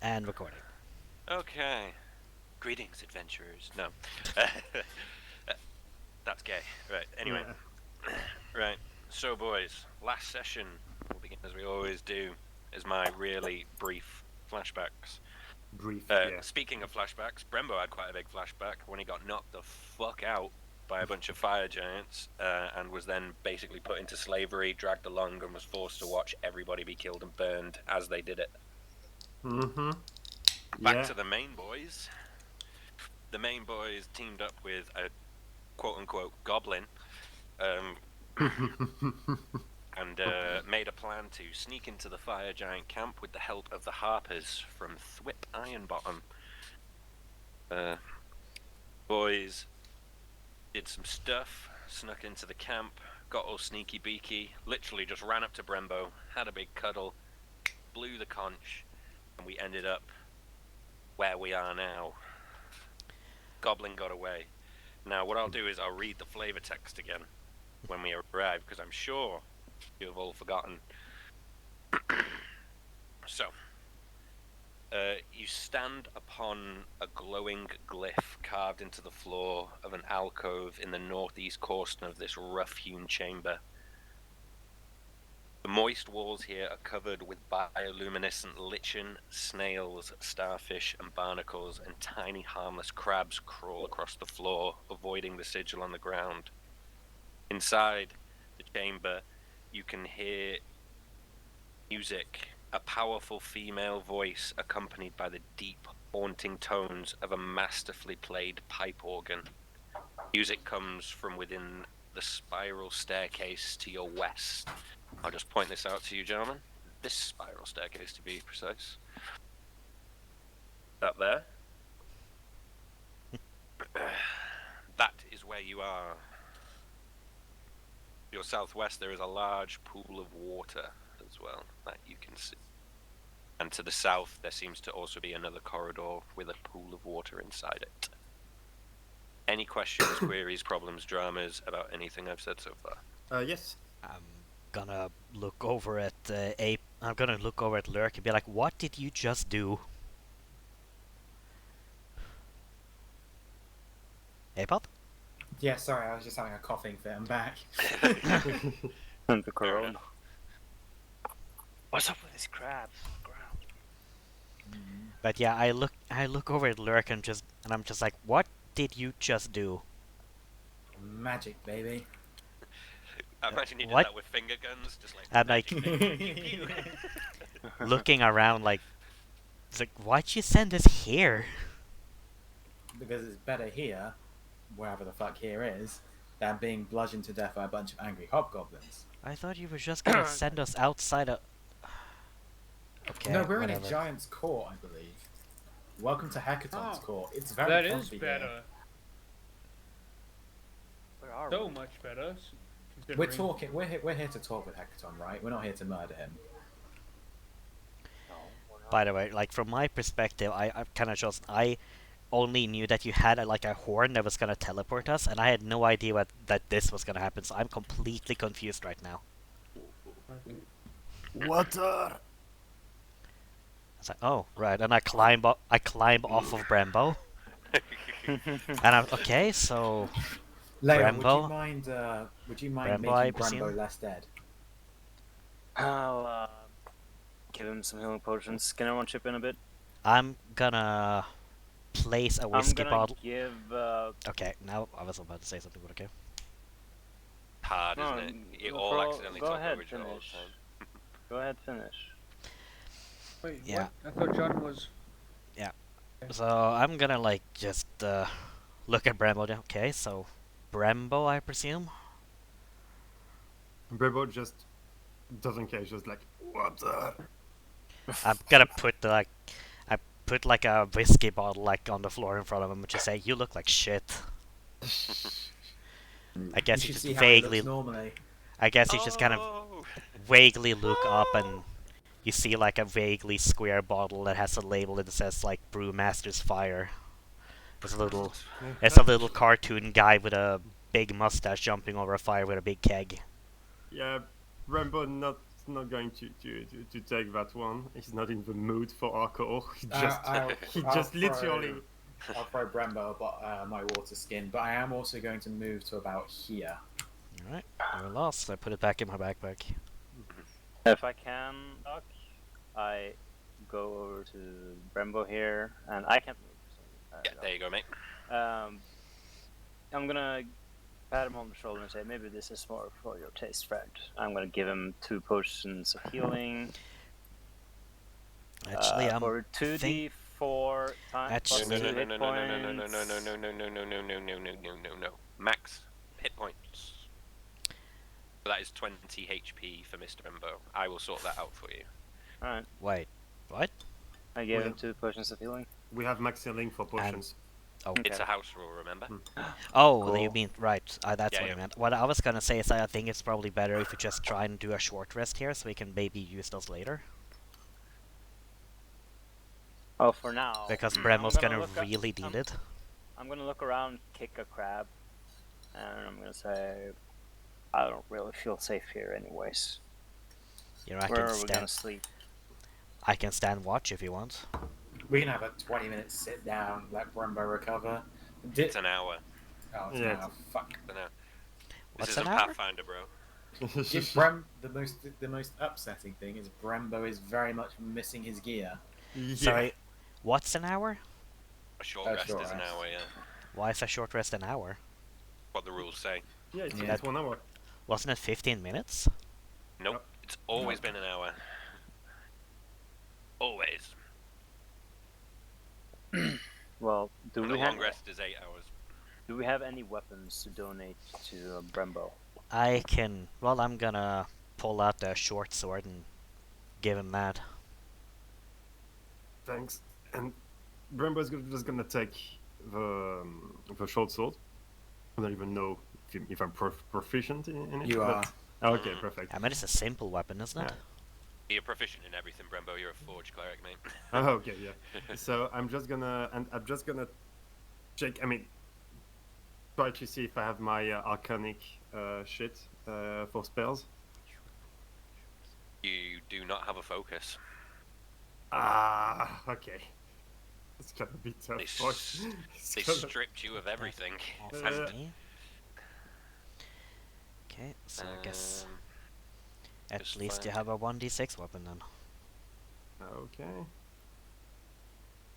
And recording. Okay. Greetings, adventurers. No. That's gay. Right, anyway. Right. So, boys, last session, we'll begin as we always do, is my really brief flashbacks. Brief, yeah. Speaking of flashbacks, Brembo had quite a big flashback when he got knocked the fuck out by a bunch of fire giants and was then basically put into slavery, dragged along, and was forced to watch everybody be killed and burned as they did it. Mm-hmm. Back to the main boys. The main boys teamed up with a quote-unquote goblin and made a plan to sneak into the fire giant camp with the help of the Harpers from Thwip Ironbottom. Boys did some stuff, snuck into the camp, got all sneaky beaky, literally just ran up to Brembo, had a big cuddle, blew the conch, and we ended up where we are now. Goblin got away. Now, what I'll do is I'll read the flavor text again when we arrive, because I'm sure you have all forgotten. So, you stand upon a glowing glyph carved into the floor of an alcove in the northeast corner of this rough-hewn chamber. The moist walls here are covered with bioluminescent lichen, snails, starfish, and barnacles, and tiny harmless crabs crawl across the floor, avoiding the sigil on the ground. Inside the chamber, you can hear music, a powerful female voice accompanied by the deep, haunting tones of a masterfully played pipe organ. Music comes from within the spiral staircase to your west. I'll just point this out to you, gentlemen. This spiral staircase, to be precise. Up there. That is where you are. To your southwest, there is a large pool of water as well that you can see. And to the south, there seems to also be another corridor with a pool of water inside it. Any questions, queries, problems, dramas about anything I've said so far? Yes. I'm gonna look over at Ape. I'm gonna look over at Lurk and be like, "What did you just do?" Apep? Yeah, sorry, I was just having a coughing fit. I'm back. And the corona. What's up with this crab? But yeah, I look over at Lurk and I'm just like, "What did you just do?" Magic, baby. I imagine you did What? that with finger guns, just like... And like looking around, like, it's like, "Why'd you send us here?" Because it's better here, wherever the fuck here is, than being bludgeoned to death by a bunch of angry hobgoblins. I thought you were just gonna send us outside of. Okay. No, we're in whatever. a giant's court, I believe. Welcome to Hecaton's court. It's very That is comfy here. better. Where are So we? much better. We're talking. We're here to talk with Hecaton, right? We're not here to murder him. No, we're not. By the way, like from my perspective, I kind of I only knew that you had like a horn that was gonna teleport us, and I had no idea that this was gonna happen. So I'm completely confused right now. Water. It's like, oh right, and I climb off of Brembo, and I'm okay. So Leia, Brembo? would you mind Brembo, I making presume? Brembo less dead? I'll give him some healing potions. Can everyone chip in a bit? I'm gonna place a whiskey I'm gonna bottle. give. Okay, now I was about to say something, but okay. Hard, No, isn't it? You go all for- accidentally go talk ahead, over each other all the finish. time. Go ahead, finish. Wait, Yeah. what? I thought John was. So I'm gonna like just look at Brembo. Okay, so Brembo, I presume. Brebo just doesn't care. He's just like, water. I'm gonna put I put like a whiskey bottle like on the floor in front of him and just say, "You look like shit." I guess you he should just see how vaguely. he looks normally. I guess he just kind of Oh! vaguely look up and you see like a vaguely square bottle that has a label that says like Brewmaster's Fire. It's a little cartoon guy with a big mustache jumping over a fire with a big keg. Yeah, Brembo not not going to take that one. He's not in the mood for alcohol. He I'll just literally. I'll throw Brembo my water skin, but I am also going to move to about here. Alright, you're lost. I put it back in my backpack. If I can, Doc, I go over to Brembo here, and I can't move. So, Yeah, there you go, mate. I'm gonna pat him on the shoulder and say, maybe this is more for your taste, friend. I'm gonna give him 2 potions of healing. Actually, for 2d4 times Actually- plus 2 hit No. Max hit points. So that is 20 HP for Mr. Brembo. I will sort that out for you. Alright, Wait, what? I gave Oh, him yeah. 2 potions of healing. We have max healing for potions. It's a house rule, remember? Oh, Cool. you mean, right. That's Yeah, what yeah. I meant. What I was gonna say is I think it's probably better if you just try and do a short rest here so we can maybe use those later. Oh, for now. Because I'm Bremo's gonna gonna look up- really need it. I'm gonna look around, kick a crab, and I'm gonna say, I don't really feel safe here anyways. You know, I Where can are we gonna stand. sleep? I can stand watch if you want. We can have a 20-minute sit down, let Brembo recover. It's an hour. Oh, it's Yeah, an hour. Fuck. This What's isn't an hour? Pathfinder, bro. The most upsetting thing is Brembo is very much missing his gear. Yeah. Sorry, what's an hour? A short A rest short is an rest. hour, yeah. Why is a short rest an hour? What the rules say. Yeah, it's, Yeah. it's 1 hour. Wasn't it 15 minutes? Nope. Nope. It's always been an hour. Always. Well, do And the we have long rest is 8 hours. do we have any weapons to donate to Brembo? I can. Well, I'm gonna pull out the short sword and give him that. Thanks. And Brembo's just gonna take the short sword. I don't even know if I'm proficient in it. You but- are. Okay, perfect. I mean, it's a simple weapon, isn't it? You're proficient in everything, Brembo. You're a forge cleric, mate. Oh, okay, yeah. So I'm just gonna check. I mean, try to see if I have my arcanic shit for spells. You do not have a focus. Ah, okay. It's gonna be tough. They boys. They stripped you of everything. Also me. Okay, so I guess Um, at just least you find- have a 1d6 weapon then. Okay.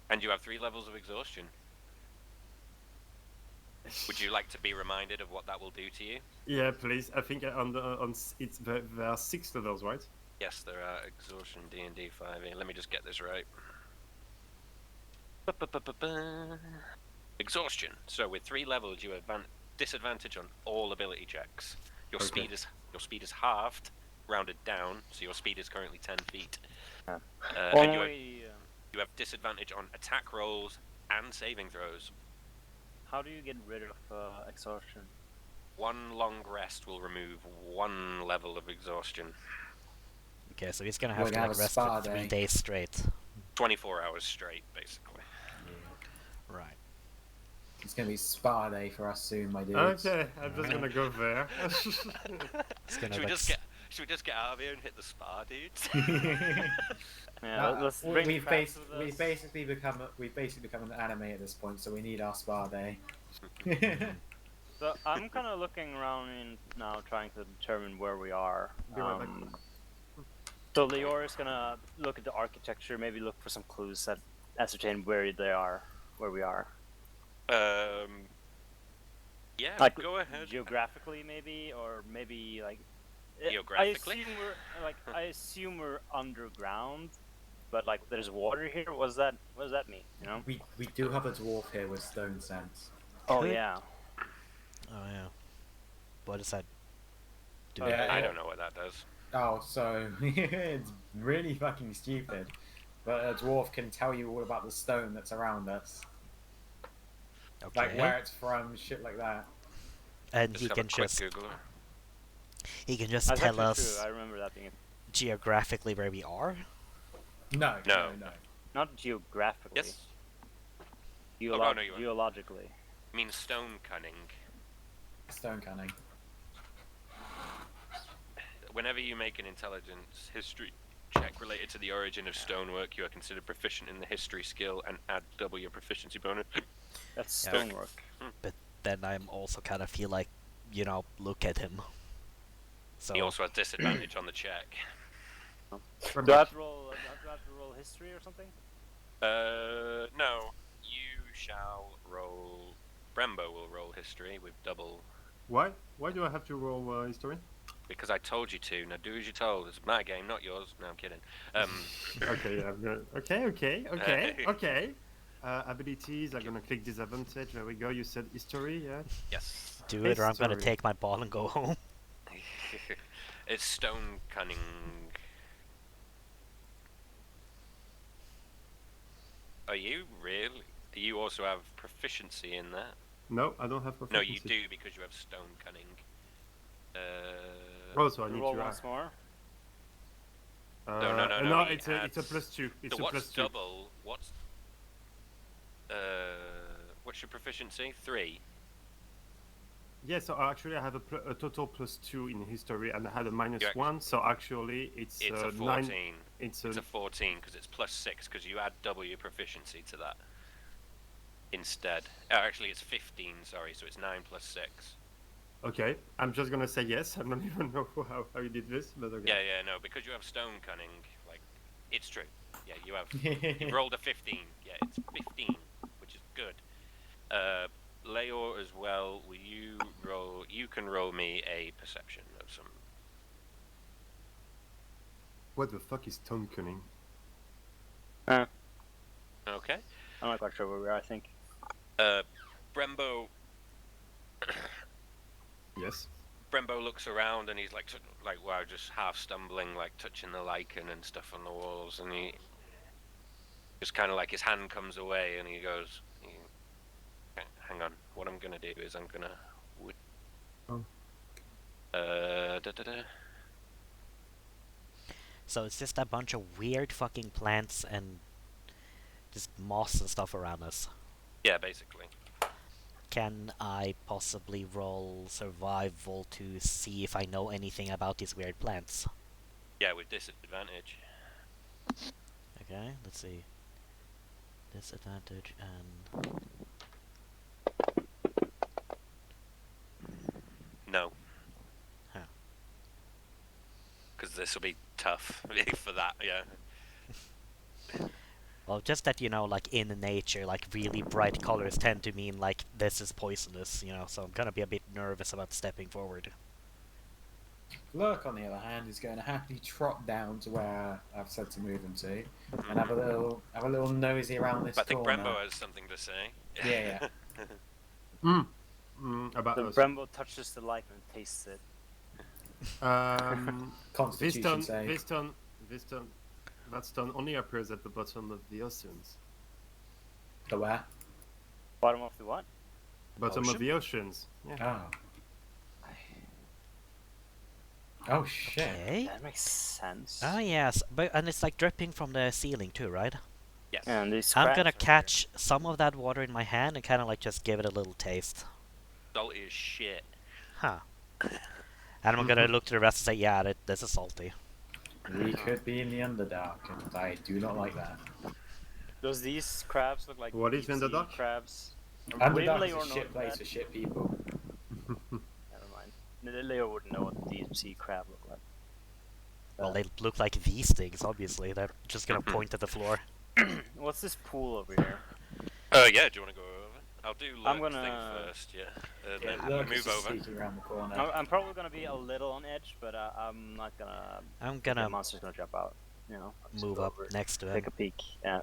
And you have 3 levels of exhaustion. Would you like to be reminded of what that will do to you? Yeah, please. I think there are 6 levels, right? Yes, there are exhaustion D&D 5e. Let me just get this right. Exhaustion. So with 3 levels, you have disadvantage on all ability checks. Your Okay. speed is halved, rounded down. So your speed is currently 10 feet. Yeah. And Only, you have disadvantage on attack rolls and saving throws. how do you get rid of exhaustion? 1 long rest will remove 1 level of exhaustion. Okay, so he's gonna We're have to gonna like have a rest spa for 3 day. days straight. 24 hours straight, basically. Right. It's gonna be spa day for us soon, my dudes. Okay, I'm just gonna go there. It's gonna Should we like just get out of here and hit the spa, dudes? Yeah, let's bring we've, crabs bas- with we've us. basically become an anime at this point, so we need our spa day. So I'm kind of looking around now, trying to determine where we are. Be right back. So Leor is gonna look at the architecture, maybe look for some clues that ascertain where they are, where we are. Yeah, Like go ahead. geographically, maybe, or maybe like. Geographically? I assume we're underground, but like there's water here. What does that mean? You know? we do have a dwarf here with stone sense. Oh Could- yeah. Oh yeah. What does that do? Yeah. I don't know what that does. Oh, so it's really fucking stupid. But a dwarf can tell you all about the stone that's around us. Okay. Like where it's from, shit like that. And Just he have can a quick just Google. That's tell actually us true. I remember that being geographically where we are. No. not geographically. Yes, Geolo- no, you are. geologically. means stone cunning. Stone cunning. whenever you make an intelligence history check related to the origin of stonework, you are considered proficient in the history skill and add double your proficiency bonus. That's Yeah. stonework. But then I'm also kind of feel like, look at him. So He also has disadvantage on the check. Do I have to roll? Do I have to roll history or something? No. You shall roll. Brembo will roll history with double. Why? Why do I have to roll history? Because I told you to. Now do as you're told. It's my game, not yours. No, I'm kidding. Okay, yeah, I'm gonna... Okay. Abilities, I'm gonna click disadvantage. There we go. You said history, yeah? Yes. do it, or I'm gonna History. take my ball and go home. It's stone cunning. Are you really? You also have proficiency in that? No, I don't have No, proficiency. you do because you have stone cunning. Oh, so I need Roll to... once more. No, he it's a adds- +2. It's So a what's +2. double? What's your proficiency? 3. Yeah, so actually I have a total +2 in history, and I had a You -1, so actually it's It's a 9. 14. It's It's a a 14 because it's +6 because you add double your proficiency to that. Instead, actually it's 15. Sorry, so it's 9 + 6. okay. I'm just gonna say yes. I don't even know how you did this, but okay. Yeah, no, because you have stone cunning, like it's true. Yeah, you have. You've rolled a 15. Yeah, it's 15, which is good. Leor as well. Will you roll? You can roll me a perception of some. What the fuck is tone cunning? Okay. I'm not quite sure where we are. I think. Brembo. Yes. Brembo looks around and he's like wow, just half stumbling, like touching the lichen and stuff on the walls, and he just kind of like his hand comes away and he goes, "Okay, hang on. What I'm gonna do is I'm gonna. Oh. So it's just a bunch of weird fucking plants and just moss and stuff around us. Yeah, basically. Can I possibly roll survival to see if I know anything about these weird plants? Yeah, with disadvantage. Okay, let's see. Disadvantage and... No. Huh. Because this will be tough for that. Yeah. Well, just that, like in nature, like really bright colors tend to mean like this is poisonous, so I'm gonna be a bit nervous about stepping forward. Lurk, on the other hand, is going to happily trot down to where I've said to move him to, and have a little nosy around this But I think corner. Brembo has something to say. Yeah. About The us. Brembo touches the lichen and tastes it. Constitution save. This stone, that stone only appears at the bottom of the oceans. The where? Bottom of the what? Bottom of Ocean? the oceans. Yeah. Oh. Oh shit. Okay. That makes sense. Oh yes, and it's like dripping from the ceiling too, right? Yes. And these I'm crabs gonna are here. catch some of that water in my hand and kind of like just give it a little taste. Salty as shit. Huh. And I'm gonna look to the rest and say, yeah, this is salty. We could be in the Underdark, and I do not like that. Does these crabs look like What is deep in the sea dark? crabs? Underdark Leo is a know shit place that. for shit people. Never mind. Leo wouldn't know what deep sea crab look like. Well, they look like these things, obviously. They're just gonna point at the floor. What's this pool over here? Yeah. Do you want to go over? I'll do I'm Lurk's gonna- thing first. Yeah. Yeah, Then Lurk is move just over. sneaking around the corner. I'm probably gonna be a little on edge, but I'm not gonna. I'm The gonna monster's gonna jump out. I'm just move go up over, next to him. take a peek. Yeah.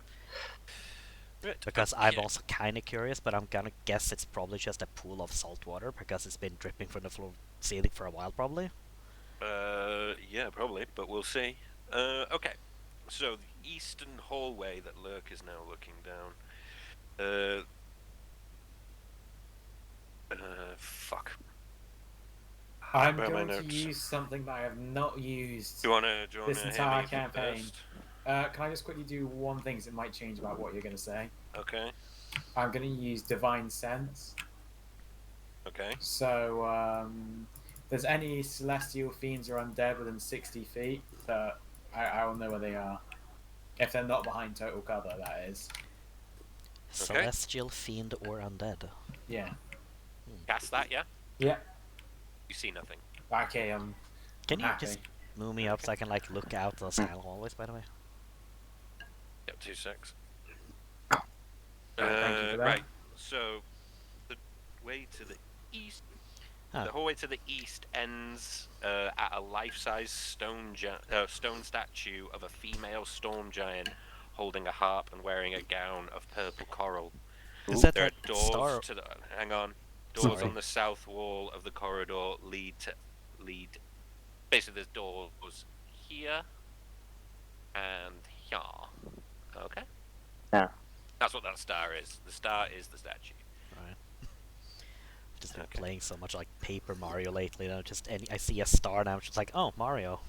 Because I'm Okay. also kind of curious, but I'm gonna guess it's probably just a pool of salt water because it's been dripping from the floor ceiling for a while, probably. Yeah, probably, but we'll see. Okay. So the eastern hallway that Lurk is now looking down. Fuck. I'm Where are my going to notes? use something that I have not used. Do you wanna This hear entire me campaign. first? Can I just quickly do one thing, 'cause it might change about what you're going to say? Okay. I'm going to use Divine Sense. Okay. So, there's any celestial fiends or undead within 60 feet, I will know where they are. If they're not behind total cover, that is. Celestial, fiend, or undead. Yeah. Cast that, yeah? Yeah. You see nothing. Okay, I'm Can you happy. just move me up so I can like look out those style hallways? By the way. Yep, 2 6. Thank you for that. Right. So the way to the east, Huh. the hallway to the east ends at a life-size stone statue of a female storm giant holding a harp and wearing a gown of purple coral. Is that There are that doors star? to the. Hang on. Doors Sorry. on the south wall of the corridor lead. Basically, there's doors here and here. Okay. Yeah. That's what that star is. The star is the statue. Right. I've just been Okay. playing so much like Paper Mario lately. I see a star now. I'm just like, oh, Mario.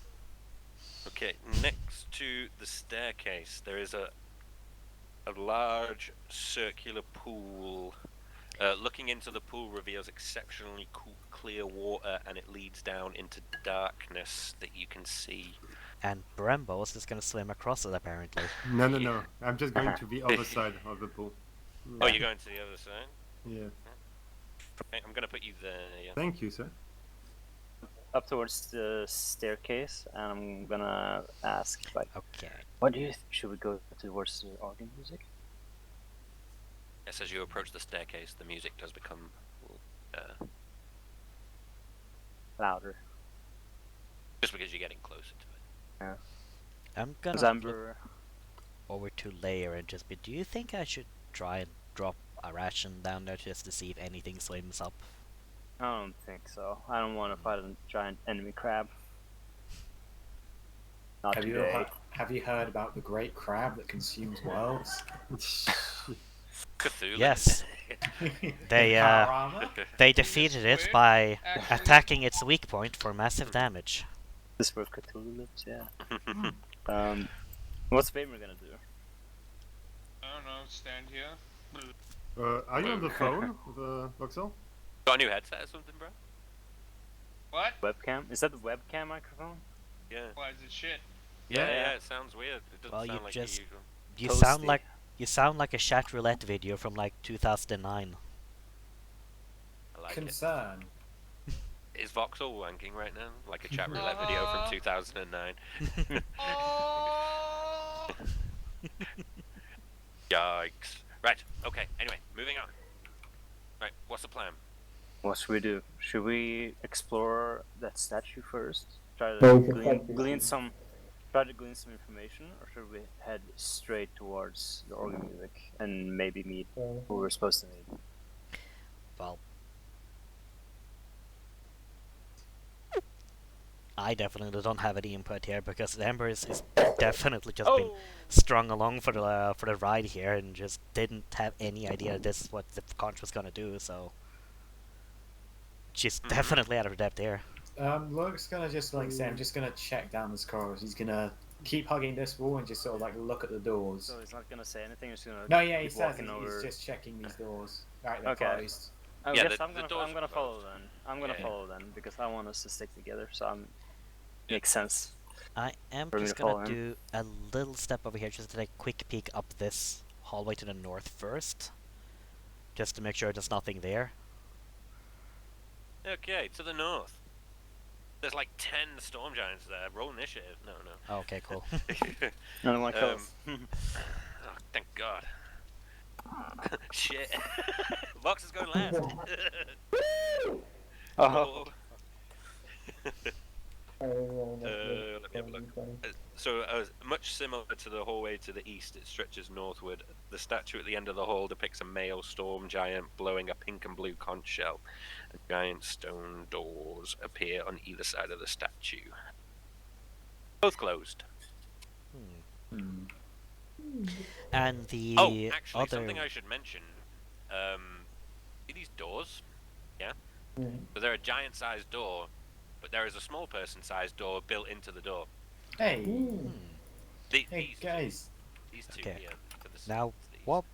Okay. Next to the staircase, there is a large circular pool. Looking into the pool reveals exceptionally clear water, and it leads down into darkness that you can see. And Brembo is just gonna swim across it apparently. No. I'm just going to the other side of the pool. Oh, you're going to the other side? Yeah. Okay, I'm going to put you there, yeah. Thank you, sir. Up towards the staircase, and I'm gonna ask, like, Okay. what do you should we go towards the organ music? Yes, as you approach the staircase, the music does become Louder. just because you're getting closer to it. I'm gonna Zamber. over to Layer and just be. Do you think I should try and drop a ration down there just to see if anything swims up? I don't think so. I don't want to fight a giant enemy crab. Not today. Have you heard about the great crab that consumes worlds? Cthulhu. Yes. They Karama? they defeated it by attacking its weak point for massive damage. This is where Cthulhu lives, yeah. What's Famer gonna do? I don't know, stand here. Are you on the phone, Voxel? Got a new headset or something, bro? What? Webcam? Is that the webcam microphone? Yeah. Why is it shit? Yeah, it sounds weird. It doesn't Well, sound you like just- the usual. You Toasty. sound like a chat roulette video from like 2009. I like it. Concern. Is Voxel wanking right now? Like a chat roulette video from 2009. Oh! Yikes. Right, okay, anyway, moving on. Right, what's the plan? What should we do? Should we explore that statue first? Try No, to we can fight this glean one. some information, or should we head straight towards the organ music and maybe meet who we're supposed to meet? Well, I definitely don't have any input here because the Ember is definitely just been strung along for the ride here and just didn't have any idea this is what the conch was gonna do. So she's definitely out of her depth here. Luke's gonna just like say, I'm just gonna check down this corridor. He's gonna keep hugging this wall and just sort of like look at the doors. So he's not gonna say anything. He's gonna No, yeah, he keep says walking he's over. just checking these doors. Right, they're Okay. closed. I Yeah, guess the I'm doors gonna are follow closed. then. I'm gonna Yeah. follow then because I want us to stick together. So makes sense. I am For me just to follow gonna him. do a little step over here just to take a quick peek up this hallway to the north first, just to make sure there's nothing there. Okay, to the north. There's like 10 storm giants there. Roll initiative. No. Oh, okay, cool. I don't want to kill us. Oh, thank God. Shit. Vox is going last. Oh. Let me have a look. So, much similar to the hallway to the east, it stretches northward. The statue at the end of the hall depicts a male storm giant blowing a pink and blue conch shell. And giant stone doors appear on either side of the statue. Both closed. And the Oh, actually, other something I should mention. See these doors? Yeah? Mhm. So they're a giant-sized door, but there is a small person-sized door built into the door. Hey, The- hey these, guys. these two Okay. here. To the Now, to the east. what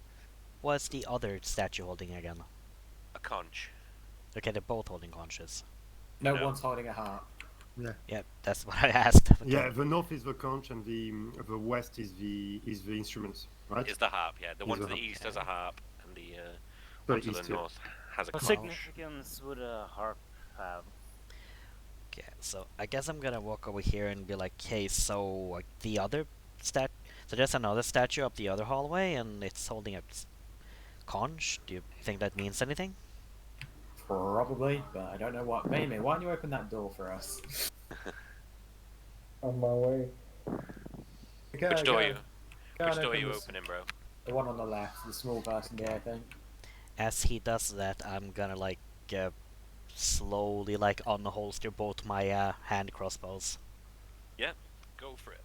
was the other statue holding again? A conch. Okay, they're both holding conches. No No. one's holding a harp. Yeah, that's what I asked. Yeah, the north is the conch and the west is the instruments, right? Is the harp, yeah. The one the to the harp. east has a harp, and the To one the to the east, yeah. north has a What conch. significance would a harp have? Okay, so I guess I'm gonna walk over here and be like, hey, so like, the other so there's another statue up the other hallway, and it's holding a conch. Do you think that means anything? Probably, but I don't know what. Mimi, why don't you open that door for us? On my way. Go, Which door go, are you? go Which and door are open you this- opening, bro? The one on the left, the small person gear thing. As he does that, I'm gonna like slowly like unholster both my hand crossbows. Go for it.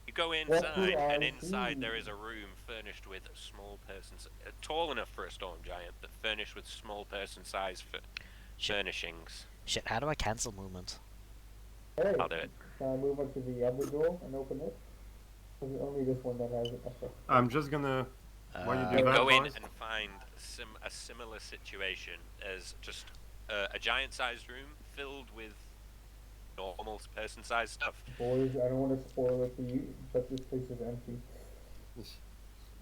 You go What inside, do I and inside see? there is a room furnished with small persons, tall enough for a storm giant, but furnished with small person-sized Shit. furnishings. Shit, how do I cancel movement? Hey, I'll do it. can I move on to the other door and open it? Or is it only this one that has it? Okay. I'm just gonna. While you do Uh, that, Go in boys? and find a similar situation as just a giant-sized room filled with normal person-sized stuff. Boys, I don't want to spoil it for you, but this place is empty.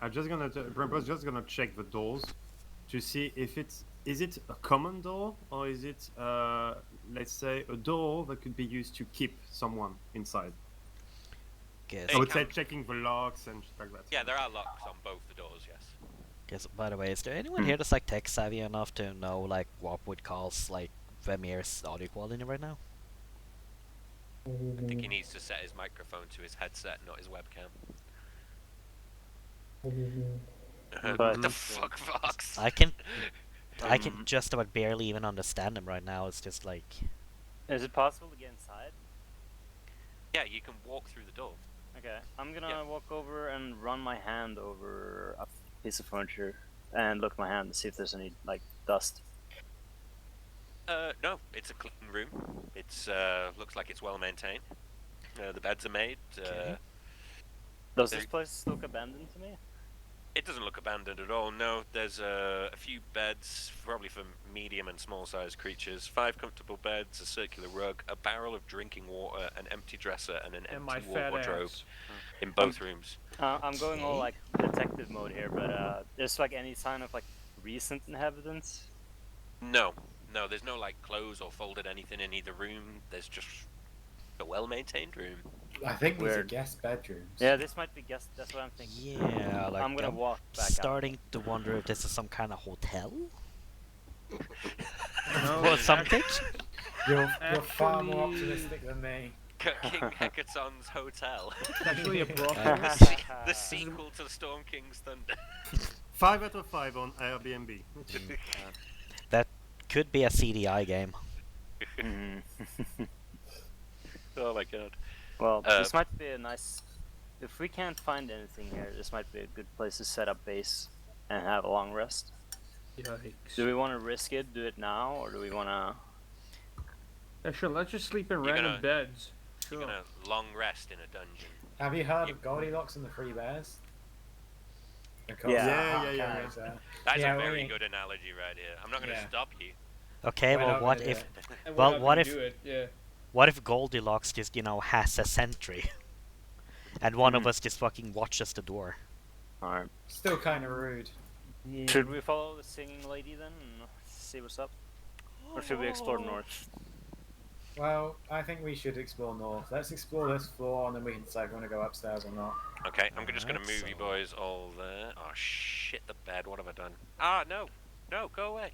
I'm just gonna. Brembo's just gonna check the doors to see if is it a common door or is it let's say a door that could be used to keep someone inside. guess, I Hey, would say Cam- checking the locks and shit like that. Yeah, there are locks on both the doors. Yes. guess. By the way, is there anyone here that's like tech savvy enough to know like what would cause like Vemir's audio quality right now? I think he needs to set his microphone to his headset, not his webcam. What the fuck, Fox? I can just about barely even understand him right now. It's just like Is it possible to get inside? Yeah, you can walk through the door. Okay, I'm gonna Yeah. walk over and run my hand over a piece of furniture and look at my hand to see if there's any like dust. No, it's a clean room. It's looks like it's well maintained. The beds are made. Okay. Does There- this place look abandoned to me? It doesn't look abandoned at all. No, there's a few beds, probably for medium and small-sized creatures. 5 comfortable beds, a circular rug, a barrel of drinking water, an empty dresser, and an And my empty fat wardrobe ass. in both rooms. I'm going all Okay. like detective mode here, but there's like any sign of like recent inhabitants? No, there's no like clothes or folded anything in either room. There's just a well-maintained room. I think these are Weird. guest bedrooms. Yeah, this might be guest. That's what I'm thinking. yeah, like I'm gonna walk back starting to wonder if this is some kind of hotel No, or it's something. You're far more Actually- optimistic than me. King Hecaton's Hotel. It's actually a brothel. The sequel to Storm King's Thunder. 5 out of 5 on Airbnb. Could be a CDI game. Mhm. Oh my god. Well, Uh, this might be a nice. If we can't find anything here, this might be a good place to set up base and have a long rest. Yikes. Do we want to risk it, do it now, or do we want to? Yeah, sure, let's just sleep in You're random gonna- beds. You're Sure. gonna long rest in a dungeon. Have you heard of Goldilocks and the Three Bears? Because Yeah. Yeah. character. That's Yeah, a very we- good analogy right here. I'm not gonna Yeah. stop you. Okay, We're well, not what gonna do if it. And Well, we're not what gonna if- do it, yeah. what if Goldilocks just has a sentry, and one of Mhm. us just fucking watches the door? Alright. Still kind of rude. Should we follow the singing lady then and see what's up, or should we explore north? Well, I think we should explore north. Let's explore this floor and then we can decide if we want to go upstairs or not. Okay, I'm just gonna Alright, move you so- boys all there. Oh shit, the bed. What have I done? Ah, no, go away.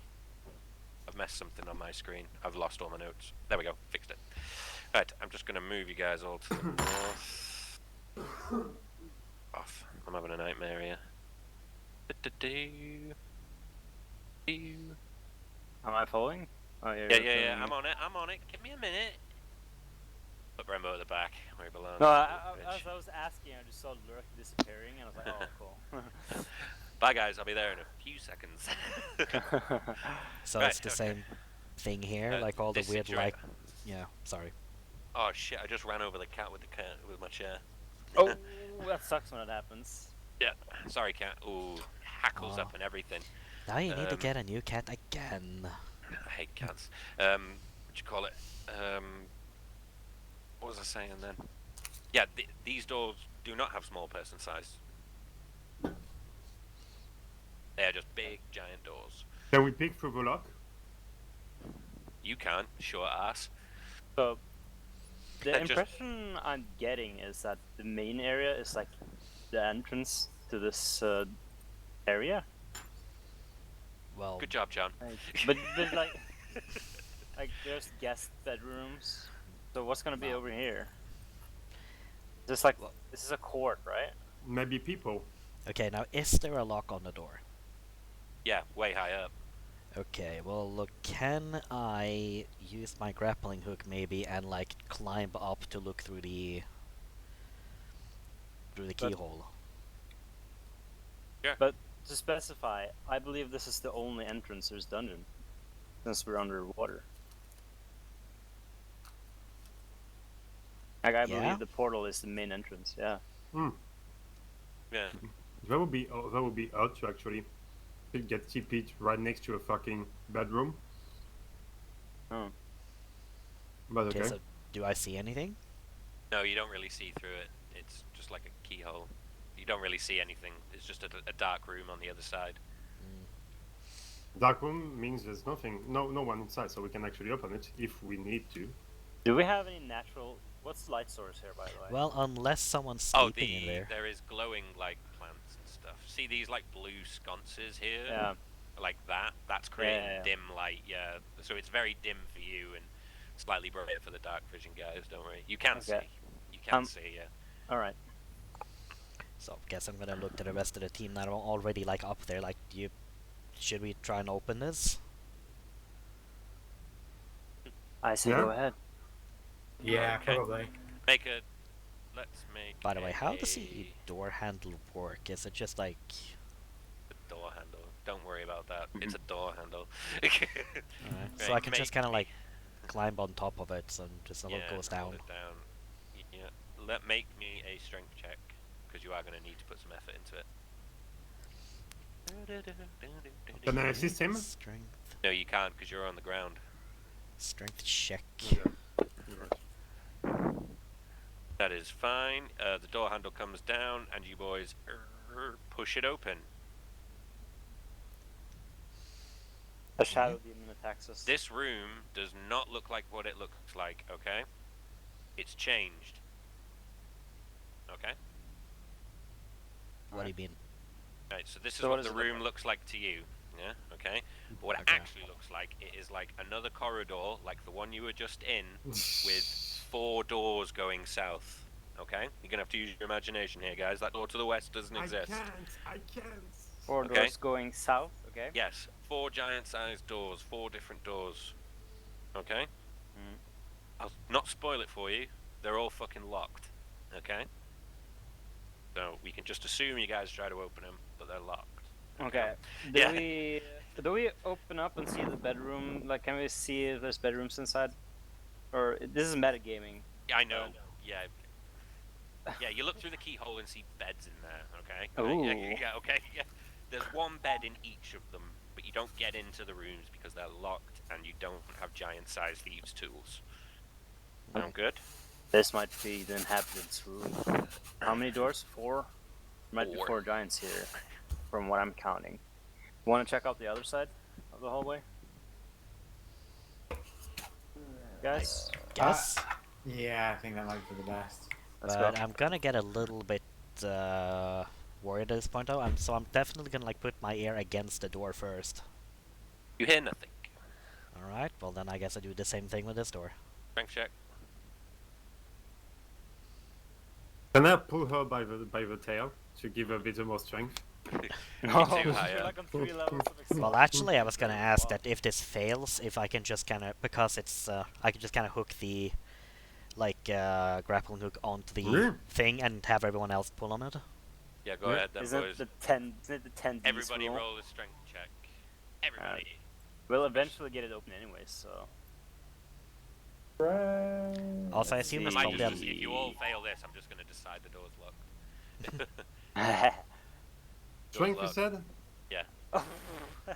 I've messed something on my screen. I've lost all my notes. There we go, fixed it. Right, I'm just gonna move you guys all to the north. Off. I'm having a nightmare here. Do-do-do. Do. Am I following? Oh, Yeah, I'm on it. Give me a minute. Put Brembo at the back, where he belongs. No, bitch. as I was asking, I just saw Lurk disappearing, and I was like, oh, cool. Bye guys, I'll be there in a few seconds. So Right, it's the okay. same thing here, like all the This weird situa- like. Yeah, sorry. Oh shit, I just ran over the cat with my chair. Oh, that sucks when it happens. Yeah, sorry cat. Ooh, hackles Aw. up and everything. Now you need to Um, get a new cat again. I hate cats. you call it? What was I saying then? Yeah, these doors do not have small person size. They are just big, giant doors. Can we pick through the lock? You can't, short ass. So the They're just- impression I'm getting is that the main area is like the entrance to this area. Well, Good job, John. But like there's guest bedrooms. So what's gonna be No. over here? This like this is a court, right? Maybe people. okay, now is there a lock on the door? Yeah, way high up. Okay, well, look, can I use my grappling hook maybe and like climb up to look through the But- keyhole? But to specify, I believe this is the only entrance to this dungeon, since we're underwater. Like I Yeah? believe the portal is the main entrance. Yeah. Yeah. That would be odd to actually get TP'd right next to a fucking bedroom. Oh. But Okay, okay. so do I see anything? No, you don't really see through it. It's just like a keyhole. You don't really see anything. It's just a dark room on the other side. Dark room means there's nothing, no one inside, so we can actually open it if we need to. Do we have any natural? What's the light source here, by the way? Well, unless someone's Oh, sleeping in there. there is glowing like plants and stuff. See these like blue sconces here? Yeah. Like that? That's creating Yeah. dim light, yeah. So it's very dim for you and slightly brighter for the dark vision guys, don't worry. You can Okay. see. You can see, yeah. All right. So, guess I'm gonna look to the rest of the team that are already like up there. Like, should we try and open this? I say Yeah. go ahead. Yeah, Okay. probably. Let's make By the way, how does a the door handle work? Is it just like... door handle. Don't worry about that. It's a door handle. Alright, so Right, I can just make kind of me- like climb on top of it and just so it yeah, goes and hold down. it down. Yeah. Make me a strength check because you are going to need to put some effort into it. Can I assist him? Strength. No, you can't because you're on the ground. Strength check. That is fine. The door handle comes down, and you boys push it open. A shadow demon attacks us. This room does not look like what it looks like, okay? It's changed. Okay? What do you mean? Right, so this is So what what does the it look room like? looks like to you. Yeah, okay? But what it Okay. actually looks like, it is like another corridor, like the one you were just in, with 4 doors going south. Okay? You're gonna have to use your imagination here, guys. That door to the west doesn't exist. I can't. 4 Okay. doors going south. Okay. Yes, 4 giant-sized doors, 4 different doors. Okay? Mhm. I'll not spoil it for you. They're all fucking locked. Okay? So we can just assume you guys try to open them, but they're locked. Okay. Yeah. Do we open up and see the bedroom? Like, can we see if there's bedrooms inside? Or this is metagaming. Yeah, I know. Yeah. Yeah, you look through the keyhole and see beds in there, okay? Ooh. Yeah, okay. Yeah. There's one bed in each of them, but you don't get into the rooms because they're locked and you don't have giant-sized thieves' tools. Sound good? This might be the inhabitants' room. How many doors? 4? Might be 4. 4 giants here, from what I'm counting. Want to check out the other side of the hallway? Guys? Guess. Yeah, I think that might be the best. Let's But go. I'm gonna get a little bit worried at this point though. So I'm definitely gonna like put my ear against the door first. You hear nothing. Alright, well then I guess I do the same thing with this door. Strength check. Can I pull her by the tail to give her a bit more strength? You're too high You're up. like on 3 levels of Well, actually, I was gonna ask that if this fails, if I can just kind of, because it's, I can just kind of hook the, like, grappling hook onto the Yeah. thing and have everyone else pull on it. Yeah, go Yeah. ahead then, Isn't boys. it the 10? Isn't it the 10 Ds Everybody rule? roll a strength check. Everybody. We'll eventually get it open anyways, so. Right. Also, I assume I it's might probably just, if you all fail this, I'm just going to decide the door's locked. Strength, you locked. said?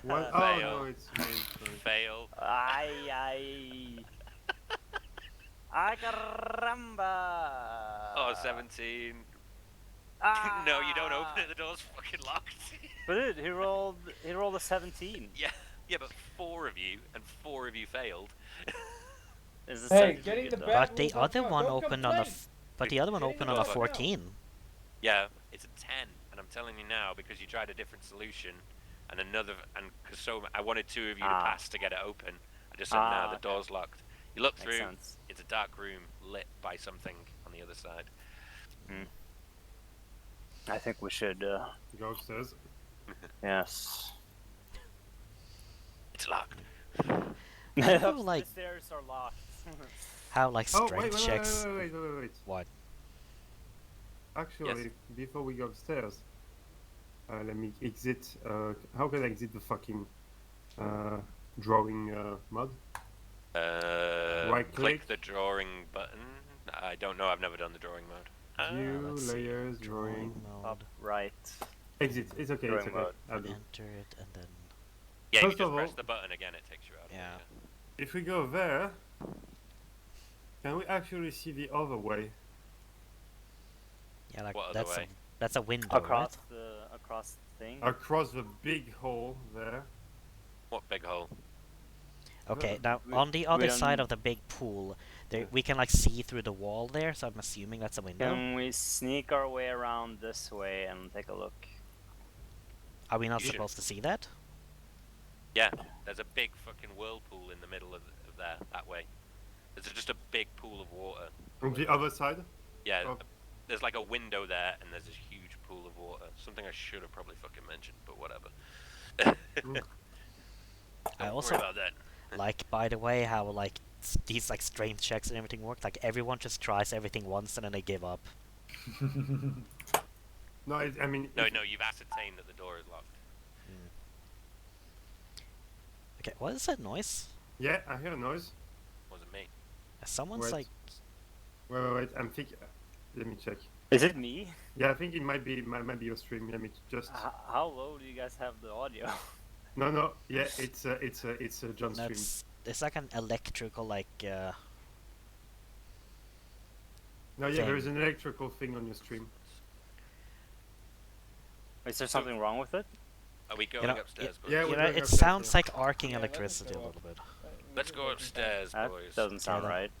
What? Oh Fail. no, it's me. Sorry. Fail. Aye. Ay caramba! Oh, 17. Ah! No, you don't open it. The door's fucking locked. But dude, he rolled a 17. Yeah, but 4 of you, and 4 of you failed. Is the Hey, second getting good the though? bad But the rules up other front. one Don't opened on a. complain. But the other one Getting opened the on a bad rules up now. 14. Yeah, it's a 10, and I'm telling you now because you tried a different solution, and because I wanted 2 of you to Ah. pass to get it open. I just said, nah, the Okay. door's locked. You look Makes through, sense. it's a dark room lit by something on the other side. I think we should. Go upstairs. Yes. It's locked. I The feel like stairs are locked. how like Oh, strength wait, checks. wait. What? Actually, before we go upstairs, let me exit. How can I exit the fucking drawing mod? Right Click click. the drawing button. I don't know. I've never done the drawing mode. View, Let's see. layers, Drawing drawing. mode. Top right. Exit. It's okay. Drawing It's okay. mode. I'll do. Enter it and then. Yeah, you First just of press all- the button again. It takes you out. Yeah. If we go there, can we actually see the other way? Yeah, like What other that's way? that's a window, Across right? the thing. Across the big hole there. What big hole? Okay, now we- on the we other side don't- of the big pool, there Yeah. we can like see through the wall there. So I'm assuming that's a window. Can we sneak our way around this way and take a look? Are we not You should- supposed to see that? Yeah, there's a big fucking whirlpool in the middle of there, that way. There's just a big pool of water. On the other side. Yeah, Oh. there's like a window there, and there's this huge pool of water. Something I should have probably fucking mentioned, but whatever. I Don't also worry about that. like, by the way, how like these like strength checks and everything work. Like everyone just tries everything once and then they give up. No, I mean. No, if- no, you've ascertained that the door is locked. Okay, what is that noise? Yeah, I hear a noise. Wasn't me. Someone's Wait. like. Wait. I'm thinking. Let me check. Is it me? Yeah, I think it might be your stream. Let me just. How low do you guys have the audio? No. Yeah, it's a John stream. That's it's like an electrical like. No, yeah, there is thing. an electrical thing on your stream. Is there something wrong with it? Are we going know, upstairs, boys? Yeah, You we're know, going it upstairs, sounds yeah. like arcing Yeah, let us electricity go a up. little bit. Let's go upstairs, That boys. doesn't sound Yeah, that- right.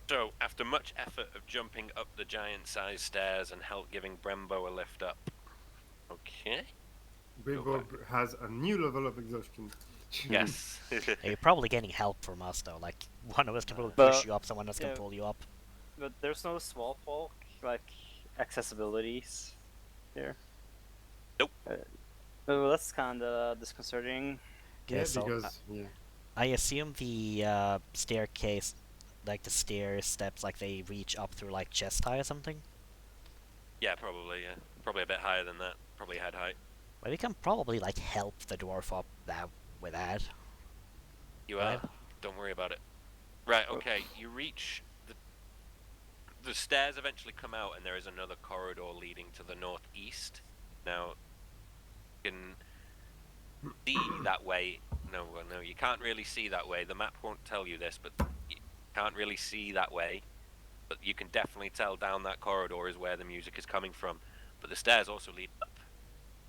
So, after much effort of jumping up the giant-sized stairs and help giving Brembo a lift up. Okay. Bravo has a new level of exhaustion. Yes. Hey, you're probably getting help from us though. Like one of us can probably But- push you up, someone else can yeah. pull you up. But there's no small folk like accessibilities here. Nope. Well, that's kind of disconcerting. Okay, Yeah, so because yeah. I assume the staircase, like the stair steps, like they reach up through like chest high or something. Yeah, probably, yeah. Probably a bit higher than that. Probably head height. But we can probably like help the dwarf up that with that. You Right. are. Don't worry about it. Right, okay. You reach the stairs eventually come out and there is another corridor leading to the northeast. Now you can see that way. No, you can't really see that way. The map won't tell you this, but you can't really see that way. But you can definitely tell down that corridor is where the music is coming from. But the stairs also lead up.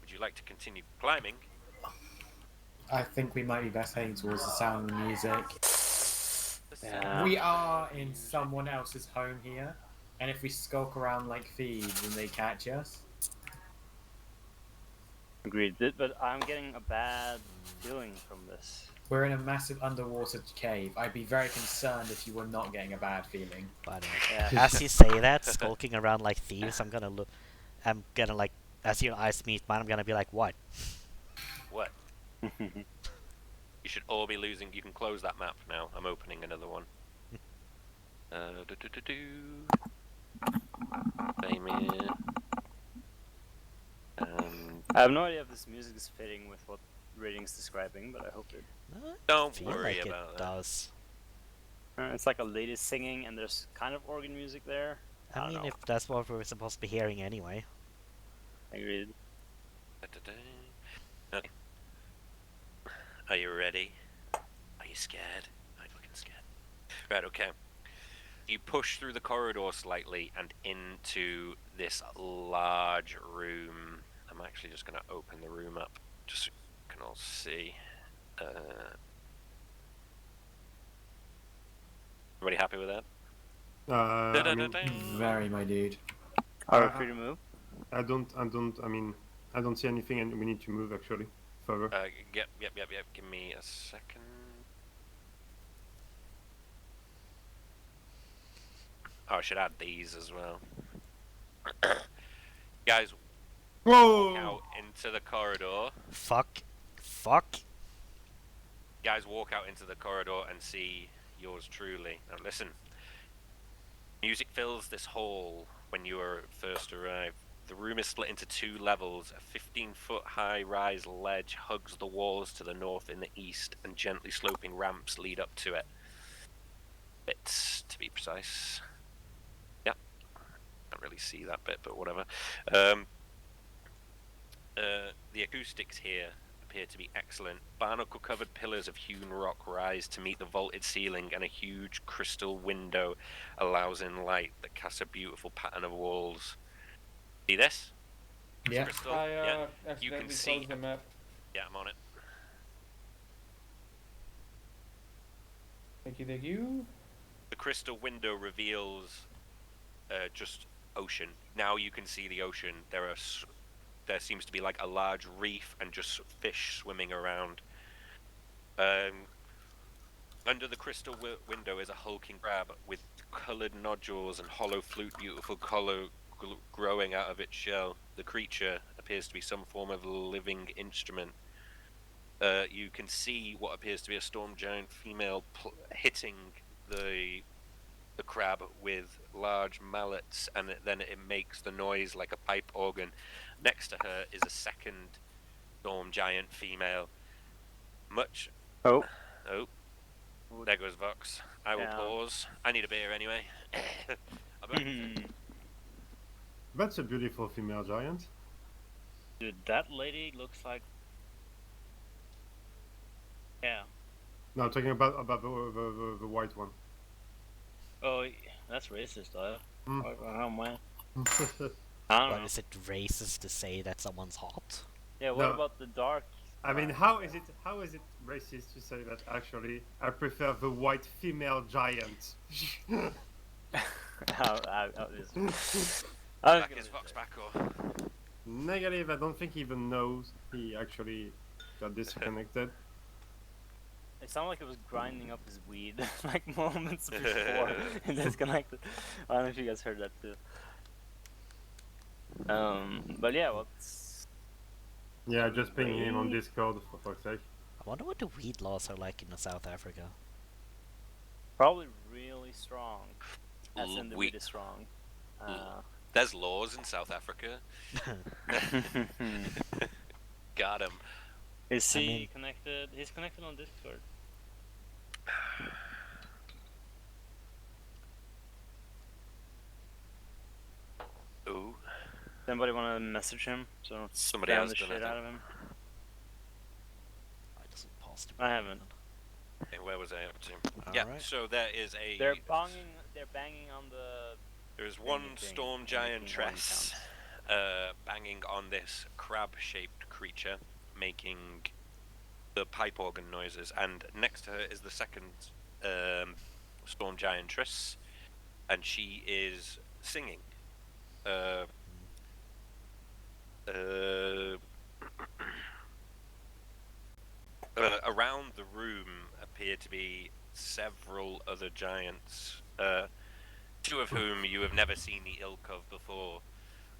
Would you like to continue climbing? I think we might be best heading towards the sound of the music. Yeah. We are in someone else's home here, and if we skulk around like thieves and they catch us, Agreed. But I'm getting a bad feeling from this. we're in a massive underwater cave. I'd be very concerned if you were not getting a bad feeling. But Yeah. as you say that, skulking around like thieves, I'm gonna look. I'm gonna like, as your eyes meet mine, I'm gonna be like, what? What? You should all be losing. You can close that map now. I'm opening another one. Damien. I have no idea if this music is fitting with what rating's describing, but I hope it. Don't Feel worry like about it that. does. It's like a lady singing, and there's kind of organ music there. I I don't mean, know. if that's what we're supposed to be hearing anyway. Agreed. Okay. Are you ready? Are you scared? I'm fucking scared. Right, okay. You push through the corridor slightly and into this large room. I'm actually just going to open the room up just so you can all see. Everybody happy with that? I mean, Very, my dude. Are we Uh, free to move? I mean, I don't see anything, and we need to move actually further. Yep. Give me a second. Oh, I should add these as well. Guys, Whoa! walk out into the corridor. Fuck. Guys, walk out into the corridor and see yours truly. Now listen. Music fills this hall when you first arrive. The room is split into 2 levels. A 15-foot high rise ledge hugs the walls to the north and the east, and gently sloping ramps lead up to it. Bits, to be precise. Yeah, can't really see that bit, but whatever. The acoustics here appear to be excellent. Barnacle-covered pillars of hewn rock rise to meet the vaulted ceiling, and a huge crystal window allows in light that casts a beautiful pattern of walls. See this? Yeah. Crystal? I Yeah. accidentally You can closed see. the map. Yeah, I'm on it. Thank you. The crystal window reveals just ocean. Now you can see the ocean. There seems to be like a large reef and just fish swimming around. Under the crystal window is a hulking crab with coloured nodules and hollow flute, beautiful color growing out of its shell. The creature appears to be some form of living instrument. You can see what appears to be a storm giant female hitting the crab with large mallets, and then it makes the noise like a pipe organ. Next to her is a second storm giant female. Oh. There goes Vox. I will Yeah. pause. I need a beer anyway. That's a beautiful female giant. Dude, that lady looks like. Yeah. No, talking about the white one. Oh, that's racist, though. Mm. Oh man. I don't But know. is it racist to say that someone's hot? Yeah. What No. about the dark? I mean, how is it racist to say that actually I prefer the white female giant? Back is Vox back or? Negative, I don't think he even knows he actually got disconnected. It sounded like it was grinding up his weed like moments before and disconnected. I don't know if you guys heard that too. But yeah, what's Yeah, just ping him on Discord for fuck's sake. I wonder what the weed laws are like in South Africa. probably really strong. As in the We- weed is strong. There's laws in South Africa. Got him. Is I he mean- connected? He's connected on Discord. Ooh. Does anybody want to message him? So I don't Somebody spam has the done, I shit think. out of him. I doesn't pause to I haven't. Okay, where was I up to? Yeah, Alright. so there is a. They're banging on the. There's one Anything- storm anything giant one tress banging on this crab-shaped creature, making the pipe organ noises, and next to her is the second storm giantress, and she is singing. Around the room appear to be several other giants, two of whom you have never seen the ilk of before.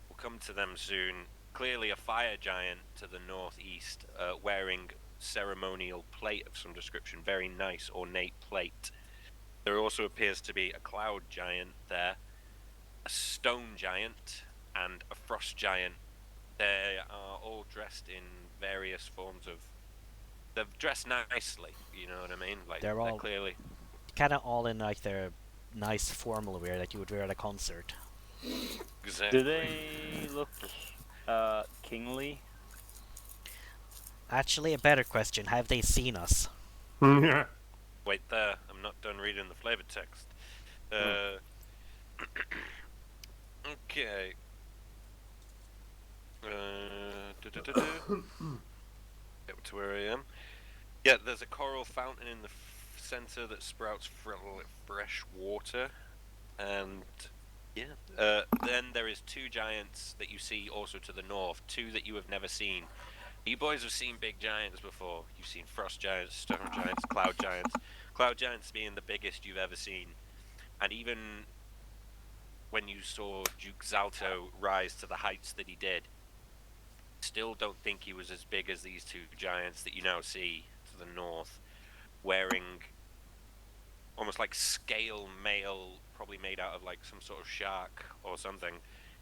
We'll come to them soon. Clearly a fire giant to the northeast, wearing ceremonial plate of some description, very nice ornate plate. There also appears to be a cloud giant there, a stone giant, and a frost giant. They are all dressed in various forms of. They're dressed nicely, you know what I mean? Like They're all- clearly. Kind of all in like their nice formal wear that you would wear at a concert. Exactly. Do they look kingly? Actually, a better question: have they seen us? Yeah. Wait there, I'm not done reading the flavor text. Okay. Get to where I am. Yeah, there's a coral fountain in the center that sprouts fresh water, and yeah. Then there is two giants that you see also to the north, two that you have never seen. You boys have seen big giants before. You've seen frost giants, storm giants, cloud giants. Cloud giants being the biggest you've ever seen, and even when you saw Duke Zalto rise to the heights that he did, still don't think he was as big as these two giants that you now see to the north, wearing almost like scale mail, probably made out of like some sort of shark or something,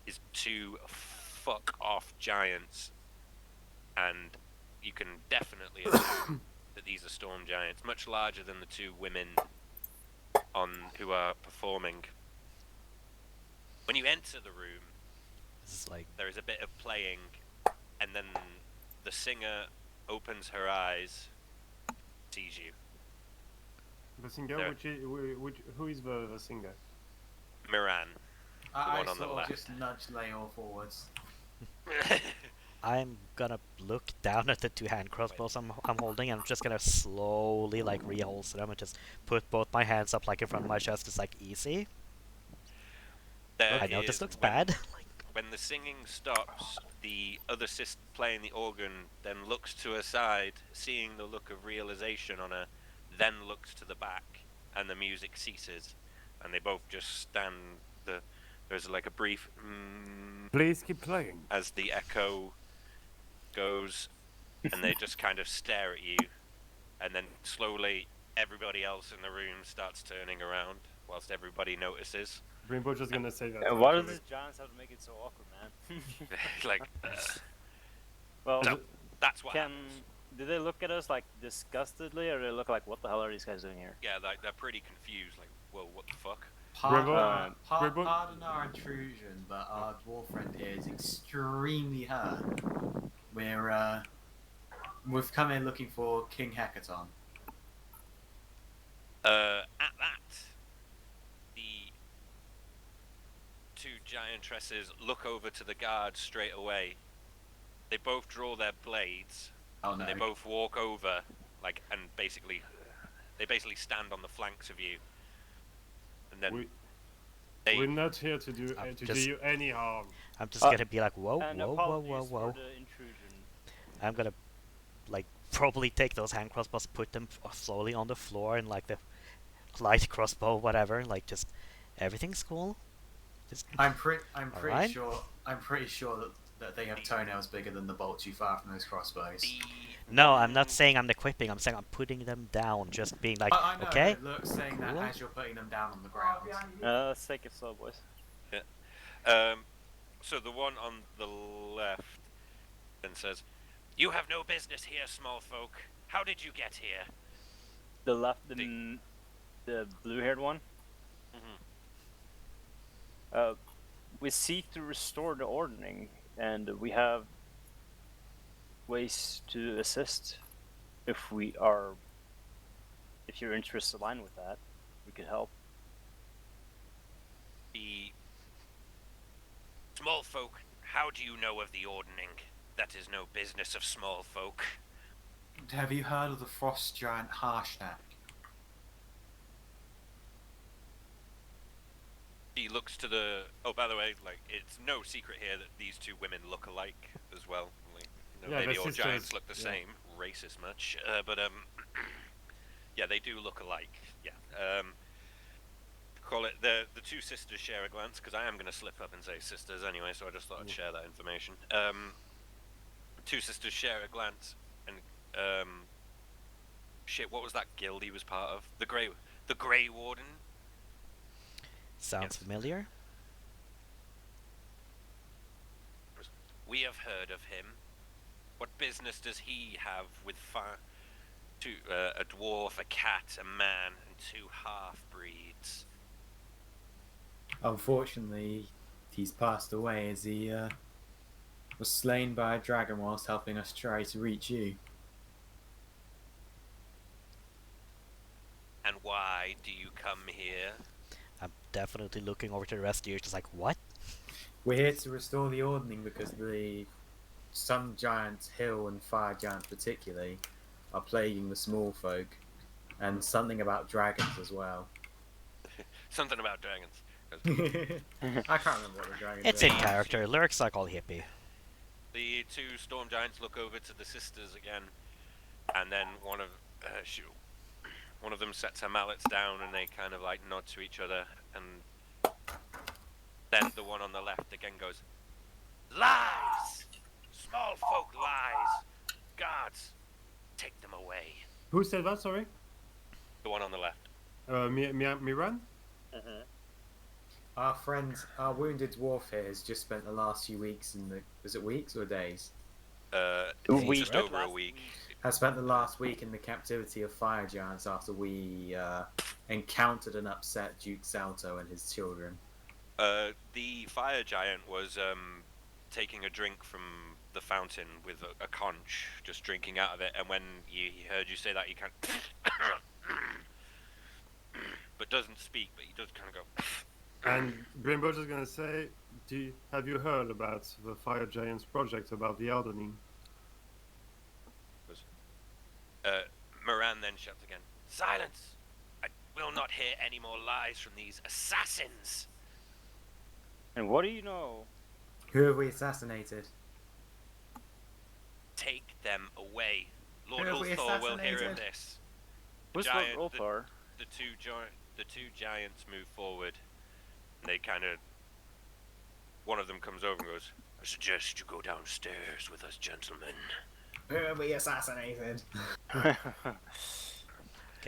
is two fuck off giants, and you can definitely assume that these are storm giants, much larger than the two women who are performing. When you enter the room, This is like there is a bit of playing, and then the singer opens her eyes, sees you. The singer, No. who is the singer? Miran. I one on the sort of left. just nudge Leor forwards. I'm gonna look down at the two hand crossbows I'm holding, and I'm just gonna slowly like reholster them and just put both my hands up like in front of my chest. It's like easy. There I know this is looks when- bad. When the singing stops, the other sister playing the organ then looks to her side, seeing the look of realization on her, then looks to the back, and the music ceases, and they both just stand. There's like a brief Please keep playing. as the echo goes, and they just kind of stare at you, and then slowly everybody else in the room starts turning around, whilst everybody notices. Rainbow just gonna say that. Why does actually. these giants have to make it so awkward, man? Like, Well, no, that's what can happens. do they look at us like disgustedly, or do they look like, what the hell are these guys doing here? Yeah, like they're pretty confused. Like, whoa, what the fuck? Rainbow- Rainbow- Pardon our intrusion, but our dwarf friend here is extremely hurt. We've come in looking for King Hecaton. At that, the two giantresses look over to the guards straight away. They both draw their blades, Oh and no. they both walk over, like, and basically stand on the flanks of you. And then We're not here to do I'm to just- do you any harm. I'm just gonna be like, whoa, And whoa, whoa, apologies whoa, whoa. for the intrusion. I'm gonna like probably take those hand crossbows, put them slowly on the floor, and like the light crossbow, whatever. Like just everything's cool. Just I'm pretty Alright. sure that they have toenails bigger than the bolts you fire from those crossbows. no, I'm not saying I'm equipping. I'm saying I'm putting them down. Just being like, I know, okay, but look, saying that cool. as you're putting them down on the ground. Let's take it slow, boys. So the one on the left then says, "You have no business here, small folk. How did you get here?" The left, the blue-haired one. Mhm. We seek to restore the ordering, and we have ways to assist. If your interests align with that, we could help. The small folk, how do you know of the ordning? That is no business of small folk. Have you heard of the frost giant Harshnag? He looks to the. Oh, by the way, like, it's no secret here that these two women look alike as well. Like, Yeah, maybe they're all giants sisters, look the yeah. same. Racist much, but yeah, they do look alike. Yeah. Call it the two sisters share a glance, because I am going to slip up and say sisters anyway, so I just thought I'd share that information. Two sisters share a glance, and shit, what was that guild he was part of? The Grey Warden. sounds Yes. familiar. We have heard of him. What business does he have with a dwarf, a cat, a man, and two half-breeds? Unfortunately, he's passed away as he was slain by a dragon whilst helping us try to reach you. why do you come here? I'm definitely looking over to the rest of you, just like, what? We're here to restore the ordning because the sun giants, hill, and fire giants particularly are plaguing the small folk, and something about dragons as well. Something about dragons. I can't remember what the dragons It's are. in character. Lyrics like all hippie. The two storm giants look over to the sisters again, and then one of them sets her mallets down, and they kind of like nod to each other, and then the one on the left again goes, "Lies! Small folk lies! Guards, take them away." Who said that? Sorry. The one on the left. Miran. Our friend, our wounded dwarf here, has just spent the last few weeks in the. Was it weeks or days? We Just right? over a Last week. Has spent the last week in the captivity of fire giants after we encountered and upset Duke Salto and his children. The fire giant was taking a drink from the fountain with a conch, just drinking out of it, and when he heard you say that, he kind of but doesn't speak, but he does kind of go. And Grimbo's just gonna say, have you heard about the Fire Giants project about the Eldening? Moran then shouts again, "Silence! I will not hear any more lies from these assassins!" And what do you know? Who have we assassinated? Take them away. Lord Who have we Ulthor will hear of assassinated? this. Who's Giant- Lord Ulthar? The two giants move forward, and they kind of. One of them comes over and goes, "I suggest you go downstairs with us, gentlemen." Who have we assassinated? Okay,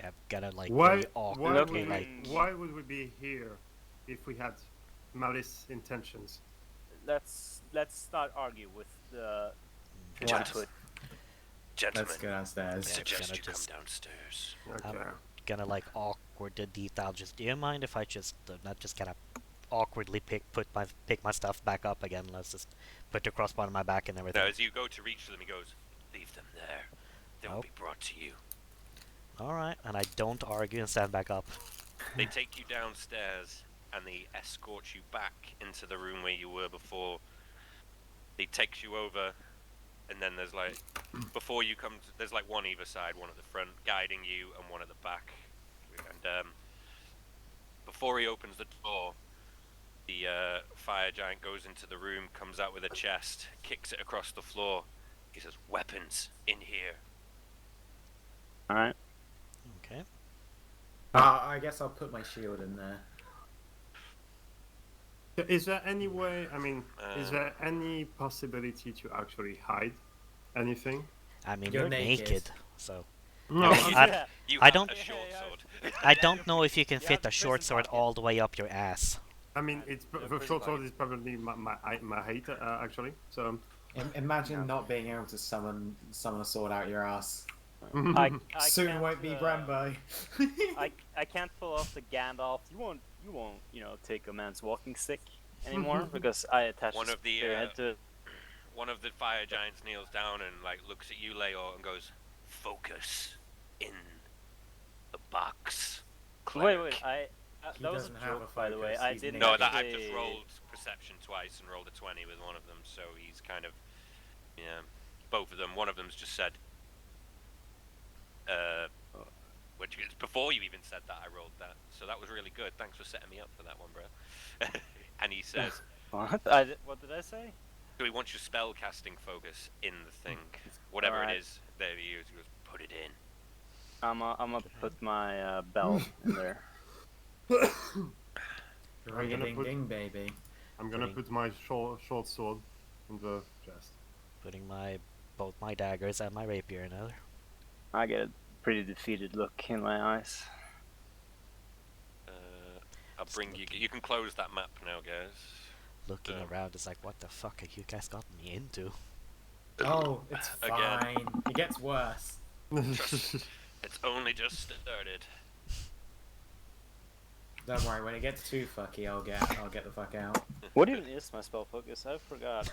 I've gotta like Why? very awkwardly Why would, we, like. why would we be here if we had malice intentions? let's not argue with the Gentlemen, gentlemen, Let's go downstairs. Yeah, suggest gonna you just- come downstairs. Okay. Gonna like awkward the detail. Just do you mind if I just not just kind of awkwardly pick my stuff back up again? Let's just put the crossbow on my back and everything. Now, as you go to reach for them, he goes, "Leave them there. They will Nope. be brought to you." All right, and I don't argue and stand back up. They take you downstairs and they escort you back into the room where you were before. They takes you over, and then there's like, before you come, there's like one either side, one at the front guiding you, and one at the back. And before he opens the door, the fire giant goes into the room, comes out with a chest, kicks it across the floor. He says, "Weapons in here." Alright. Okay. I guess I'll put my shield in there. Is there any way? I mean, is Uh, there any possibility to actually hide anything? I mean, You're you're naked, naked. so No. You I have don't- a short sword. I don't know if you can You have fit the a short prison sword pocket. all the way up your ass. I mean, it's Yeah, the prison short sword pocket. is probably my height actually. So Imagine Yeah. not being able to summon a sword out your ass. I Soon can't, won't be Brambo. I can't pull off the Gandalf. You won't take a man's walking stick anymore because I attached One a of the, spearhead to it. One of the fire giants kneels down and like looks at you, Leo, and goes, "Focus in the box." Wait, cleric." He that was a doesn't have joke, a by the way. focus, I he's didn't. No, naked. that I've just actually- rolled perception twice and rolled a 20 with one of them, so he's kind of, yeah, both of them. One of them's just said, which is before you even said that, I rolled that, so that was really good. Thanks for setting me up for that one, bro. And he says, What? What did I say? so he wants your spell casting focus in the thing, whatever Alright. it is. There he is. He goes, "Put it in." I'm gonna put my bell in there. Ring a gonna ding put- ding, baby. I'm gonna Putting- put my short sword in the chest. Putting both my daggers and my rapier in there. I get a pretty defeated look in my eyes. I'll bring you. You can close that map now, guys. Looking Yeah. around, it's like, what the fuck have you guys gotten me into? Oh, it's Again. fine. It gets worse. It's only just started. Don't worry, when it gets too fucky, I'll get the fuck out. What even is my spell focus? I forgot.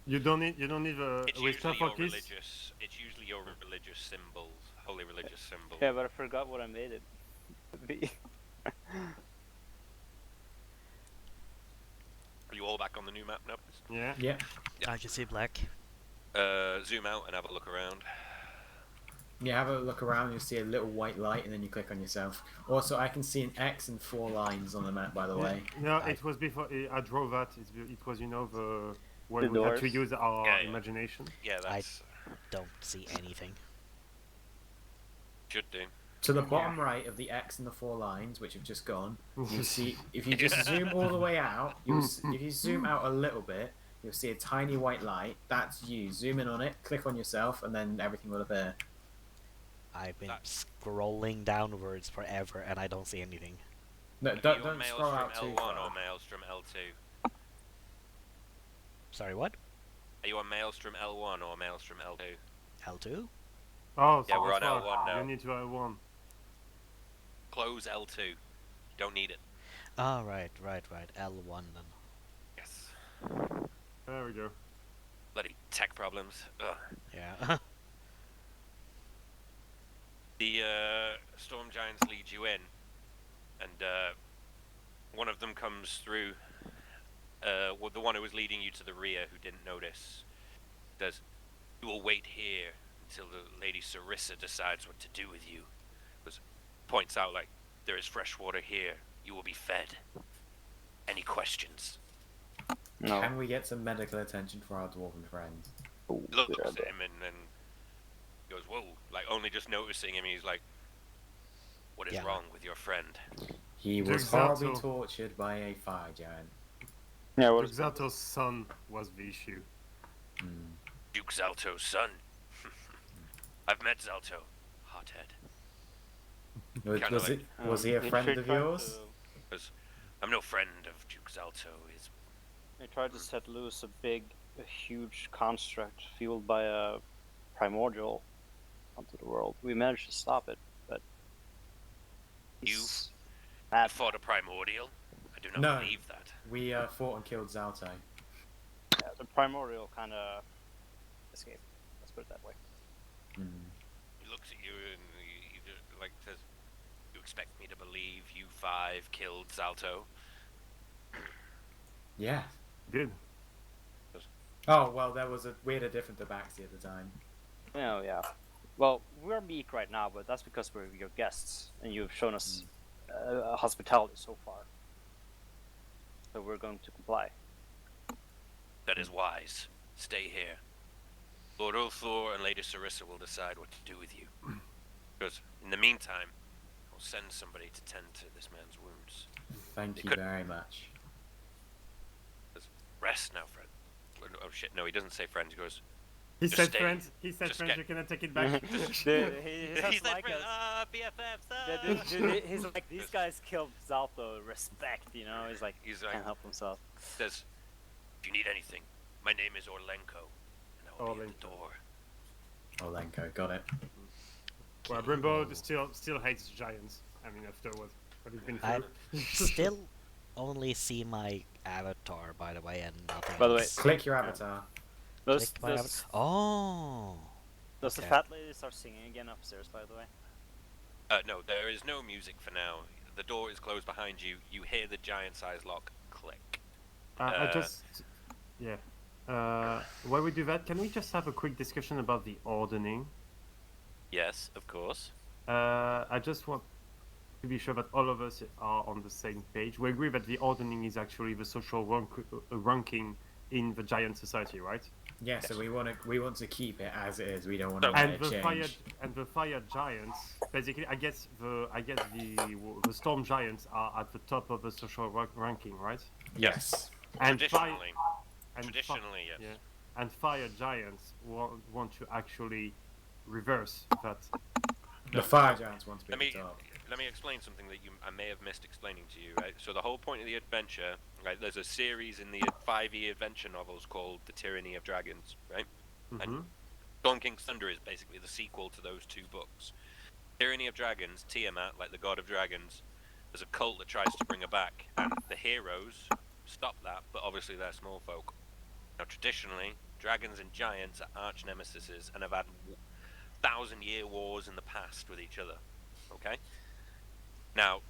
You don't need a It's wisdom usually your focus. religious. It's usually your religious symbols. holy religious symbol. Yeah, but I forgot what I made it to be. Are you all back on the new map now? Yeah. Yeah. I can see black. Zoom out and have a look around. Yeah, have a look around, you'll see a little white light, and then you click on yourself. Also, I can see an X and 4 lines on the map, by the way. No, I- it was before I drove that. It was the when The we had to doors? use our Yeah, yeah. imagination. Yeah, that's Don't see anything. should do. To the bottom right of the X and the 4 lines, which have just gone, you see, if you just zoom all the way out, if you zoom out a little bit, you'll see a tiny white light. That's you. Zoom in on it, click on yourself, and then everything will appear. I've been That- scrolling downwards forever and I don't see anything. No, Are you don't, on don't scroll Maelstrom out too L1 or far. Maelstrom L2? Sorry, what? Are you on Maelstrom L1 or Maelstrom L2? L2? Oh, Yeah, so we're on that's why L1 now. You need to L1. Close L2. You don't need it. Oh, right. L1 then. Yes. There we go. Bloody tech problems. Ugh. Yeah. The storm giants lead you in, and one of them comes through. Well, the one who was leading you to the rear, who didn't notice, says, "You will wait here until the Lady Sarissa decides what to do with you." Points out like, "There is fresh water here. You will be fed. Any questions?" No. Can we get some medical attention for our dwarven friend? Ooh, Looks good at idea. him and then goes, "Whoa!" Like only just noticing him, he's like, "What is Yeah. wrong with your friend?" He Duke was horribly Zato. tortured by a fire giant. Yeah, what is Zato's son was the issue. Hmm. Duke Zalto's son. I've met Zalto. Hothead. Kinda Was he a He friend tried of yours? I'm no friend of Duke Zalto. He tried to set loose a huge construct fueled by a primordial onto the world. We managed to stop it, but he's I mad. fought a primordial. I do not No. believe that. We fought and killed Zalto. Yeah, the primordial kind of escaped. Let's put it that way. Hmm. He looks at you and he just, like says, "You expect me to believe you 5 killed Zalto?" Yeah. Did. Oh well, we had a different tabaxi at the time. Oh yeah. Well, we're meek right now, but that's because we're your guests, and you've shown us hospitality so far. So we're going to comply. That is wise. Stay here. Lord Ulthor and Lady Sarissa will decide what to do with you. Because in the meantime, I'll send somebody to tend to this man's wounds. Thank They you could- very much. Rest now, friend. Oh shit! No, he doesn't say friend. He goes, He Just said stay. friends. He said Just friends. get- You cannot take it back. He sounds he said like friend. us. BFFs. He's like, these guys killed Zalto. Respect, you know. He's like, He's can't like, help himself. says, "If you need anything, my name is Orlenko, and I will be at the door." Olenko, got it. Well, Brimbo still hates giants. I mean, after what he's been I through. still only see my avatar, by the way, and nothing By the way, else. Click your avatar. Does, Click my does, Oh. does the okay. fat lady start singing again upstairs, by the way? No, there is no music for now. The door is closed behind you. You hear the giant-sized lock click. I just, yeah. While we do that, can we just have a quick discussion about the ordering? Yes, of course. I just want to be sure that all of us are on the same page. We agree that the ordering is actually the social ranking in the giant society, right? Yeah, so we want to keep it as it is. We don't want to And make the a fire change. giants, basically, I guess the storm giants are at the top of the social ranking, right? Yes. And Traditionally, and traditionally, yes. yeah, and fire giants want to actually reverse that. The fire giants want to be Let at me the top. let me explain something that I may have missed explaining to you. Right. So the whole point of the adventure, right? There's a series in the 5e adventure novels called The Tyranny of Dragons, right? Mm-hmm. Storm King's Thunder is basically the sequel to those 2 books. Tyranny of Dragons, Tiamat, like the god of dragons, there's a cult that tries to bring her back, and the heroes stop that, but obviously they're small folk. Now, traditionally, dragons and giants are arch nemesises and have had 1,000-year wars in the past with each other. Okay. Now,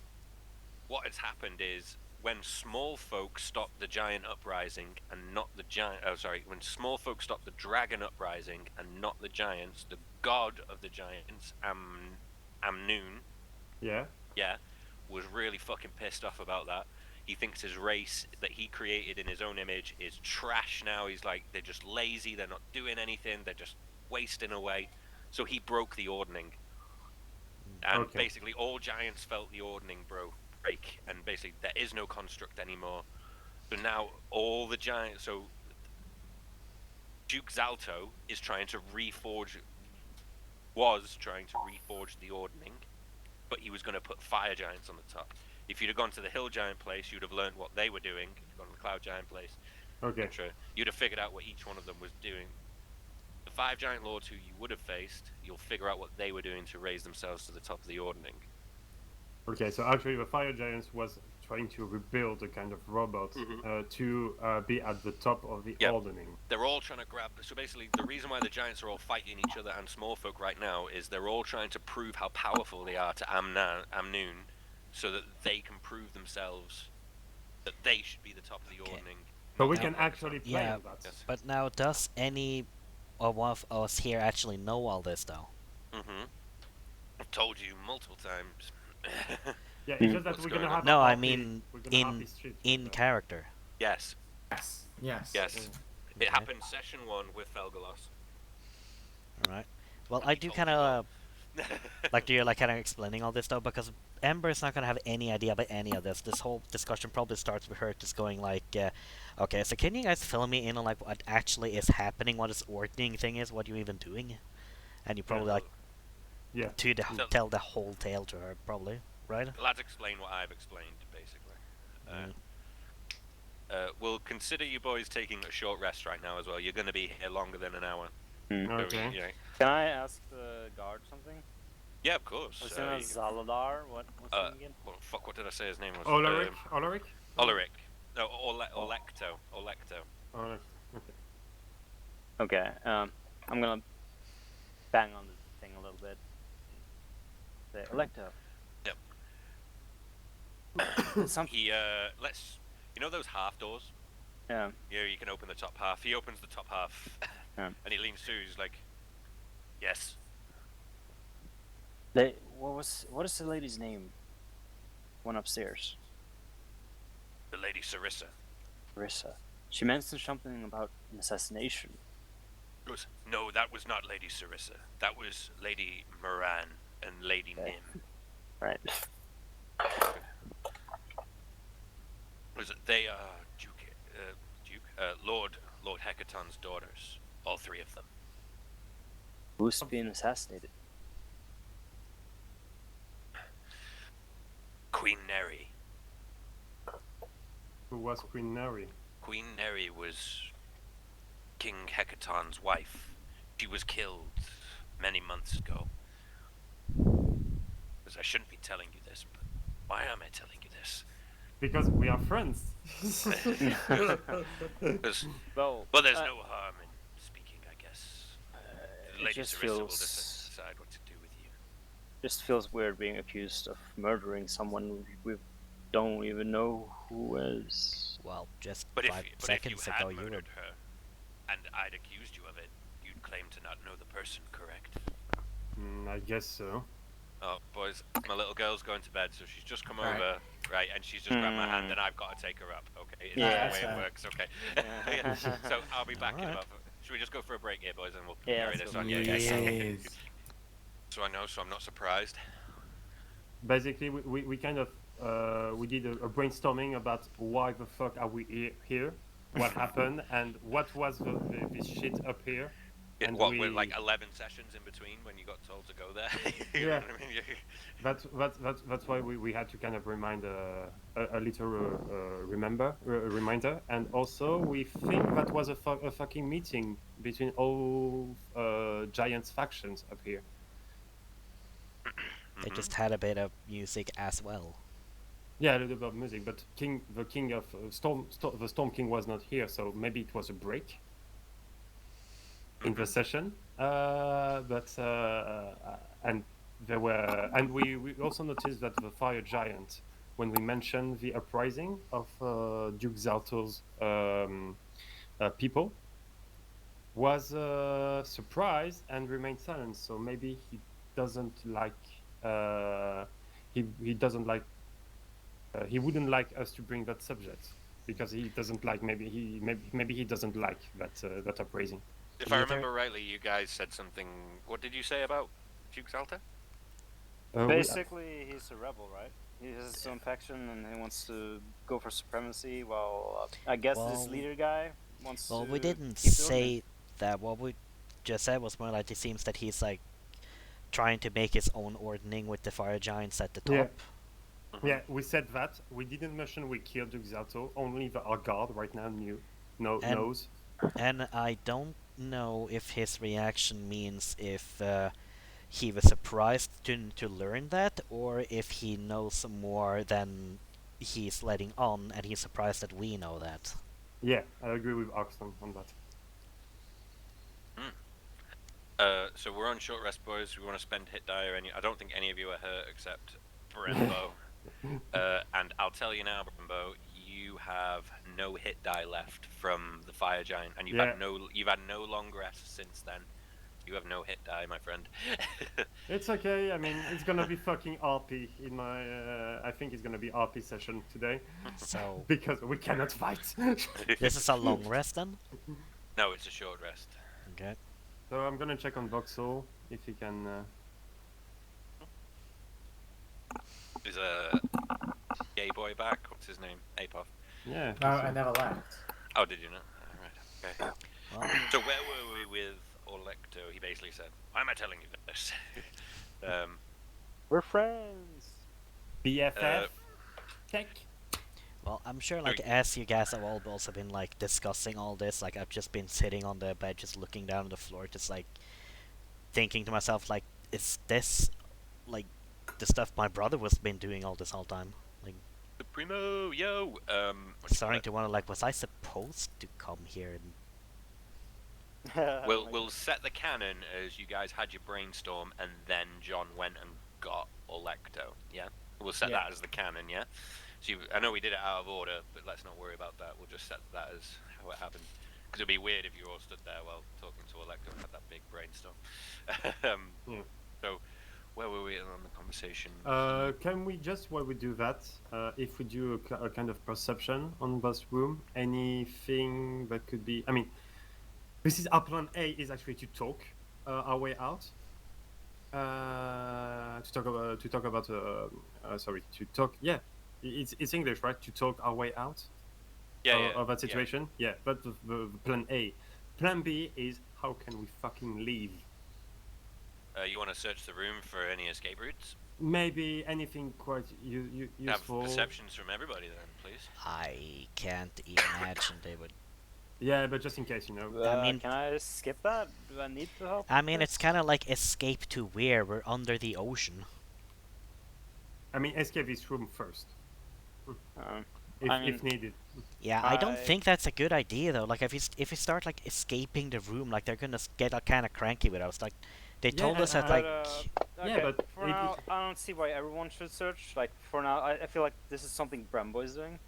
what has happened is when small folk stopped the giant uprising and not the giant. Oh, sorry. When small folk stopped the dragon uprising and not the giants, the god of the giants, Amnoon, Yeah. was really fucking pissed off about that. He thinks his race that he created in his own image is trash now. He's like, they're just lazy, they're not doing anything, they're just wasting away. So he broke the ordning. And Okay. basically all giants felt the ordning break, and basically there is no construct anymore. So now all the giants, so Duke Zalto is trying to was trying to reforge the ordning, but he was going to put fire giants on the top. If you'd have gone to the hill giant place, you'd have learned what they were doing. If you'd gone to the cloud giant place, Okay. etc., you'd have figured out what each one of them was doing. The 5 giant lords who you would have faced, you'll figure out what they were doing to raise themselves to the top of the ordning. Okay, so actually the fire giants was trying to rebuild a kind of robot to be at the top of the Yep. ordering. They're all trying to grab. So basically, the reason why the giants are all fighting each other and small folk right now is they're all trying to prove how powerful they are to Amnoon, so that they can prove themselves that they should be the top of the Okay. ordning. But we not can the other actually side. play Yeah, on that. Yes. But now, does any of us here actually know all this, though? I've told you multiple times. Yeah, it's just that What's we're gonna going on? have. No, a I RP, mean we're gonna have in this shit in with, character. Yes, Yes. yes. It happened session 1 with Felgalos. All right. Well, But I he do told kind you of all. like, do you like kind of explaining all this though? Because Ember's not gonna have any idea about any of this. This whole discussion probably starts with her just going like, "Okay, so can you guys fill me in on like what actually is happening? What this ordning thing is? What you even doing?" And you probably like Yeah. So- tell the whole tale to her, probably, right? Let's explain what I've explained, basically. Mm. We'll consider you boys taking a short rest right now as well. You're going to be here longer than an hour. Hmm. So, Okay. yeah. Can I ask the guard something? Yeah, of course. His name is Zaladar. What's his name again? Well, fuck, what did I say his name was? Ulrich? Ulrich? Ulrich. No, Olecto. Olecto. Ulrich. Okay. I'm gonna bang on the thing a little bit. Say Electo. Yep. He, let's... You know those half doors? Yeah. Yeah, you can open the top half. He opens the top half. Yeah. And he leans through, he's like... Yes. What is the lady's name? One upstairs. The Lady Sarissa. Rissa. She mentioned something about an assassination. No, that was not Lady Sarissa. That was Lady Moran and Lady Okay. Nim. Right. They are Lord Hecaton's daughters, all 3 of them. Who's being assassinated? Queen Neri. Who was Queen Neri? Queen Neri was King Hecaton's wife. She was killed many months ago. Because I shouldn't be telling you this, but why am I telling you this? Because we are friends. 'Cause- Well, well, there's no harm in speaking, I guess. it Lady just Sarissa will feels decide what to do with you. just feels weird being accused of murdering someone we don't even know who is. Well, just But if 5 you seconds had ago you were. murdered her, and I'd accused you of it, you'd claim to not know the person, correct? I guess so. Oh, boys, my little girl's going to bed, so she's just come Right. over, right, and she's just grabbed my hand, and I've got to take her up, okay? It's Yeah, the way that's it works, okay? Yeah, so I'll be back in Alright. about... Should we just go for a break here, boys, and we'll Yeah, carry let's this go on? for Yeah, a yeah. break. So I know, so I'm not surprised. Basically, we kind of we did a brainstorming about why the fuck are we here, what happened, and what was this shit up here. Yeah, And what, we- with like 11 sessions in between when you got told to go there? You Yeah. know what I mean? That's why we had to kind of remind a little reminder, and also we think that was a fucking meeting between all giants factions up here. They Mhm. just had a bit of music as well. Yeah, a little bit of music, but the king of the Storm King was not here, so maybe it was a break in the session. And there were, and we also noticed that the fire giant, when we mentioned the uprising of Duke Zalto's people, was surprised and remained silent. So maybe he doesn't like he doesn't like he wouldn't like us to bring that subject because he doesn't like maybe he doesn't like that uprising. If I Either- remember rightly, you guys said something. What did you say about Duke Zalta? Basically, he's a rebel, right? He has his own faction and he wants to go for supremacy. While I guess this Well- leader guy wants Well, to we didn't keep the ordering. say that. What we just said was more like it seems that he's like trying to make his own ordning with the fire giants at the top. Yeah. Mhm. Yeah, we said that. We didn't mention we killed Duke Zalto. Only our guard right now knows. And I don't know if his reaction means if he was surprised to learn that, or if he knows more than he's letting on, and he's surprised that we know that. Yeah, I agree with Oxton on that. So we're on short rest, boys. We want to spend hit die or any. I don't think any of you are hurt except Brembo. And I'll tell you now, Brembo, you have no hit die left from the fire giant, and you've had no long rest since then. You have no hit die, my friend. It's okay. I mean, it's gonna be fucking RP in my. I think it's gonna be RP session today So because we cannot fight. this is a long rest then. No, it's a short rest. Okay. So I'm gonna check on Voxel if he can. Is a gay boy back? What's his name? Apoff. Yeah. No, I never left. Oh, did you not? Alright, okay. Well, So where were we with Olecto? He basically said, "Why am I telling you this?" We're friends. BFF. Check. well, I'm sure like as you guys have all also been like discussing all this, like I've just been sitting on the bed, just looking down on the floor, just like thinking to myself, like, is this like the stuff my brother was been doing all this whole time? Like, Primo, yo. starting to wonder, like, was I supposed to come here? And We'll set the canon as you guys had your brainstorm, and then John went and got Olecto. Yeah, we'll set Yeah. that as the canon. Yeah. So I know we did it out of order, but let's not worry about that. We'll just set that as how it happened. Because it'd be weird if you all stood there while talking to Olecto and had that big brainstorm. Yeah. So, where were we on the conversation? Can we just, while we do that, if we do a kind of perception on this room, anything that could be? I mean, this is our plan A is actually to talk our way out. To talk about. Sorry, to talk. Yeah, it's English, right? To talk our way out of that situation. Yeah, but the plan A. Plan B is how can we fucking leave? You want to search the room for any escape routes? Maybe anything quite Have useful. perceptions from everybody then, please. I can't imagine they would. Yeah, but just in case, you know. I mean- can I skip that? Do I need to help? I mean, with it's this? kind of like escape to where? We're under the ocean. I mean, escape this room first, I mean- if needed. Yeah, I don't I- think that's a good idea though. Like, if we start like escaping the room, like they're gonna get kind of cranky with us. Like, they told Yeah, us that But, like. Yeah, okay, but for now, I don't see why everyone should search. Like, for now, I feel like this is something Brembo is doing.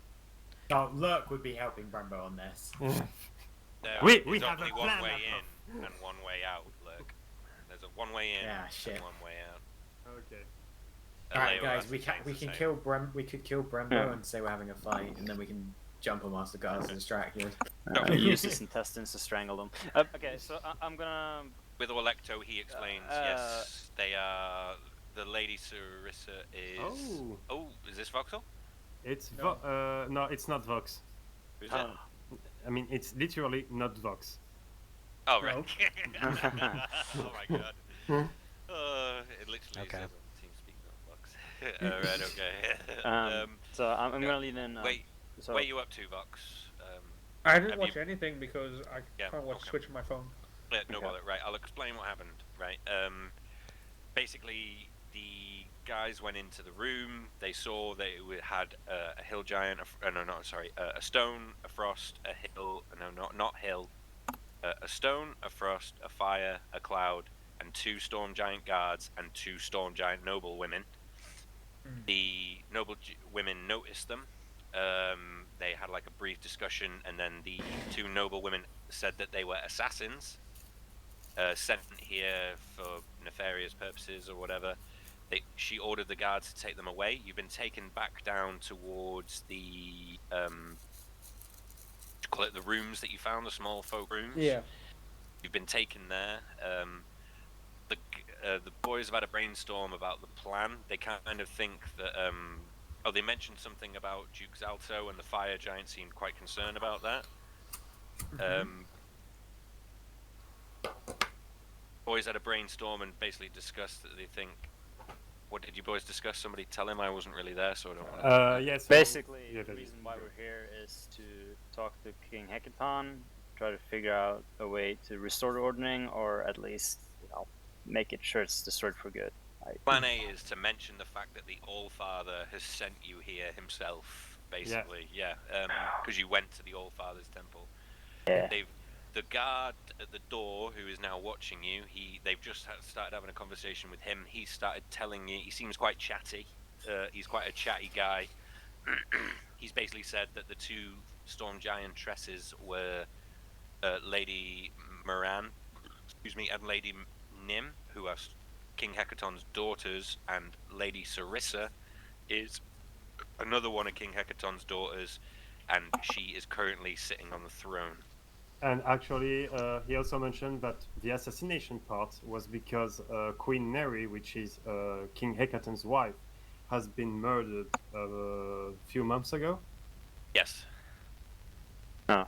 Oh, Lurk would be helping Brembo on this. There We is have only a one plan, way Apoff. in and one way out. Look, there's a one way in Yeah, shit. and one way out. Okay. Alright, Aleo guys, has we the can same we to can say. kill We could kill Brembo Yeah. and say we're having a fight, and then we can jump on Master Guards distracted. Use his intestines to strangle them. Okay, so I'm gonna. With Olecto, he explains. Yes, they are. The Lady Sarissa is. Oh, Oh, is this Voxel? it's No. no, it's not Vox. Who's Oh. it? I mean, it's literally not Vox. Oh right. Oh my god. It literally Okay. says on TeamSpeak not Vox. Alright, okay. So I'm gonna lead in. Wait, So where you up to, Vox? I didn't Have watch you- anything because I Yeah, can't watch okay. Twitch on my phone. No Okay. bother. Right, I'll explain what happened. Right. Basically, the guys went into the room. They saw that it had a hill giant. No, not sorry. A stone, a frost, a hill. No, not hill. a stone, a frost, a fire, a cloud, and 2 storm giant guards and 2 storm giant noble women. The noble women noticed them. They had like a brief discussion, and then the 2 noble women said that they were assassins, sent here for nefarious purposes or whatever. She ordered the guards to take them away. You've been taken back down towards the call it the rooms that you found, the small folk rooms. Yeah. You've been taken there. The boys have had a brainstorm about the plan. They kind of think that they mentioned something about Duke Zalto, and the fire giant seemed quite concerned about that. Boys had a brainstorm and basically discussed that they think. What did you boys discuss? Somebody tell him. I wasn't really there, so I don't want to. Yes. Basically, yeah, the that reason is- why we're here is to talk to King Hecaton, try to figure out a way to restore the ordering, or at least, make it sure it's destroyed for good. Plan A is to mention the fact that the All-Father has sent you here himself, basically. Yeah, because you went to the All-Father's temple. Yeah. The guard at the door, who is now watching you, they've just started having a conversation with him. He started telling you, he seems quite chatty. He's quite a chatty guy. He's basically said that the 2 storm giantesses were Lady Moran, and Lady Nim, who are King Hecaton's daughters, and Lady Sarissa is another one of King Hecaton's daughters, and she is currently sitting on the throne. And actually, he also mentioned that the assassination part was because Queen Neri, which is King Hecaton's wife, has been murdered a few months ago. Yes. Oh.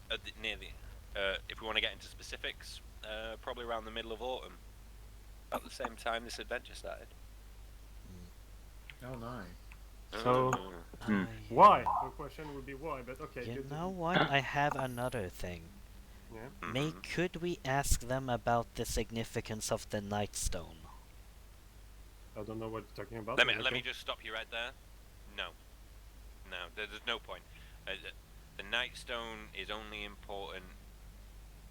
If we want to get into specifics, probably around the middle of autumn, about the same time this adventure started. Oh no. So, why? The question would be why, but okay. You good. know what? I have another thing. Yeah. Could we ask them about the significance of the Nightstone? I don't know what you're talking about. Let but me okay. just stop you right there. No, there's no point. The Nightstone is only important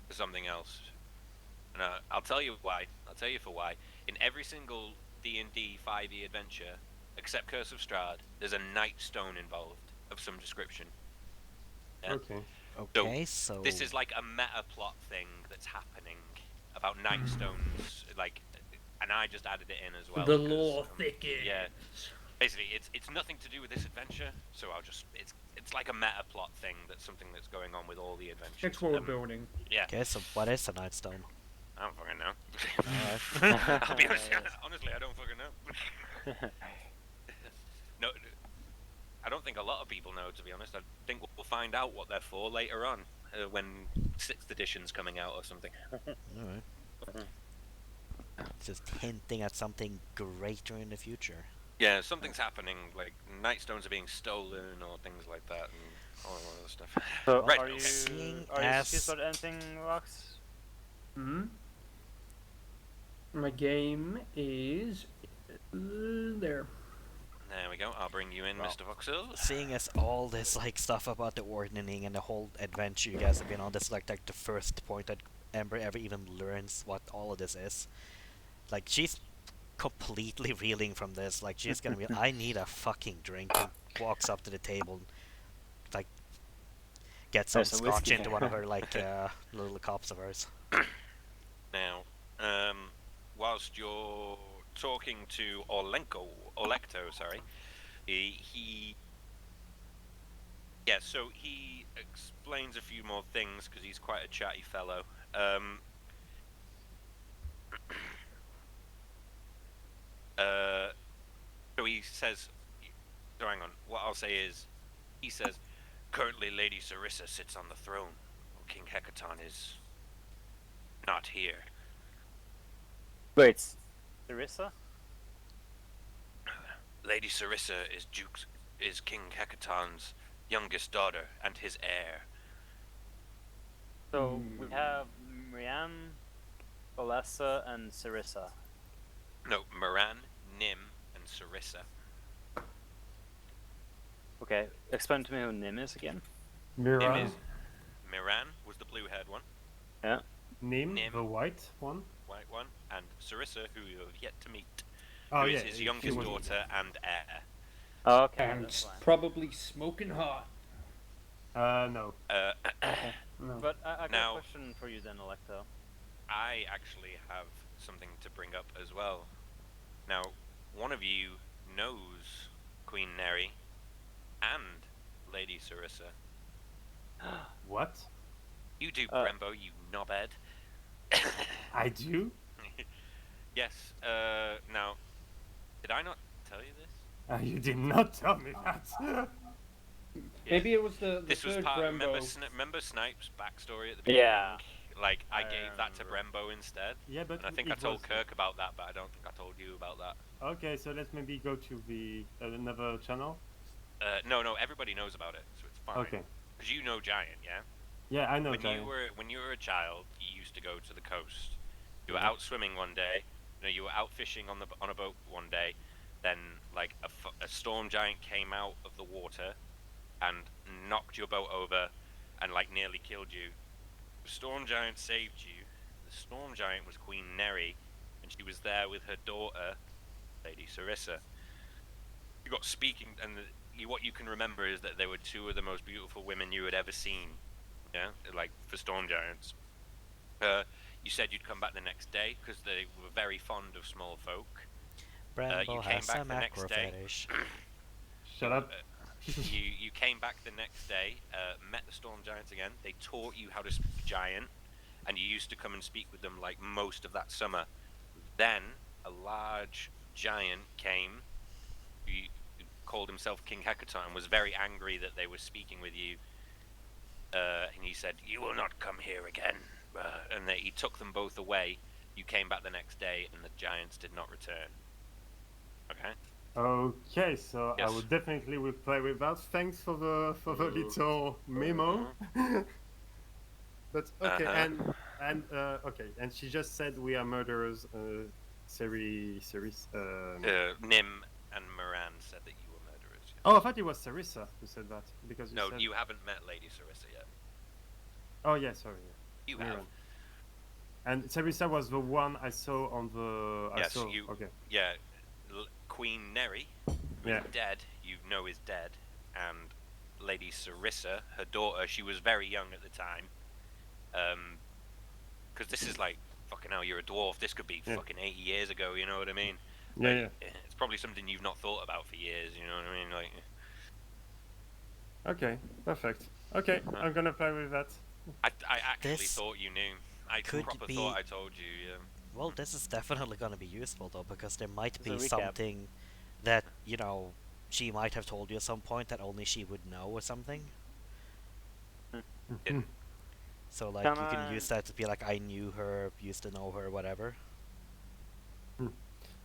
for something else. And I'll tell you why. I'll tell you for why. In every single D&D 5e adventure, except Curse of Strahd, there's a Nightstone involved of some description. Yeah? Okay. Okay, so This is like a meta plot thing that's happening about Nightstones, and I just added it in as well. The because, lore thickens. Yeah. Basically, it's nothing to do with this adventure, so it's like a meta plot thing that's something that's going on with all the adventures. It's world building. Yeah. okay. So what is a Nightstone? I don't fucking know. I'll be honest. Honestly, I don't fucking know. No, I don't think a lot of people know. To be honest, I think we'll find out what they're for later on, when 6th edition's coming out or something. Alright. Just hinting at something greater in the future. Yeah, something's happening. Like Nightstones are being stolen or things like that, and all that other stuff. So, Right, are okay. you Seeing confused as- about anything, Rox? Hmm. My game is there. There we go. I'll bring you in, Well, Mr. Voxel. Seeing as all this stuff about the ordering and the whole adventure you guys have been on, this is like the first point that Ember ever even learns what all of this is. Like, she's completely reeling from this. Like, she's gonna be, I need a fucking drink, and walks up to the table, like, gets some There's some scotch whiskey into there. one of her, like, little cups of hers. Now, whilst you're talking to Olecto, sorry, he explains a few more things because he's quite a chatty fellow. So he says, so hang on, what I'll say is, he says, currently Lady Sarissa sits on the throne, while King Hecaton is not here. Wait, Sarissa? Lady Sarissa is King Hecaton's youngest daughter and his heir. So we have Miriam, Alessa, and Sarissa. No, Moran, Nim, and Sarissa. Okay, explain to me who Nim is again. Nim is Miran was the blue-haired one. Nim, Nim. the white one. White one, and Sarissa, who you have yet to meet, Oh who yeah, is his she youngest was- daughter and heir. Okay, And that's fine. probably smoking hot. No. Okay. No. But I got Now- a question for you then, Electo. I actually have something to bring up as well. Now, one of you knows Queen Neri and Lady Sarissa. What? You do, Uh, Brembo, you knobhead. I do? Yes. Now, did I not tell you this? You did not tell me that. Maybe it was the This was third part. Remember, Brembo. remember Snipe's backstory at the beginning? Yeah. Like I I gave that to remember. Brembo instead, Yeah, but and I think it I told was- Kirk about that, but I don't think I told you about that. Okay, so let's maybe go to the another channel. No, everybody knows about it, so it's fine. Okay. Because you know Giant, yeah. Yeah, I know. When Giant. you were a child, you used to go to the coast. You were Yeah. out swimming one day. You were out fishing on a boat one day. Then, like a storm giant came out of the water and knocked your boat over, and like nearly killed you. The storm giant saved you. The storm giant was Queen Neri, and she was there with her daughter, Lady Sarissa. You got speaking, and what you can remember is that they were two of the most beautiful women you had ever seen. Yeah, like for storm giants. You said you'd come back the next day because they were very fond of small folk. Brembo you came has back a the next macro day. fetish. Shut up. You came back the next day, met the storm giants again. They taught you how to speak giant, and you used to come and speak with them like most of that summer. Then a large giant came, who called himself King Hecate, and was very angry that they were speaking with you. And he said, "You will not come here again." And he took them both away. You came back the next day, and the giants did not return. Okay. Okay, so I Yes. would definitely will play with that. Thanks for the little memo. But okay, Uh-huh. and okay, and she just said we are murderers. Series. Nim and Moran said that you were murderers. Yes. Oh, I thought it was Sarissa who said that because you No, said. you haven't met Lady Sarissa yet. Oh yeah, sorry. You Miran. have. And Sarissa was the one I saw on the. Yes, Okay. Yeah, Queen Neri, who Yeah. is dead, you know is dead, and Lady Sarissa, her daughter, she was very young at the time. Because this is like, fucking hell, you're a dwarf, this could be Yeah. fucking 80 years ago, you know what I mean? Yeah, Like, yeah. It's probably something you've not thought about for years, you know what I mean? Like, Okay, perfect. Okay, I'm gonna play with that. I actually This thought you knew. I could proper be- thought I told you, yeah. Well, this is definitely going to be useful though, because there might As a be recap. something that she might have told you at some point that only she would know or something. Yeah. So like Can you can I- use that to be like, I knew her, used to know her, whatever.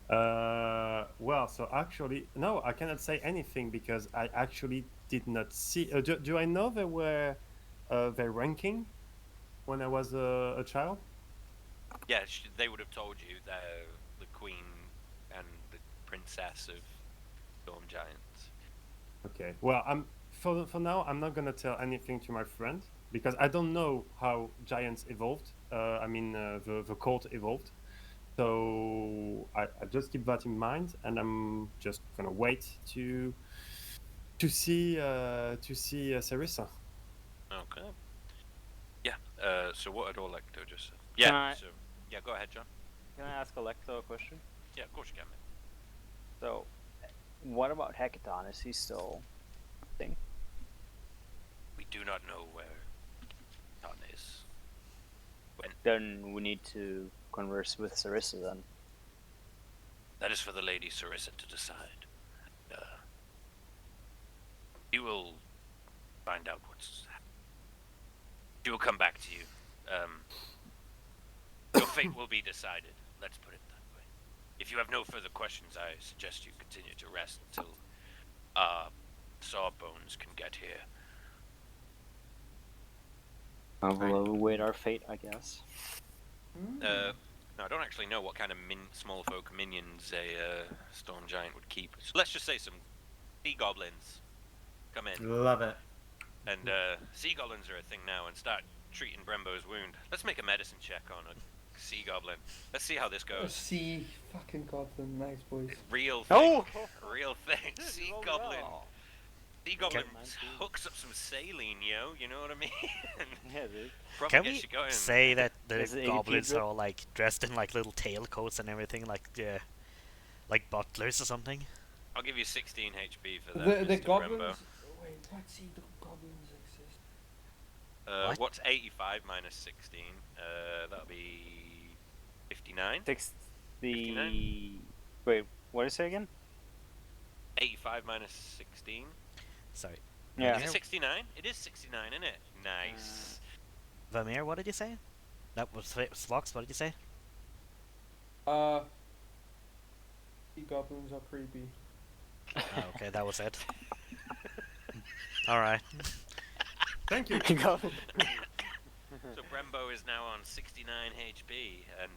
Well, so actually, no, I cannot say anything because I actually did not see. Do I know they were their ranking when I was a child? Yeah, they would have told you they're the queen and the princess of Storm Giants. Okay. Well, for now, I'm not gonna tell anything to my friend because I don't know how giants evolved. The court evolved. So I just keep that in mind, and I'm just gonna wait to see Sarissa. Okay. Yeah. So what had Olecto just said? Yeah. So yeah, go ahead, John. Can I ask Electo a question? Yeah, of course you can. Mate. So, what about Hecaton? Is he still a thing? We do not know where Ton is. Then we need to converse with Sarissa then. That is for the Lady Sarissa to decide. He will find out what's happening. She will come back to you. Your fate will be decided. Let's put it that way. If you have no further questions, I suggest you continue to rest until Sawbones can get here. We'll await our fate, I guess. No, I don't actually know what kind of small folk minions a storm giant would keep. So let's just say some sea goblins come in, Love it. and sea goblins are a thing now, and start treating Brembo's wound. Let's make a medicine check on a sea goblin. Let's see how this A goes. sea fucking goblin. Nice, boys. Real thing. Oh! Real thing. Dude, you Sea rolled goblin. well. Sea goblin 19. hooks up some saline, yo. You know what I mean? Yeah, dude. Probably Can gets we you going. say that the Is it goblins 80 are all like dressed in like little tailcoats and everything, like butlers or something? I'll give you 16 HP for that, The Mr. goblins. Brembo. Wait, what sea goblins exist? What? What's 85 minus 16? That'll be 59. 60. 59? Wait, what did you say again? 85 minus 16. Sorry. Yeah. Is it 69? It is 69, isn't it? Nice. Vamir, what did you say? That was Slox, what did you say? Sea goblins are creepy. Oh, okay, that was it. Alright. Thank you. So Brembo is now on 69 HP, and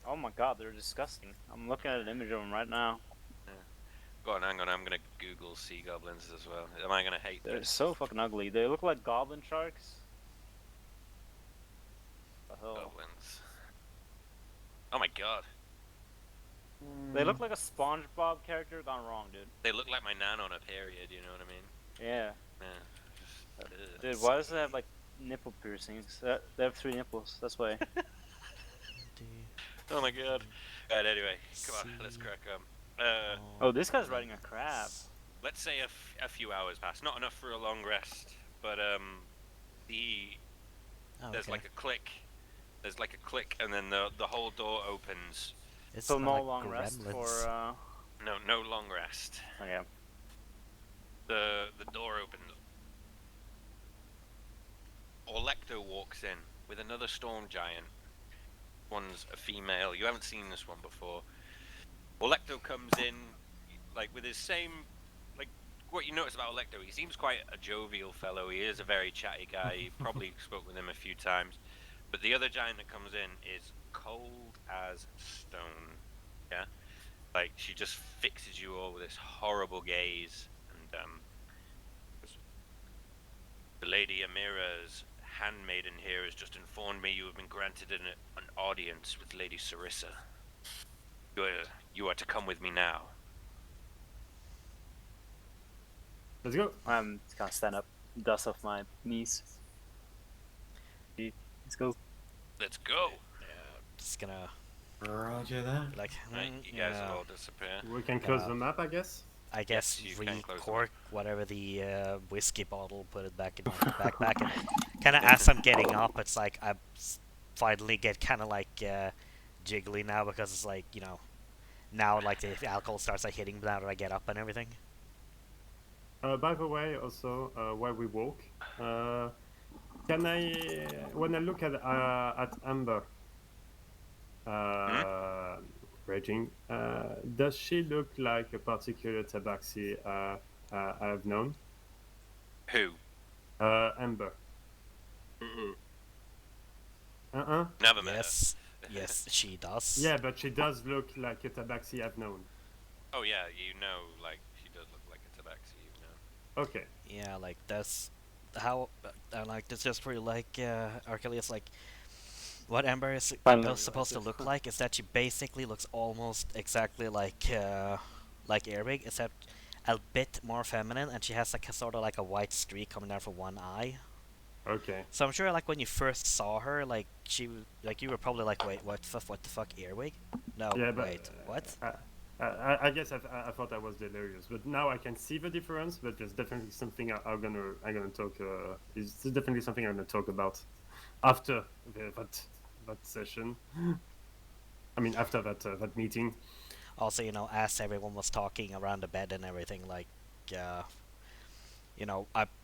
Oh my god, they're disgusting. I'm looking at an image of them right now. go on, hang on, I'm gonna Google sea goblins as well. Am I gonna hate They're this? so fucking ugly. They look like goblin sharks. The hell? Goblins. Oh my god, They look like a SpongeBob character gone wrong, dude. they look like my nan on a period. You know what I mean? Yeah. Yeah. Just, Dude, why does it have like nipple piercings? They have 3 nipples. That's why. Oh my god. Right, anyway, come on, let's crack on. Oh, this guy's riding a crab. Let's say a few hours pass. Not enough for a long rest, but there's like a click. There's like a click, and then the whole door opens. It's So not no like long rest gremlins. for. No long rest. Okay. The door opens. Orlecto walks in with another storm giant. One's a female. You haven't seen this one before. Orlecto comes in, like with his same, like what you notice about Orlecto. He seems quite a jovial fellow. He is a very chatty guy. You probably spoke with him a few times. But the other giant that comes in is cold as stone. Yeah, like she just fixes you all with this horrible gaze, and the Lady Amira's handmaiden here has just informed me you have been granted an audience with Lady Sarissa. You are to come with me now. Let's go. I'm just gonna stand up, dust off my knees. Let's go. Let's go. Just gonna Roger that. like Right, you guys will all disappear. We can close Yeah. the map, I guess. I guess you can close them. recork whatever the whiskey bottle, put it back in my backpack, and kind of as I'm getting up, it's like I finally get kind of like jiggly now because it's like now like the alcohol starts like hitting now that I get up and everything. By the way, also while we walk, can I, when I look at Amber, raging, does she look like a particular tabaxi I've known? Who? Amber. Never met her. Yes, yes, she does. Yeah, but she does look like a tabaxi I've known. Oh yeah, you know, like she does look like a tabaxi, you know. Okay. Yeah, like that's how like that's just for you, like Archelaus, like what Amber is Finally supposed to realized look it. like is that she basically looks almost exactly like Erbig, except a bit more feminine, and she has like a sort of like a white streak coming down from one eye. Okay. So I'm sure like when you first saw her, like you were probably like, wait, what the fuck, Earwig? No, Yeah, but wait, what? I guess I thought I was delirious, but now I can see the difference. But there's definitely something I'm gonna talk. Is definitely something I'm gonna talk about after that session. I mean, after that meeting. Also, as everyone was talking around the bed and everything, like, I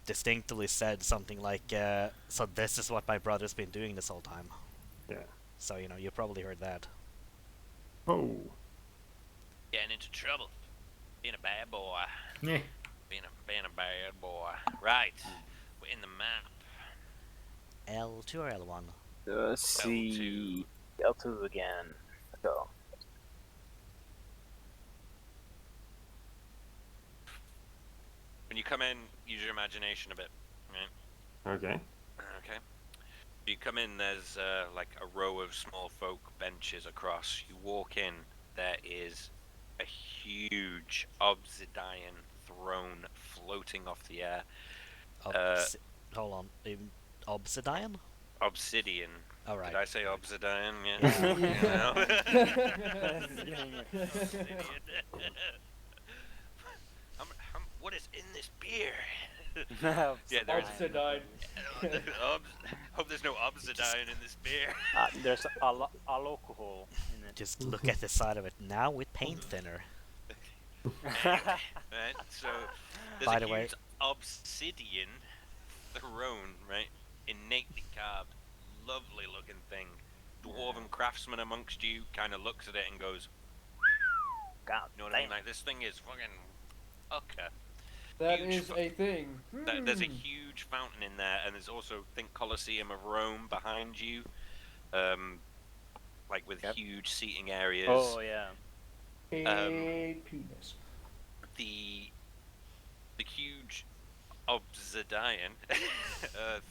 distinctly said something like, so this is what my brother's been doing this whole time. Yeah. So, you probably heard that. Oh. Getting into trouble. Being a bad boy. Yeah. Being a bad boy. Right. We're in the map. L2 or L1? Let's see. L2 again. Let's go. When you come in, use your imagination a bit. Right? Okay. Okay. You come in, there's like a row of small folk benches across. You walk in, there is a huge obsidian throne floating off the air. Hold on. Obsidian? Obsidian. All right. Did I say obsidian? Yeah. Yeah. Obsidian. What is in this beer? Yeah, there's Obsidian. hope there's no obsidian in this beer. There's alcohol in it. Just look at the side of it now with paint thinner. Right, so there's By a the way- huge obsidian throne, right? Innately carved, lovely looking thing. Dwarven craftsman amongst you kind of looks at it and goes, God, you know what I mean? Like, this thing is fucking ucker. That Huge is a thing. There's a huge fountain in there, and there's also, think, Colosseum of Rome behind you, like with huge seating areas. Oh yeah. A penis. The huge obsidian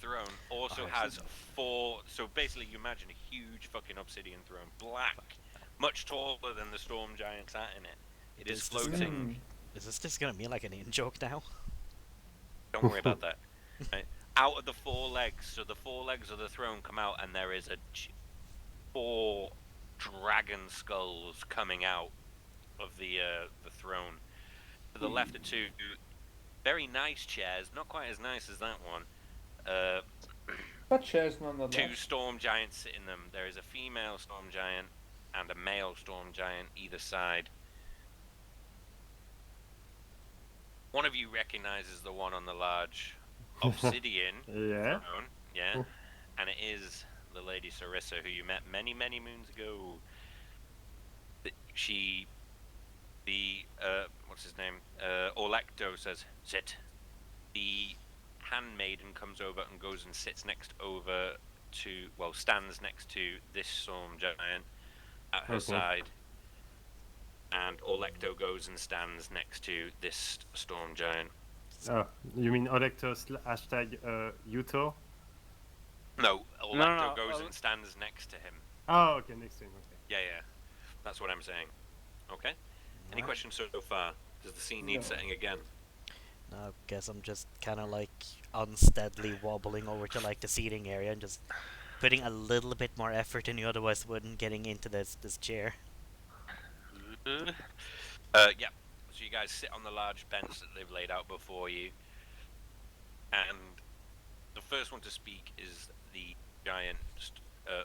throne also has 4. So basically, you imagine a huge fucking obsidian throne, black, much taller than the storm giant sat in it. It is floating. Is this just gonna be like an in-joke now? Don't worry about that. Right? Out of the 4 legs, so the 4 legs of the throne come out, and there is 4 dragon skulls coming out of the throne. To the left are 2 very nice chairs, not quite as nice as that one. But chairs nonetheless. 2 storm giants sit in them. There is a female storm giant and a male storm giant either side. One of you recognizes the one on the large obsidian Yeah. throne, yeah, and it is the Lady Sarissa, who you met many, many moons ago. What's his name? Orlecto says, sit. The handmaiden comes over and goes and stands next to this storm giant at her side. And Orlecto goes and stands next to this storm giant. Oh, you mean Olecto hashtag Yuto? No, No, Orlecto goes and stands next to him. Oh, okay, next to him, okay. Yeah. That's what I'm saying. Okay? Any questions so far? Does the scene need No. setting again? No, I guess I'm just kind of like unsteadily wobbling over to like the seating area and just putting a little bit more effort than you otherwise would in getting into this chair. Yeah. So you guys sit on the large bench that they've laid out before you. And the first one to speak is the giant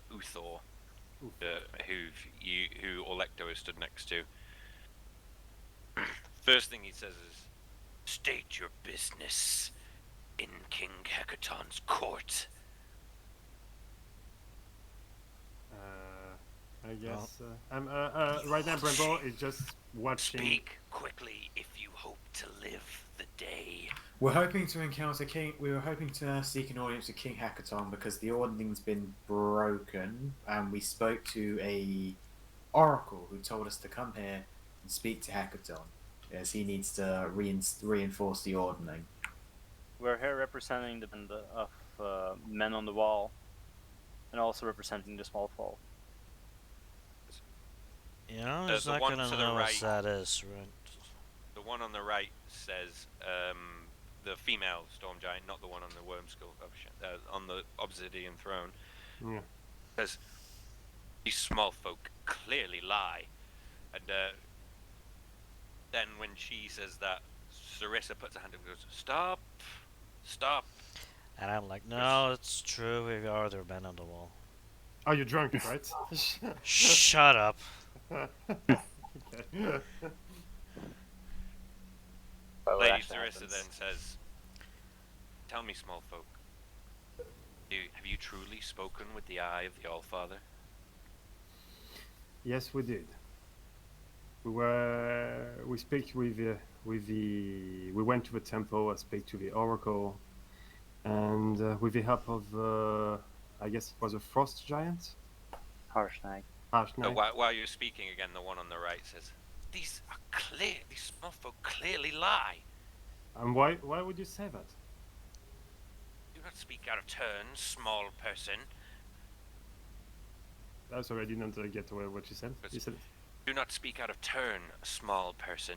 Uthor, who Orlecto is stood next to. First thing he says is, state your business in King Hecaton's court. I guess right now Brembo is just watching. Speak quickly if you hope to live the day. We were hoping to seek an audience with King Hecaton because the ordning's been broken, and we spoke to a oracle who told us to come here and speak to Hecaton, as he needs to reinforce the ordning. We're here representing the band of men on the wall, and also representing the small folk. You know, The it's not one gonna to the know what right. that is, right? The one on the right says, the female storm giant, not the one on the worm skull, on the obsidian throne, Yeah. says, these small folk clearly lie. And then when she says that, Sarissa puts her hand up and goes, stop. And I'm like, no, it's true. We are the men on the wall. Oh, you're drunk, right? Shut up. Okay. Well, Lady that Sarissa happens. then says, tell me, small folk, have you truly spoken with the eye of the Allfather? Yes, we did. We went to the temple. I spoke to the oracle, and with the help of I guess it was a frost giant. Harsh night. Harsh Knight. While you're speaking again, the one on the right says, these small folk clearly lie. And why would you say that? Do not speak out of turn, small person. sorry, I didn't get what you said. You said Do not speak out of turn, small person.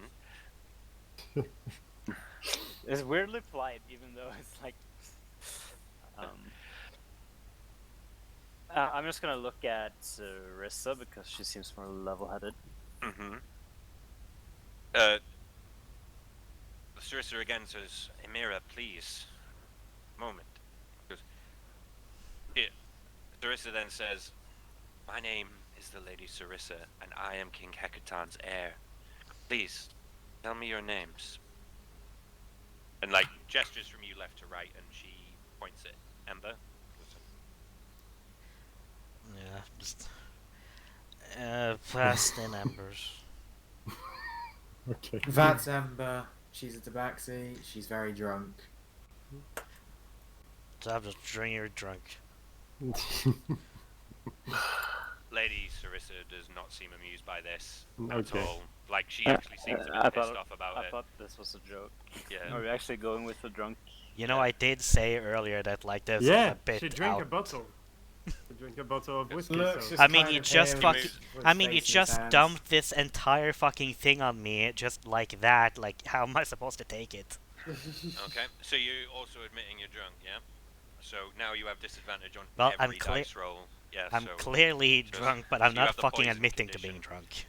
It's weirdly polite, even though it's like. I'm just gonna look at Rissa because she seems more level-headed. Mm-hmm. Sarissa again says, Emira, please. Moment. Goes, yeah. Sarissa then says, my name is the Lady Sarissa, and I am King Hecaton's heir. Please, tell me your names. And like gestures from you left to right, and she points at Ember. Yeah, just fast in embers. okay. That's Ember. She's a tabaxi. She's very drunk. So I'm just drink you're drunk. Lady Sarissa does not seem amused by this Okay. at all. Like she actually seems a bit pissed off about I it. thought this was a joke. Yeah. Are we actually going with the drunk? You know, Yeah. I did say earlier that like this is Yeah, a bit she drank out. a bottle. She drank a bottle of whiskey. Looks So. just I mean, kind you of just here fucking. with I mean, face you in his just hands. dumped this entire fucking thing on me, just like that. Like, how am I supposed to take it? Okay. So you're also admitting you're drunk, yeah? So now you have disadvantage on Well, I'm every dice roll. Yeah. I'm so clearly just- drunk, but so I'm you not have the fucking poison admitting to condition. being drunk.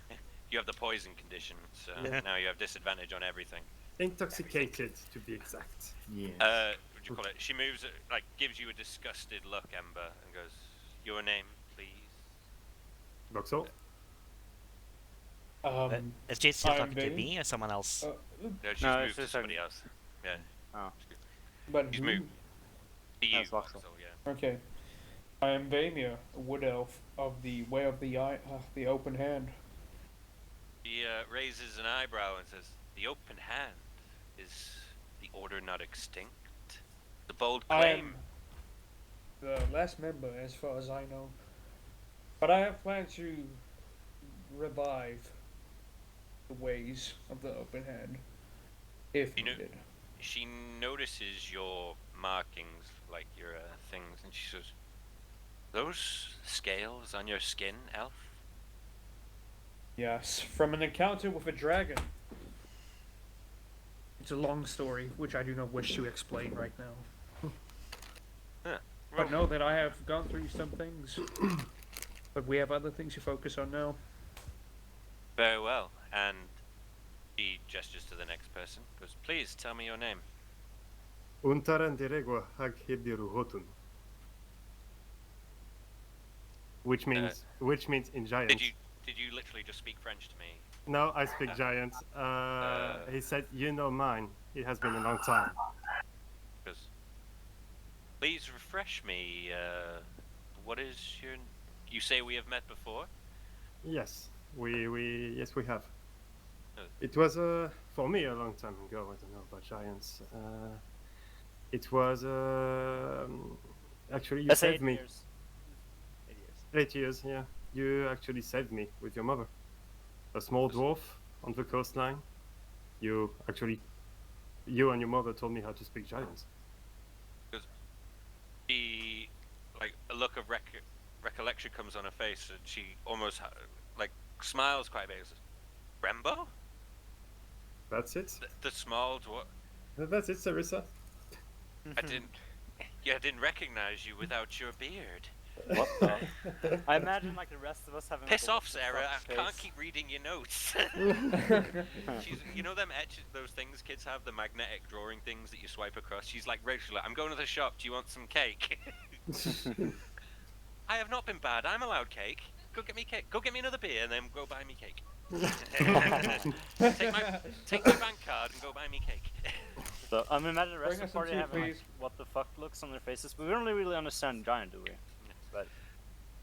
You have the poison condition, so Yeah. now you have disadvantage on everything. Intoxicated, to be exact. Yeah. What do you call it? She moves, like, gives you a disgusted look, Ember, and goes, "Your name, please." Voxel? Is Jade still I'm talking to Bane. me or someone else? No, she's No, moved it's to just somebody else. Yeah. But She's who? moved. To you, That's Voxel. Voxel, yeah. Okay. I am Vamia, a wood elf of the Way of the the Open Hand. She raises an eyebrow and says, "The open hand is the order not extinct." The bold I claim. am the last member, as far as I know. But I have planned to revive the ways of the Open Hand, if You know- needed. She notices your markings, like your things, and she says, "Those scales on your skin, elf?" Yes, from an encounter with a dragon. It's a long story, which I do not wish to explain right now. But know that I have gone through some things. But we have other things to focus on now. Very well. And she gestures to the next person. Goes, "Please tell me your name." Untaran diregua hag hibiru hotun. Which means in giant. Did you literally just speak French to me? No, I speak giant. He said, "You know mine. It has been a long time." Goes, "Please refresh me. What is your? You say we have met before?" Yes, we have. Oh. It was for me a long time ago. I don't know about giants. It was actually you Let's say saved me. 8 years. 8 years. 8 years, yeah. You actually saved me with your mother. A small dwarf on the coastline. You and your mother told me how to speak giants. She, like, a look of recollection comes on her face, and she almost like smiles quite a bit. Says, "Rembo? That's it. The small dwarf? That's it, Sarissa. I didn't recognize you without your beard." What the? I imagine like the rest of us having. Piss like, a off, Sarah! I fuck can't face. keep reading your notes. You know them those things kids have, the magnetic drawing things that you swipe across. She's like, Rachel, I'm going to the shop. Do you want some cake? I have not been bad. I'm allowed cake. Go get me cake. Go get me another beer, and then go buy me cake. take my bank card and go buy me cake. So I'm imagining the rest Bring of the us some party tea, having like, please. what the fuck looks on their faces, but we don't really understand giant, do we? But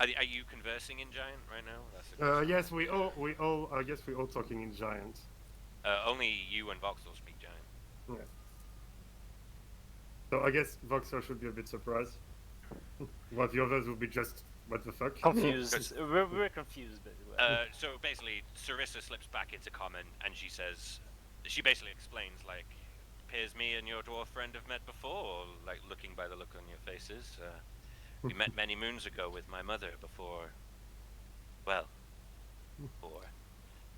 Are you conversing in giant right now? That's the question. Yes, we all. I guess we all talking in giant. Only you and Voxel speak giant. So I guess Voxel should be a bit surprised. While the others will be just, what the fuck? confused. we're confused, basically. So basically, Sarissa slips back into common, and she says, she basically explains, like, appears me and your dwarf friend have met before, like, looking by the look on your faces. We met many moons ago with my mother before Well, or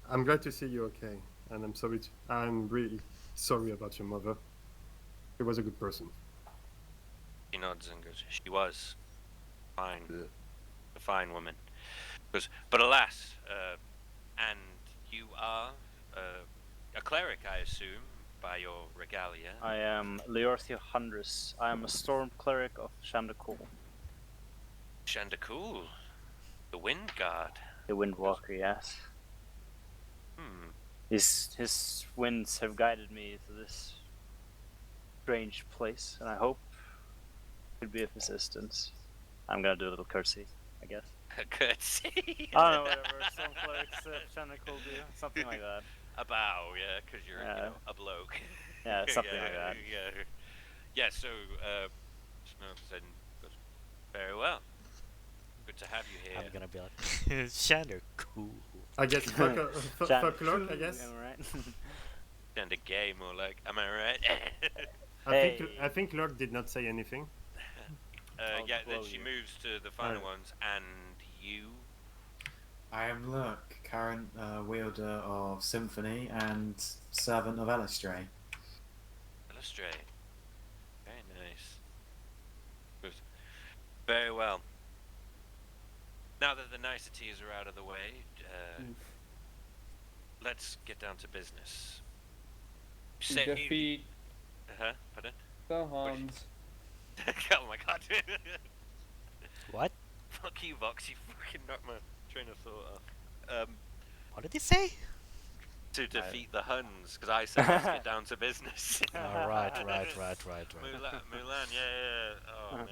I'm glad to see you okay, and I'm sorry. I'm really sorry about your mother. She was a good person. she nods and goes, she was fine, a fine woman. Goes, but alas, and you are a cleric, I assume, by your regalia. I am Leorthia Hundress. I am a storm cleric of Shandakul, Shandakul, the Wind God. the Windwalker. Yes, Hmm. his winds have guided me to this strange place, and I hope it could be of assistance. I'm gonna do a little curtsy, I guess. Curtsy. I don't know, whatever storm clerics of Shandakul do, something like that. A bow, yeah, because you're Yeah. a bloke. Yeah, something like that. Yeah. Yeah. So, Snow said, very well. Good to have you here. I'm gonna be like, Shander, cool. I guess fuck luck. I guess. Am I right? And a gay, more like, am I right? I think Lurk did not say anything. Yeah. Then blow she you. moves to the final Alright. ones, and you. I am Lurk, current wielder of Symphony and servant of Elistray. Illustrate. Very nice. Good. Very well. Now that the niceties are out of the way, let's get down to business. To defeat Pardon? the Huns. Oh my god. What? Fuck you, Vox. You fucking knocked my train of thought off. What did he say? To defeat the Huns, because I said let's get down to business. Right. Mulan, yeah. Oh, man.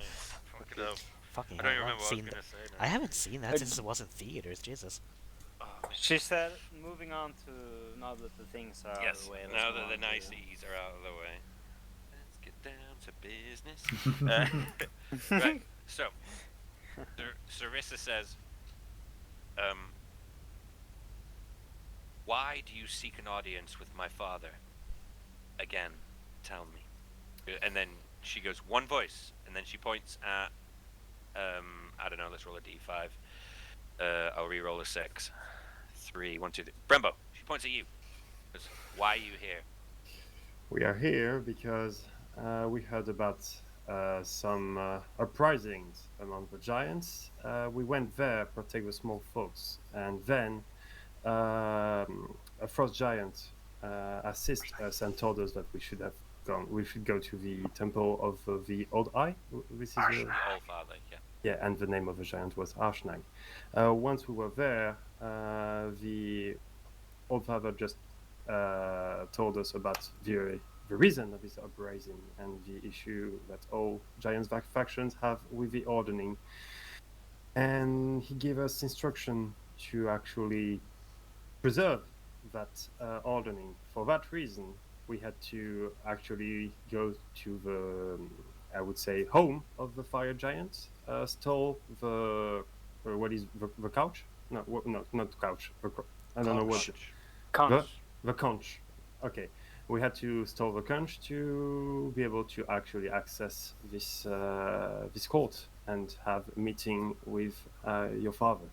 Fucking hell. Fucking I don't hell, remember what I was seen going that. to say now. I haven't seen that since it was in theaters. Jesus. Oh, man. She said, moving on to now that the things are out of Yes, the way. let's now move that on the to- niceties are out of the way. Let's get down to business. Right, so, Sarissa says, why do you seek an audience with my father? Again, tell me. And then she goes, one voice, and then she points at, I don't know, let's roll a d5. I'll re-roll a 6. 3, 1, 2, 3. Brembo, she points at you. Goes, why are you here? We are here because we heard about some uprisings among the giants. We went there, protect the small folks, and then a frost giant assist us and told us that we should have gone. We should go to the temple of the Old Eye. This is The All-Father, yeah. yeah, and the name of the giant was Arshnag. Once we were there, the Old Father just told us about the reason of this uprising and the issue that all giants factions have with the ordering. And he gave us instruction to actually preserve that ordering. For that reason, we had to actually go to the, I would say, home of the fire giant, stole the, what is the couch? No, not couch. I don't know what. Conch. The conch. Okay, we had to stole the conch to be able to actually access this this court and have a meeting with your father.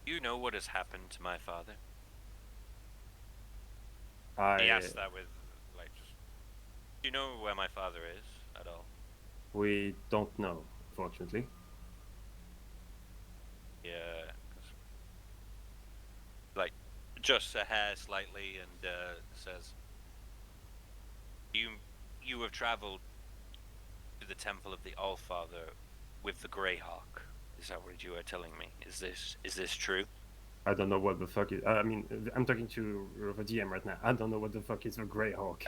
You know what has happened to my father? I He asked that with, like, just... Do you know where my father is at all? we don't know, fortunately. Yeah. 'Cause, like, adjusts her hair slightly and says, You have traveled to the temple of the Allfather with the Greyhawk. Is that what you are telling me? Is this true? I don't know what the fuck is. I mean, I'm talking to the DM right now. I don't know what the fuck is a Greyhawk.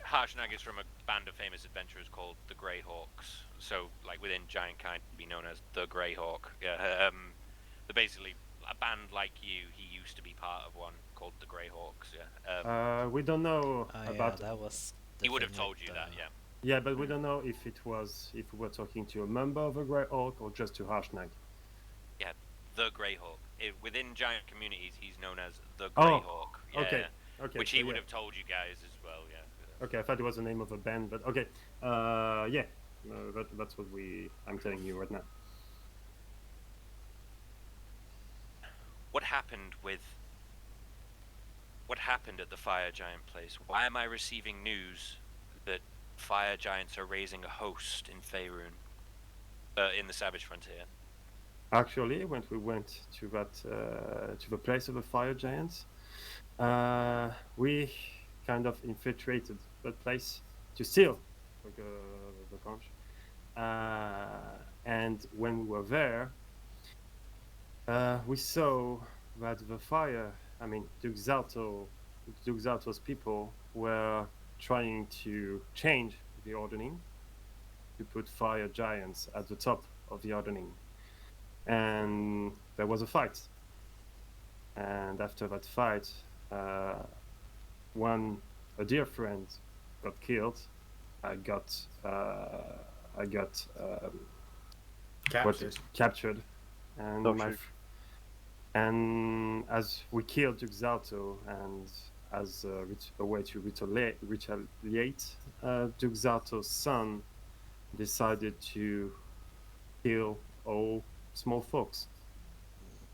Harshnag is from a band of famous adventurers called the Greyhawks. So, like, within Giant Kind, be known as the Greyhawk. Yeah, they're basically a band like you. He used to be part of one called the Greyhawks. Yeah. We don't know Yeah, about. that was. The He would have thing told with you the- that. Yeah. Yeah, but we don't know if we were talking to a member of a Greyhawk or just to Harshnag. The Greyhawk. Within giant communities, he's known as the Oh, Greyhawk. Yeah, okay. Okay. which so he would yeah. have told you guys as well. Yeah. Okay, I thought it was the name of a band, but okay. Yeah. That's what I'm telling you right now. What happened at the fire giant place? Why am I receiving news that fire giants are raising a host in Faerun, in the Savage Frontier? Actually, when we went to the place of the fire giants, we kind of infiltrated that place to steal the conch. And when we were there, we saw that the fire, I mean, Duke Zalto's people were trying to change the ordering to put fire giants at the top of the ordering. And there was a fight. And after that fight, a dear friend got killed. I got captured, and Tortured. and as we killed Duke Zalto, and as a way to retaliate, Duke Zalto's son decided to kill all small folks.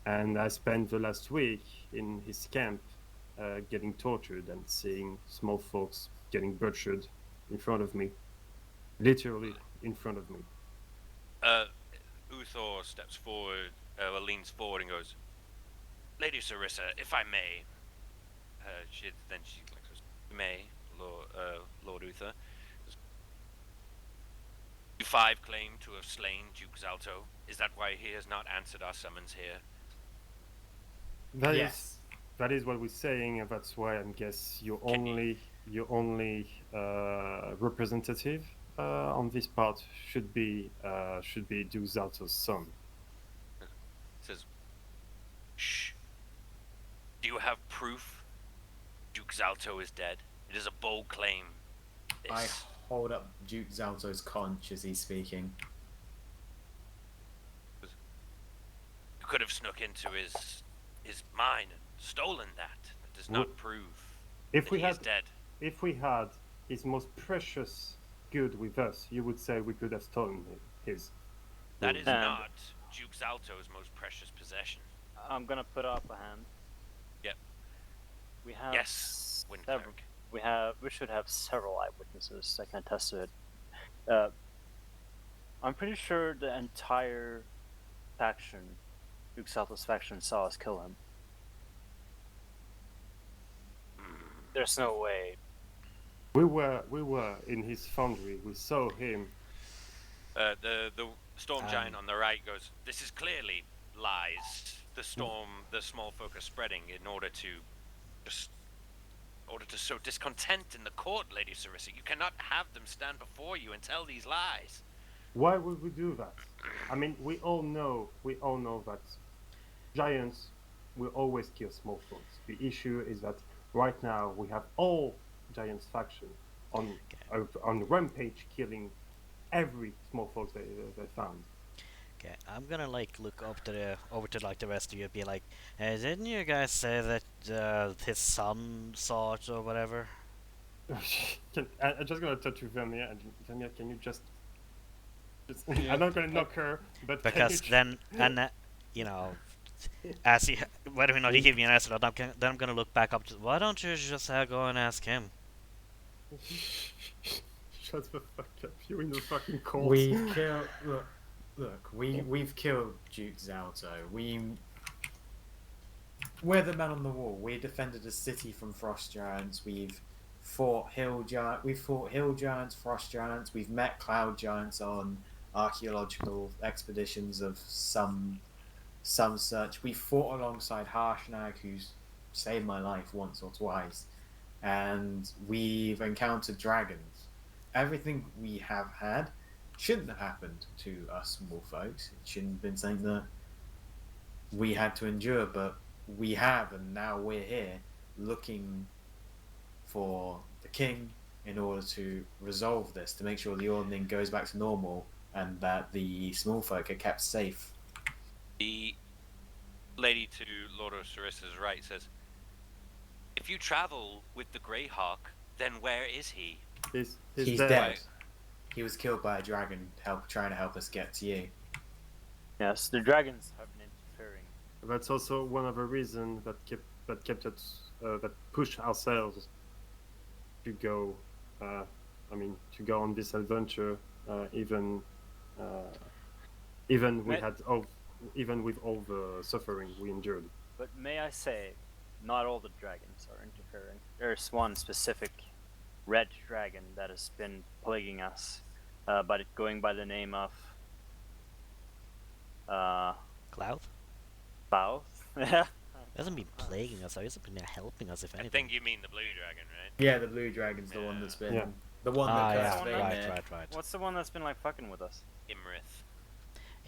And I spent the last week in his camp getting tortured and seeing small folks getting butchered in front of me. Literally in front of me. Uthor steps forward, leans forward and goes, Lady Sarissa, if I may. She goes, may, Lord Uther. You five claim to have slain Duke Zalto. Is that why he has not answered our summons here? That is what we're saying, and that's why I guess you're only representative on this part should be Duke Zalto's son. Says, shh. Do you have proof Duke Zalto is dead? It is a bold claim. I hold up Duke Zalto's conch as he's speaking. You could have snuck into his mine and stolen that. That does not prove If we he had is dead. If we had his most precious good with us, you would say we could have stolen his. That is not Duke Zalto's most precious possession. I'm gonna put up a hand. Yep. We have Yes, several. We should have several eyewitnesses that can attest to it. I'm pretty sure the entire faction, Duke Zalto's faction, saw us kill him. There's no way. We were in his foundry. We saw him. The storm giant on the right goes, this is clearly lies. The small folk are spreading in order to sow discontent in the court, Lady Sarissa. You cannot have them stand before you and tell these lies. Why would we do that? I mean, we all know that giants will always kill small folks. The issue is that right now we have all giants faction on rampage, killing every small folk they found. Okay, I'm gonna look up to over to the rest of you and be like, hey, didn't you guys say that his son saw it or whatever? I'm just gonna touch you, Vermeer. And Vermeer, can you just I'm not gonna knock her, but because then you know, as he whether or not he gave me an answer, then I'm gonna look back up to. Why don't you just go and ask him? Shut the fuck up! You're in the fucking court. We've killed. Look. We've killed Duke Zalto. We're the men on the wall. We defended a city from frost giants. We've fought hill giants, frost giants. We've met cloud giants on archaeological expeditions of some such. We fought alongside Harshnag, who's saved my life once or twice, and we've encountered dragons. Everything we have had shouldn't have happened to us small folks. It shouldn't have been something that we had to endure, but we have, and now we're here looking for the king in order to resolve this, to make sure the ordering goes back to normal and that the small folk are kept safe. The lady to Lord of Sarissa's right says, if you travel with the Greyhawk, then where is he? He's He's dead. dead. he was killed by a dragon trying to help us get to you. Yes, the dragons have been interfering. That's also one of the reasons that kept us that pushed ourselves to go. To go on this adventure, even even we May- had even with all the suffering we endured. But may I say, not all the dragons are interfering. There's one specific red dragon that has been plaguing us, but it going by the name of Cloud? South. He hasn't been plaguing us, though. He hasn't been helping us, if I anything. think you mean the blue dragon, right? Yeah, the blue dragon's the one that's been Yeah. the one that yeah, cursed Vaymir. right. What's the one that's been like fucking with us? Imrith.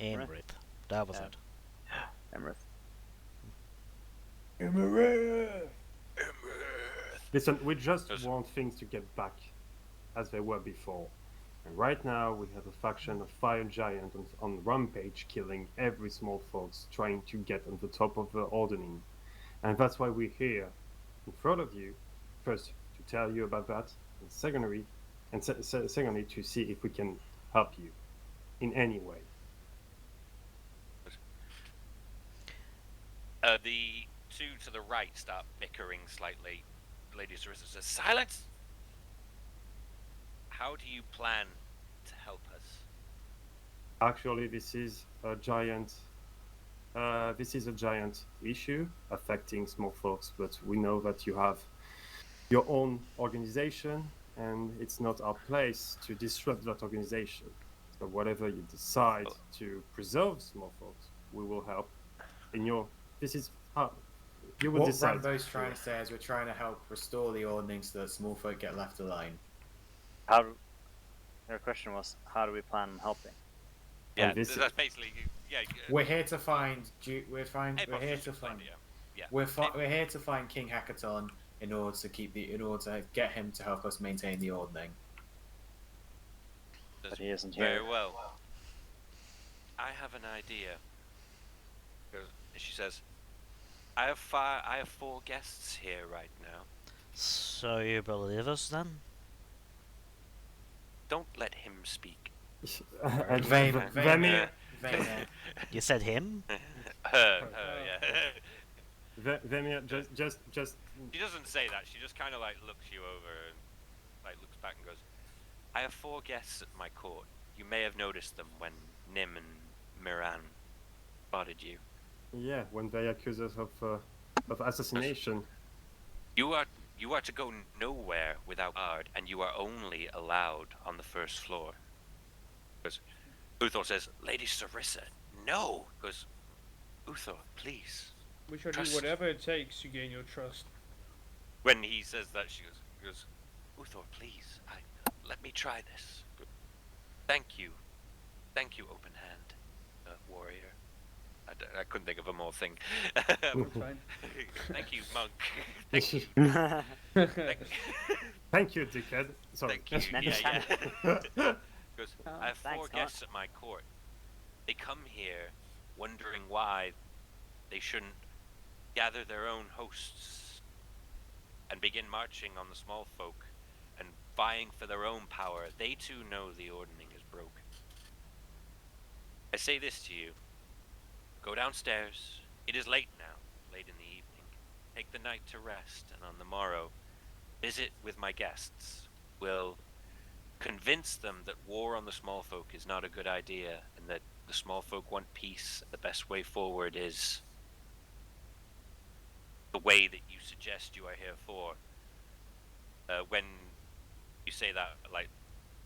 Amrith. That was Yeah. it. Emerith. Listen, we just Yes. want things to get back as they were before. And right now, we have a faction of fire giant on rampage, killing every small folks trying to get on the top of the ordering. And that's why we're here in front of you, first to tell you about that, and secondly, to see if we can help you in any way. The two to the right start bickering slightly. Lady Sarissa says, "Silence! How do you plan to help us?" Actually, this is a giant issue affecting small folks, but we know that you have your own organization, and it's not our place to disrupt that organization. So whatever you decide to preserve small folks, we will help. This is how you will What decide. Rambo's trying to say is we're trying to help restore the ordning so that small folk get left alone. Your question was, how do we plan on helping? Yeah, this- that's basically We're here to find. We're Apos here just to explained find. it, yeah. We're here to find King Hackathon in order to get him to help us maintain the ordning. But he isn't Very here. well. I have an idea. She says, I have 4 guests here right now. So you believe us then? Don't let him speak. And Vaymir. You said him? Her, yeah. Vaymir, just She doesn't say that. She just kind of like looks you over and like looks back and goes, I have 4 guests at my court. You may have noticed them when Nim and Miran spotted you. yeah, when they accuse us of assassination. You are to go nowhere without guard, and you are only allowed on the first floor. Because Uthor says, Lady Sarissa, no. Because Uthor, please. We shall do Trust. whatever it takes to gain your trust. When he says that, she goes, Uthor, please, let me try this. Thank you, open hand, warrior. I couldn't think of a more thing. Fine. Thank you, monk. Thank you. Thank you, dickhead. Sorry. Thank you. Yeah. Because I have 4 Thanks, guests at my court. They come here wondering why they shouldn't gather their own hosts and begin marching on the small folk and vying for their own power. They too know the ordning is broken. I say this to you. Go downstairs. It is late now, late in the evening. Take the night to rest, and on the morrow, visit with my guests. We'll convince them that war on the small folk is not a good idea, and that the small folk want peace. The best way forward is the way that you suggest you are here for. When you say that, like,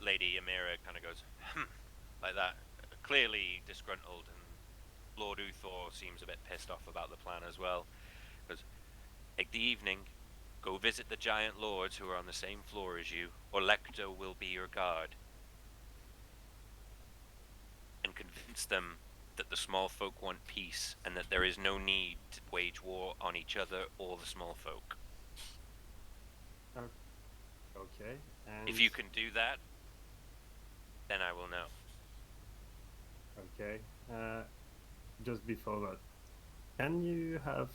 Lady Amira kind of goes, like that, clearly disgruntled, and Lord Uthor seems a bit pissed off about the plan as well. Because, take the evening, go visit the giant lords who are on the same floor as you, or Lecto will be your guard. And convince them that the small folk want peace, and that there is no need to wage war on each other or the small folk. Okay. And If you can do that, then I will know. Okay. Just before that, can you have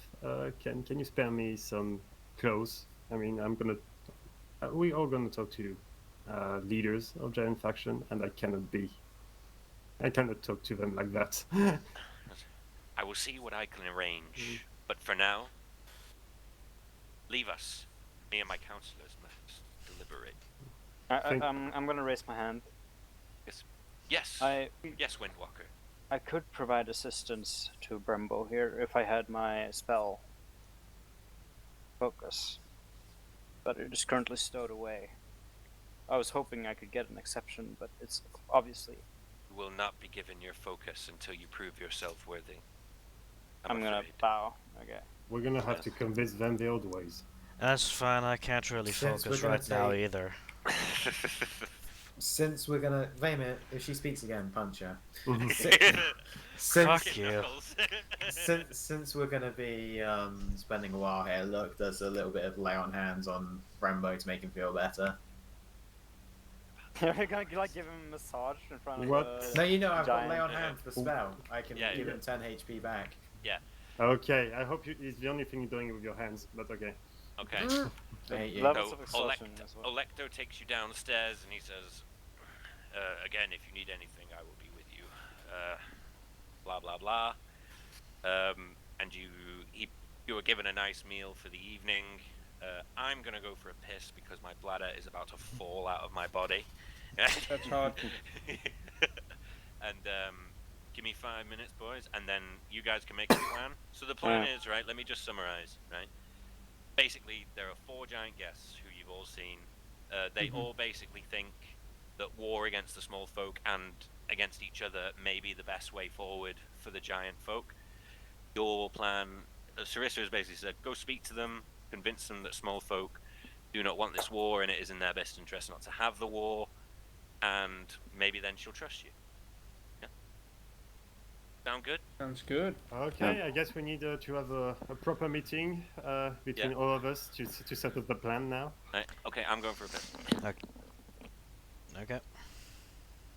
can you spare me some clothes? I mean, we all gonna talk to leaders of giant faction, and I cannot talk to them like that. I will see what I can arrange, but for now, leave us. Me and my counselors must deliberate. Think- I'm gonna raise my hand. Yes, I yes, Windwalker. I could provide assistance to Brembo here if I had my spell focus, but it is currently stowed away. I was hoping I could get an exception, but it's obviously. You will not be given your focus until you prove yourself worthy. I'm gonna afraid. bow. Okay. We're gonna have to convince them the old ways. That's fine. I can't really Since focus we're gonna right now take- either. Since we're gonna wait a minute, if she speaks again, punch her. Fuck Fucking you. knuckles. Since we're gonna be spending a while here, look, there's a little bit of lay on hands on Rambo to make him feel better. You're gonna like give him a massage in front What? of No, you know I've got giant. lay on hands for spell. I can Yeah, give yeah. him 10 HP back. Okay, I hope it's the only thing you're doing with your hands, but okay. Okay. I hate you. Levels So of exhaustion as well. Olecto takes you downstairs and he says, again, if you need anything, I will be with you. Blah blah blah. And you were given a nice meal for the evening. I'm gonna go for a piss because my bladder is about to fall out of my body. That's hard. And give me 5 minutes, boys, and then you guys can make a plan. So the plan is, right, let me just summarize, right? Basically, there are 4 giant guests who you've all seen. They all basically think that war against the small folk and against each other may be the best way forward for the giant folk. Your plan, Sarissa has basically said, go speak to them, convince them that small folk do not want this war and it is in their best interest not to have the war, and maybe then she'll trust you. Sound good? Sounds good. Okay, I guess we need to have a proper meeting between all of us to set up the plan now. Right. Okay, I'm going for a piss. Okay.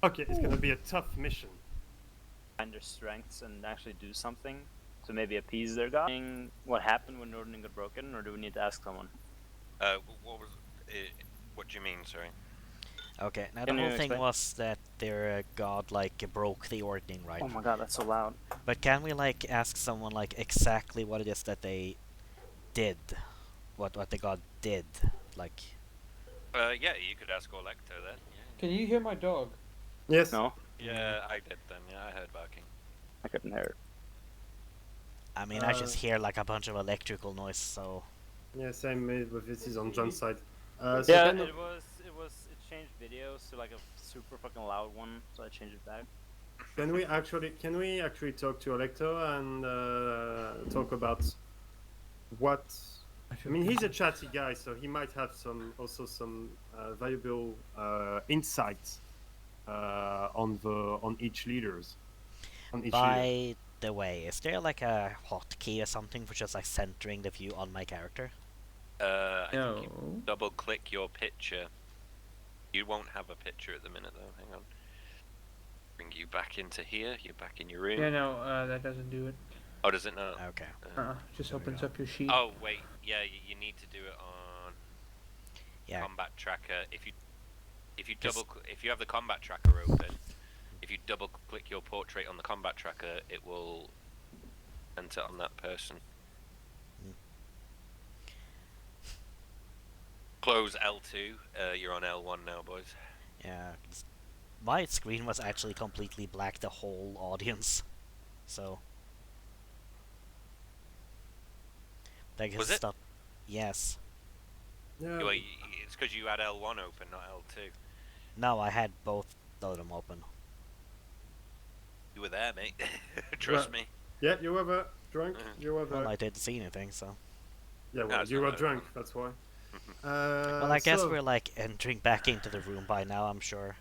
Okay, it's gonna be a tough mission. Find their strengths and actually do something to maybe appease their god. What happened when Norden got broken, or do we need to ask someone? What was it? What do you mean? Sorry. Okay. Now the Can you whole thing explain? was that their god like broke the ordning, right? Oh my god, that's so loud. But can we like ask someone like exactly what it is that they did? What the god did? Like Yeah, you could ask Olecto then. Can you hear my dog? Yes. No, Yeah, I did then. Yeah, I heard barking. I couldn't hear it. I mean I just hear like a bunch of electrical noise, so Yeah, same with this is on John's side. So Yeah, can- it changed videos to like a super fucking loud one, so I changed it back. Can we actually talk to Electo and talk about what? I mean, he's a chatty guy, so he might have some valuable insights on each leaders. On each leader. by the way, is there like a hotkey or something for just like centering the view on my character? I think you No. double click your picture. You won't have a picture at the minute though. Hang on. Bring you back into here. You're back in your room. Yeah, no, that doesn't do it. Oh, does it not? Okay. Just opens up your sheet. Oh wait, yeah, you need to do it on Yeah. combat tracker. If you Yes. if you have the combat tracker open, if you double click your portrait on the combat tracker, it will enter on that person. Close L2. You're on L1 now, boys. Yeah. My screen was actually completely black the whole audience. So like Was his it? stuff. Yes. Yeah. Well, it's because you had L1 open, not L2. No, I had both of them open. You were there, mate. Trust Well, me. Yeah, you were drunk. You were Well, I didn't see anything, so. Yeah, No, well, it's you not were that drunk. one. That's why. Well, I guess so- we're like entering back into the room by now, I'm sure.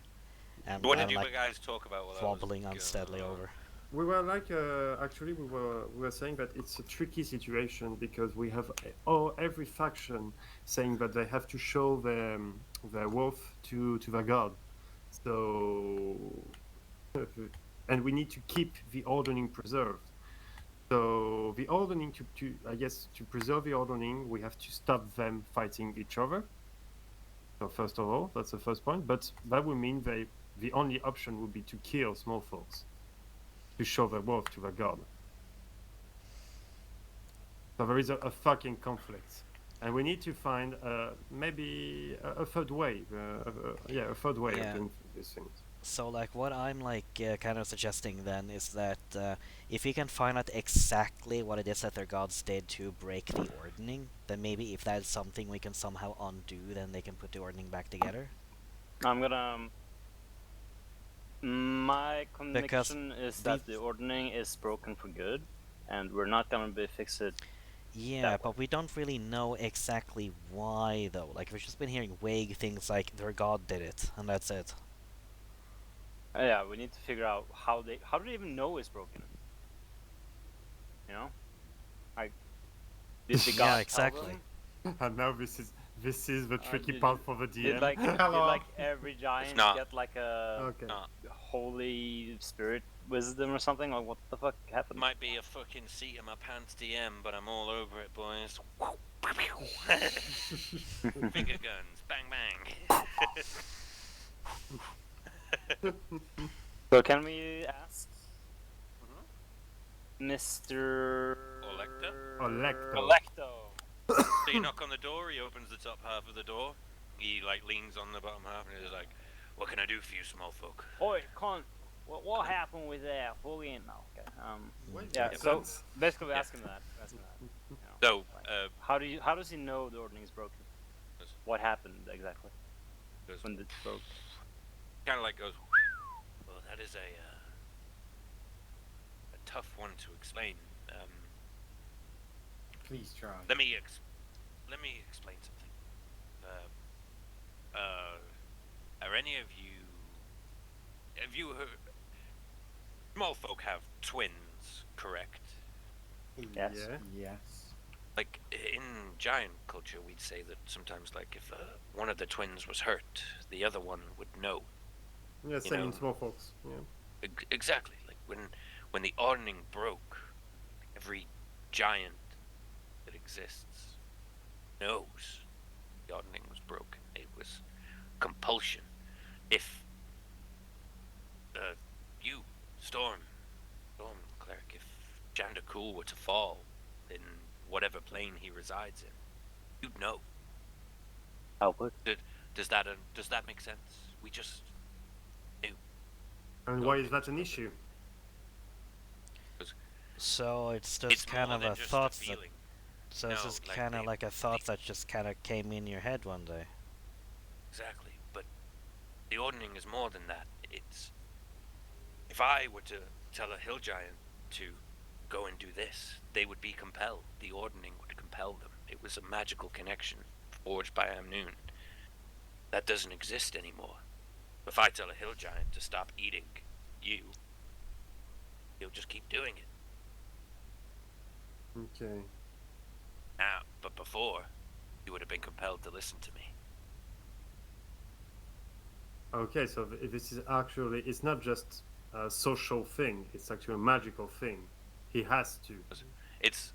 And What I'm did you like guys talk about while I was wobbling unsteadily gone? Uh, over. We were like, actually, we were saying that it's a tricky situation because we have every faction saying that they have to show their worth to their god. So, and we need to keep the ordering preserved. So the ordering I guess to preserve the ordering, we have to stop them fighting each other. So first of all, that's the first point. But that would mean the only option would be to kill small folks to show their worth to the god. So there is a fucking conflict, and we need to find maybe a third way. A third way of Yeah. doing these things. So like what I'm like kind of suggesting then is that if we can find out exactly what it is that their gods did to break the ordning, then maybe if that's something we can somehow undo, then they can put the ordning back together. I'm gonna. My conviction is that the ordning is broken for good, and we're not gonna be fix it. Yeah, That but we don't really know exactly why though. Like we've just been hearing vague things like their god did it, and that's it. Yeah, we need to figure out how do they even know it's broken? You know, like did the Yeah, god exactly. tell them? And now this is the tricky did- part for the DM. Did like every giant not. get like a Okay. No. holy spirit wisdom or something? Like what the fuck happened? Might be a fucking seat in my pants DM, but I'm all over it, boys. Finger guns, bang bang. So can we ask Mhm. Mr. Olecto. Olecto. So you knock on the door, he opens the top half of the door, he like leans on the bottom half and is like, "What can I do for you, small folk?" Oi, con. What happened with that? Full in now. Okay. Yeah. Yeah, So that's- basically, Yeah. ask him that. Ask him that. You know, So, like, how does he know the ordning is broken? Yes. What happened exactly goes, when it broke? kind of like goes, "Well, that is a tough one to explain. Please try. Let me explain something. Are any of you? Have you heard? Small folk have twins, correct? Yes. Yeah. Yes. Like in giant culture, we'd say that sometimes, like if one of the twins was hurt, the other one would know. Yeah, same know. in small folks. Yeah. Exactly. Like when the ordning broke, every giant that exists knows the ordning was broken. It was compulsion. If you, Storm Cleric, if Jandacool were to fall in whatever plane he resides in, you'd know. How would? Does that make sense? We just knew. And why is that an issue? So it's just It's kind more of than a just thought a that. feeling. So it's No, just like kind of the- like a thought that just kind of came in your head one day. Exactly, but the ordning is more than that. It's if I were to tell a hill giant to go and do this, they would be compelled. The ordning would compel them. It was a magical connection forged by Amnoon. That doesn't exist anymore. If I tell a hill giant to stop eating you, he'll just keep doing it. Okay. Now, but before, you would have been compelled to listen to me. Okay, so this is actually, it's not just a social thing, it's actually a magical thing. He has to. It's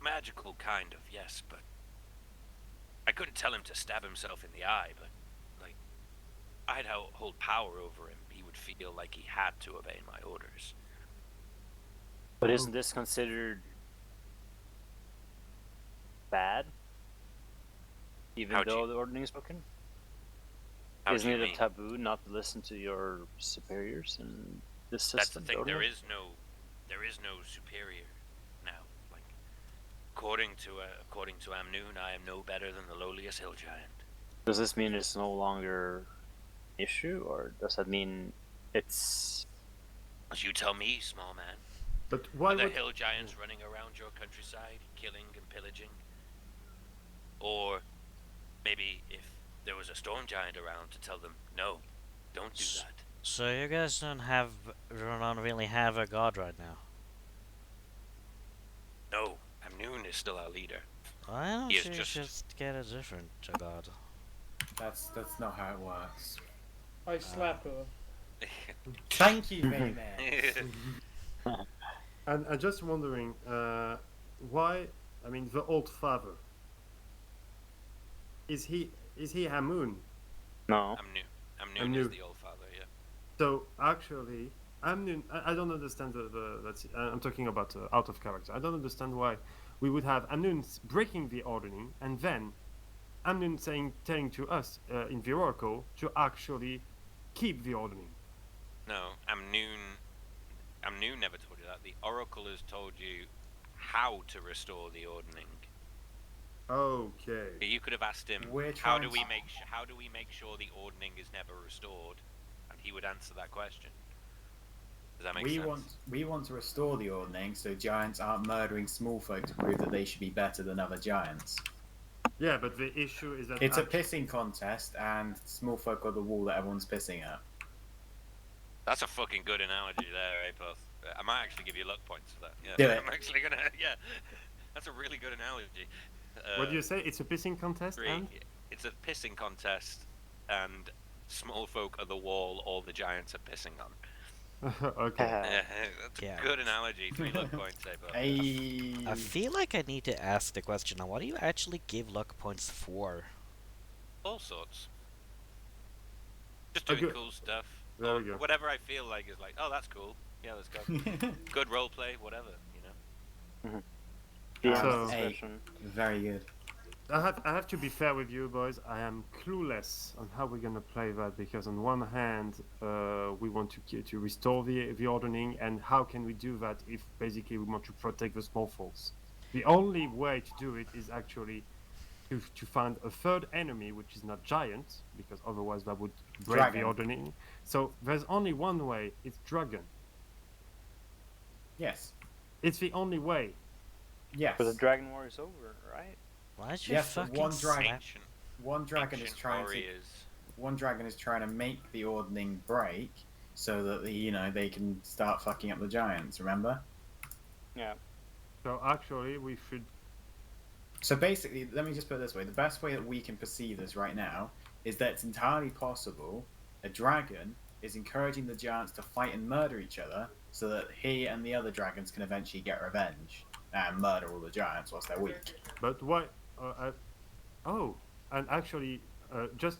magical, kind of, yes, but I couldn't tell him to stab himself in the eye, but, like, I'd hold power over him. He would feel like he had to obey my orders. But isn't this considered bad? Even How do though you- the ordning is broken? How do Isn't you it a mean? taboo not to listen to your superiors in this system? That's the thing. There ordning? is no superior now. Like, according to Amnoon, I am no better than the lowliest hill giant. Does this mean it's no longer an issue, or does that mean it's... As you tell me, small man. But why Are there would... hill giants running around your countryside, killing and pillaging? Or maybe if there was a storm giant around to tell them, no, don't do that. So you guys don't really have a god right now. No, Amnoon is still our leader. Why don't He is you just- just get a different god? That's not how it works. I slap her. Thank you, Mayman. And I'm just wondering, why, I mean, the old father, is he Hamun? No. Amnoon is Amnoon. the old father, yeah. So actually, I don't understand that's. I'm talking about out of character. I don't understand why we would have Amnoon breaking the ordering and then Amnoon telling to us in the oracle to actually keep the ordering. No, Amnoon never told you that. The oracle has told you how to restore the ordning. Okay. You could have asked him, We're how do trying we to- make sure the ordning is never restored? And he would answer that question. Does that make sense? We want to restore the ordning so giants aren't murdering small folk to prove that they should be better than other giants. Yeah, but the issue is that It's a pissing contest, and small folk are the wall that everyone's pissing at. That's a fucking good analogy there, Apoth. I might actually give you luck points for that. Yeah, Do it. I'm actually gonna. Yeah, that's a really good analogy. What do you say? It's a pissing contest, and It's a pissing contest, and small folk are the wall all the giants are pissing on. okay. Yeah, that's Yeah. a good analogy. 3 luck points, Apoth. I feel like I need to ask the question now. What do you actually give luck points for? All sorts. Just Oh, doing good. cool stuff. There Or we go. whatever I feel like is like, oh, that's cool. Yeah, let's go. Good role play, whatever, you know. The So- discretion. Very good. I have to be fair with you boys. I am clueless on how we're gonna play that because on one hand, we want to restore the ordering, and how can we do that if basically we want to protect the small folks? The only way to do it is actually to find a third enemy, which is not giant, because otherwise that would break Dragon. the ordering. So there's only one way. It's dragon. Yes. It's the only way. Yes. But the Dragon War is over, right? Why did you Yes, but fucking one dragon- slap? Ancient, One dragon is ancient trying warriors. one dragon is trying to make the ordning break so that they can start fucking up the giants. Remember? Yeah. So actually, we should. So basically, let me just put it this way: the best way that we can perceive this right now is that it's entirely possible a dragon is encouraging the giants to fight and murder each other, so that he and the other dragons can eventually get revenge and murder all the giants whilst they're weak. But why? Oh, and actually, just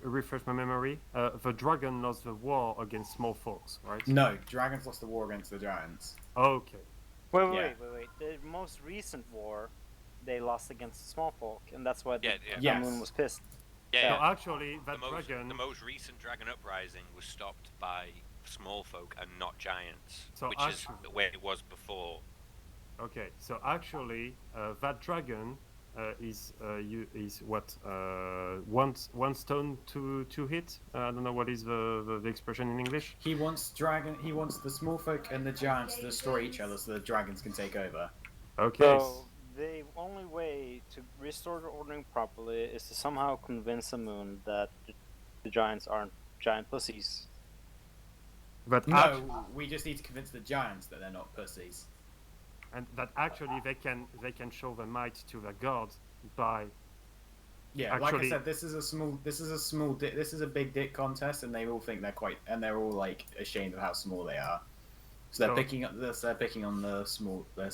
refresh my memory. The dragon lost the war against small folks, right? No, dragons lost the war against the giants. Okay. Wait. The most recent war, they lost against the small folk, and that's why the Yeah. Moon was pissed. Yeah, So actually, that the most recent dragon uprising was stopped by small folk and not giants, So which is actually- the way it was before. Okay, so actually, that dragon is what one stone to hit. I don't know what is the expression in English. He wants the small folk and the giants to destroy each other so the dragons can take over. Okay. So the only way to restore the ordering properly is to somehow convince the Moon that the giants aren't giant pussies. But No, we just need to convince the giants that they're not pussies. and that actually they can show their might to their god by Yeah, like Actually- I said, this is a big dick contest, and they all think they're all like ashamed of how small they are. So they're So- picking up this. They're picking on the small. They're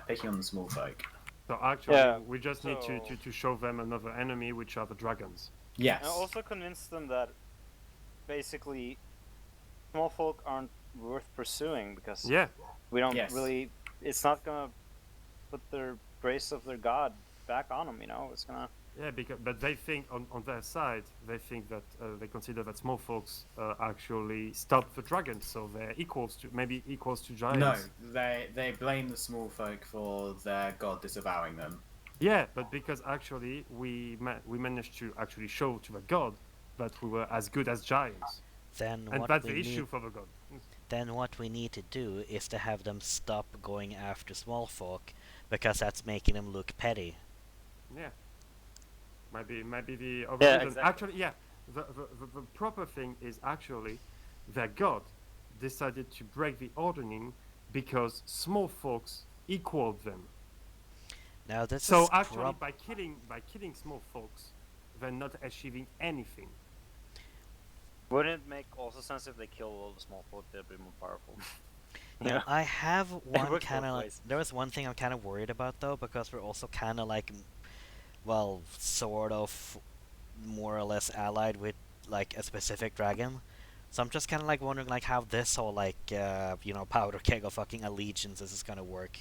picking on the small folk. so actually Yeah, we just need so- to show them another enemy, which are the dragons. Yes. And also convince them that basically small folk aren't worth pursuing because Yeah. we don't Yes. really. It's not gonna put their grace of their god back on them. It's gonna. Yeah, but they think on their side, they think that they consider that small folks actually stop the dragons, so they're equals to giants. No, they blame the small folk for their god disavowing them. Yeah, but because actually we managed to actually show to the god that we were as good as giants, Then and what that's we the issue need, for the god. then what we need to do is to have them stop going after small folk, because that's making them look petty. Yeah. Might be the other Yeah, reason. exactly. Actually, yeah. The proper thing is actually that God decided to break the ordering because small folks equaled them. Now this So is actually, by killing small folks, they're not achieving anything. Wouldn't it make also sense if they kill all the small folk? They'd be more powerful. Now, I have one works kind both of ways. there was one thing I'm kind of worried about though, because we're also kind of like, well, sort of more or less allied with like a specific dragon. So I'm just kind of like wondering like how this whole like powder keg of fucking allegiances is gonna work.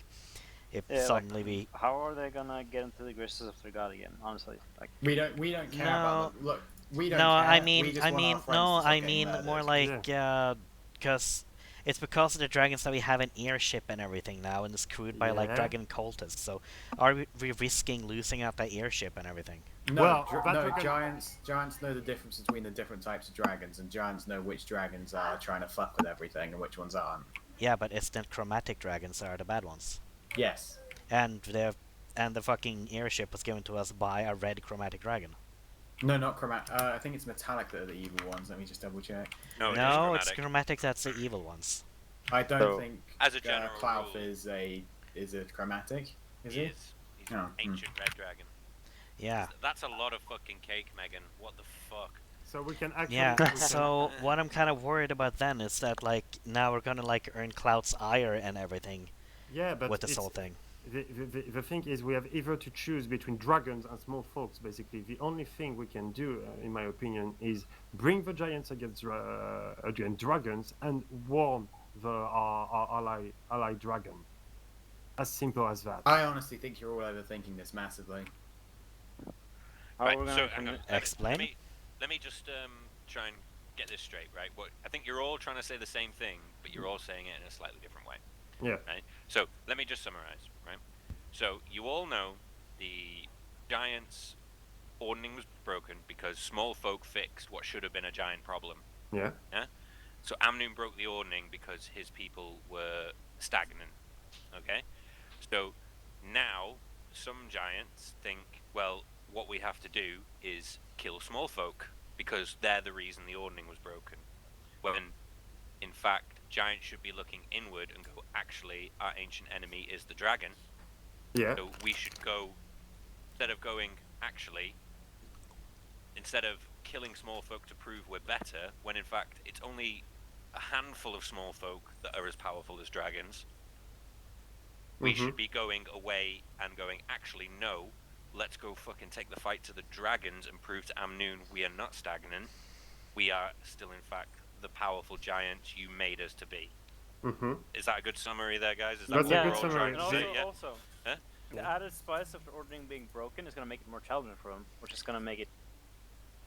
If Yeah, suddenly we how are they gonna get into the graces of their god again? Honestly, like We don't care about them. Look, we don't no, care. I we mean, just I want our mean, friends no, to stop I getting mean murdered. more like, because it's because of the dragons that we have an airship and everything now, and it's crewed by like Yeah. dragon cultists. So, are we risking losing out that airship and everything? No, Well, that no, dragon- giants know the difference between the different types of dragons, and giants know which dragons are trying to fuck with everything and which ones aren't. Yeah, but instant chromatic dragons are the bad ones, Yes. and the fucking airship was given to us by a red chromatic dragon. No, not chromatic. I think it's metallic that are the evil ones. Let me just double check. No, it is No, it's chromatic. chromatic. That's the evil ones. I don't So, think as a general Klauth rule- is a chromatic. Is He he? is. He's Oh, an ancient red dragon. Yeah. That's a lot of fucking cake, Megan. What the fuck? So we can actually. Yeah, we can- so what I'm kind of worried about then is that like now we're gonna like earn Cloud's ire and everything yeah, but with this it's- whole thing. the thing is, we have either to choose between dragons and small folks. Basically, the only thing we can do, in my opinion, is bring the giants against dragons and warn our ally dragon. As simple as that. I honestly think you're all overthinking this massively. how Right, are we so gonna hang on. Explain? Let me just try and get this straight, right? What I think you're all trying to say the same thing, but you're all saying it in a slightly different way. Yeah. Right. So let me just summarize. Right. So you all know the giants' ordning was broken because small folk fixed what should have been a giant problem. Yeah. Yeah. So Amnoon broke the ordning because his people were stagnant. Okay. So now some giants think, well, what we have to do is kill small folk because they're the reason the ordning was broken. When, in fact, giants should be looking inward and go, actually, our ancient enemy is the dragon. Yeah. So we should go, instead of going, actually, instead of killing small folk to prove we're better, when in fact it's only a handful of small folk that are as powerful as dragons, we should be going away and going, actually, no, let's go fucking take the fight to the dragons and prove to Amnoon we are not stagnant. We are still, in fact, the powerful giants you made us to be. Mm-hmm. Is that a good summary there, guys? Is that That's what a we're good all summary. trying to And say? also, Yeah. also Huh? the added spice of the ordering being broken is gonna make it more challenging for them, which is gonna make it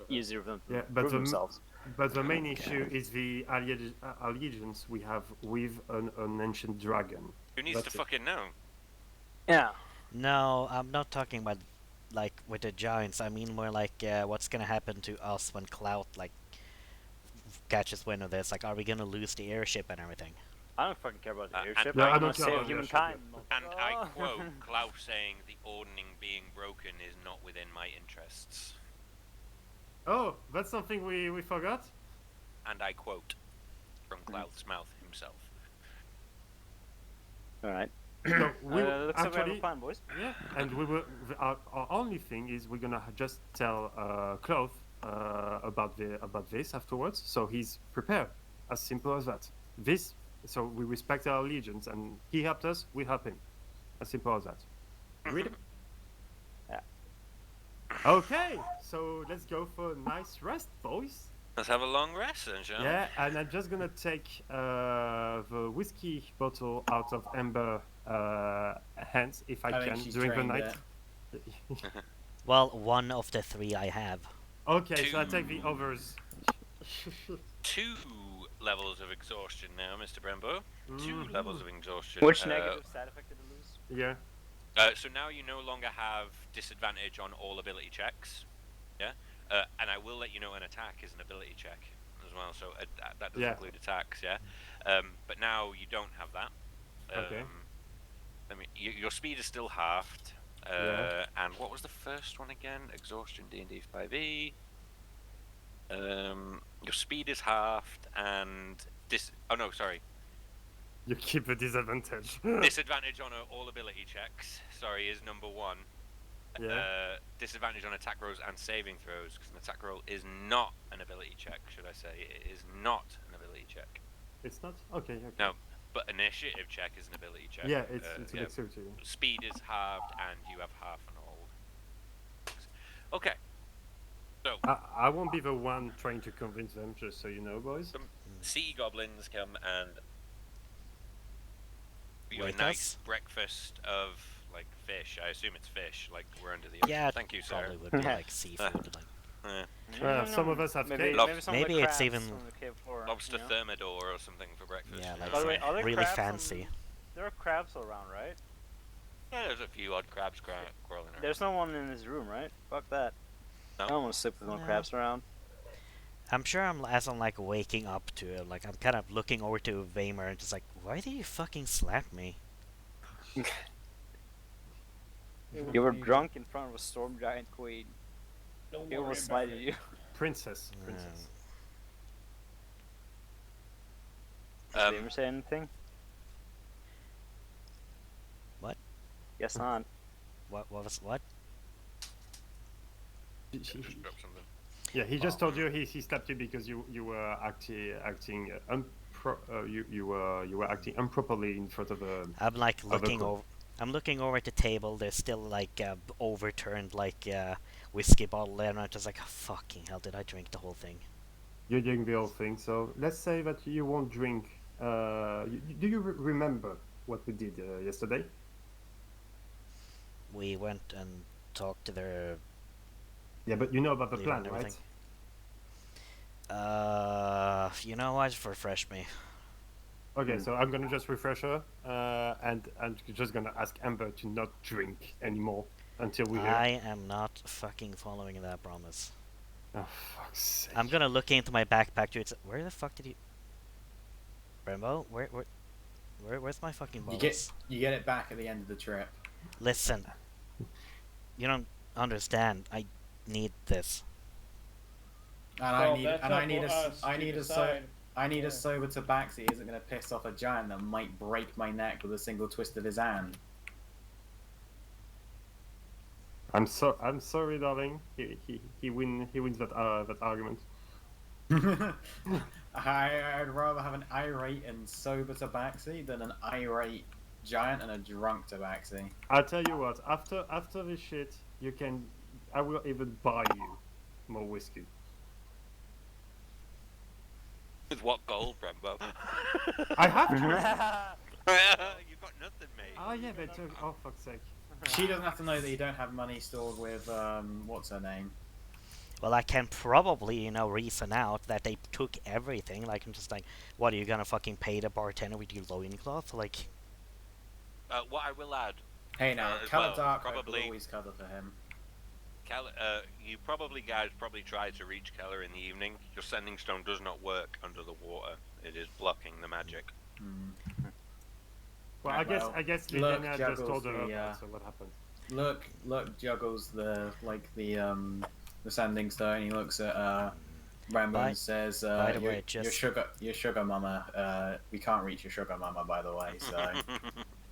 easier for them to Yeah, but prove the themselves. But the main issue is the allegiance we have with an ancient dragon. Who needs That's to it. fucking know? Yeah. No, I'm not talking about like with the giants. I mean more like what's gonna happen to us when Cloud like catches wind of this. Like, are we gonna lose the airship and everything? I don't fucking care about the And airship. No, I I'm don't gonna care save about the humankind. And I Oh. quote Klaus saying the ordning being broken is not within my interests. Oh, that's something we forgot? And I quote from Klaus's mouth himself. All right. So we Looks like we have a actually, plan, boys. yeah, and we were our only thing is we're gonna just tell Cloth about this afterwards, so he's prepared. As simple as that. This, so we respect our allegiance, and he helped us, we help him. As simple as that. Read it. Okay, so let's go for a nice rest, boys. Let's have a long rest then, shall we? Yeah, and I'm just gonna take the whiskey bottle out of Amber hands if I think can she's during the drained night. Well, one of the three I have. Okay, so I take the others. 2 levels of exhaustion now, Mr. Brembo. 2 levels of exhaustion. Which negative side effect did it lose? Yeah. So now you no longer have disadvantage on all ability checks. Yeah? And I will let you know an attack is an ability check as well, so that does Yeah. include attacks, yeah? But now you don't have that. Okay. Your speed is still halved. Yeah. And what was the first one again? Exhaustion D&D 5e. Your speed is halved and oh no, sorry. You keep a disadvantage. Disadvantage on all ability checks, sorry, is number 1. Yeah. Disadvantage on attack rolls and saving throws, because an attack roll is not an ability check, should I say. It is not an ability check. It's not? Okay, okay. No, but initiative check is an ability check. Yeah, it's yeah. an dexterity. Speed is halved and you have half an all. Okay. So I won't be the one trying to convince them, just so you know, boys. some sea goblins come and you a Wake nice us? breakfast of like fish. I assume it's fish, like we're under the ocean. Yeah, Thank you, sir. probably would be like seafood. Like Some of us have maybe cake. maybe some Maybe of the it's crabs even- from the cave floor. Lobster you know? thermidor or something for breakfast. Yeah, you like know? By the way, some are there really crabs fancy. There are crabs around, right? Yeah, there's a few odd crabs crawling around. There's no one in this room, right? Fuck that. No. I don't want to sleep with no No. crabs around. I'm sure as I'm like waking up to it, like I'm kind of looking over to Vamer and just like, why did you fucking slap me? It was You were me. drunk in front of a storm giant queen. Don't He worry almost about smited it. you. Princess. Did they ever say anything? What? Guess not. What was what? Just drop something. Yeah, he just told you he slapped you because you were acting you were acting improperly in front of a. I'm like looking cook. over. I'm looking over at the table. There's still like overturned like whiskey bottle there, and I'm just like, oh, fucking hell! Did I drink the whole thing? You're doing the whole thing. So let's say that you won't drink. Do you remember what we did yesterday? We went and talked to their Yeah, but you know about the leader plan, and right? everything. You know what? Just refresh me. Okay, so I'm gonna just refresh her, and I'm just gonna ask Amber to not drink anymore until we hear. I am not fucking following that promise. Oh fuck's sake! I'm gonna look into my backpack too. It's where the fuck did you, Rambo? Where's my fucking bottles? You get it back at the end of the trip. Listen, you don't understand. I need this. And Well, I need that's and up I need to a us I to need a decide. I need Yeah. a sober tabaxi isn't going to piss off a giant that might break my neck with a single twist of his hand. I'm sorry, darling. He wins that argument. I'd rather have an irate and sober tabaxi than an irate giant and a drunk tabaxi. I'll tell you what. After this shit, I will even buy you more whiskey. With what gold, Brembo? I have to. You've got nothing, mate. Oh yeah, but oh fuck's sake. She doesn't have to know that you don't have money stored with what's her name. Well, I can probably, reason out that they took everything. Like, I'm just like, what, are you gonna fucking pay the bartender with your loincloth? Like, What I will add, Hey now, as Colour well, Dark will probably- always cover for him. you guys tried to reach Keller in the evening. Your sending stone does not work under the water. It is blocking the magic. Well, Right, I guess look, Liliana just Juggles told her the, about. So what happened? Look juggles the sanding stone. He looks at Rambo By- and says, by the way, your just- sugar mama. We can't reach your sugar mama, by the way. So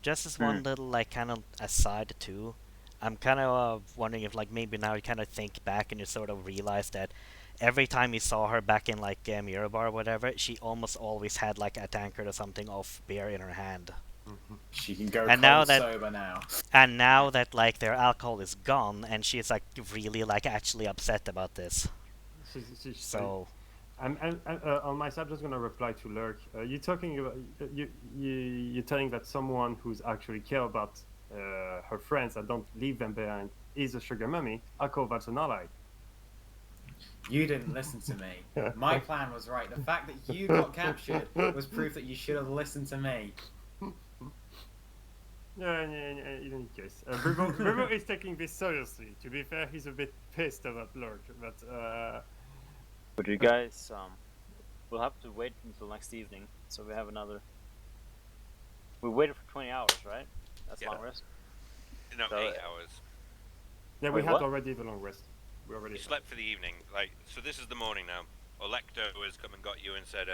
just as one little, like, kind of aside too, I'm kind of wondering if, like, maybe now you kind of think back and you sort of realize that every time you saw her back in, like, Mirabar or whatever, she almost always had, like, a tankard or something of beer in her hand. she can go And cold now that- sober now. And now that, like, their alcohol is gone, and she's, like, really, like, actually upset about this. So, On my side, I'm just gonna reply to Lurk. You're talking about you're telling that someone who's actually care about her friends and don't leave them behind is a sugar mummy. I call that an ally. You didn't listen to me. My plan was right. The fact that you got captured was proof that you should have listened to me. Yeah, in any case, Rivo is taking this seriously. To be fair, he's a bit pissed about Lurk, but But you guys, we'll have to wait until next evening, so we have another. We waited for 20 hours, right? That's Yeah. long rest. No, So, 8 hours. yeah, we Wait, had what? already the long rest. We already You slept for the evening. So this is the morning now. Olecto has come and got you and said,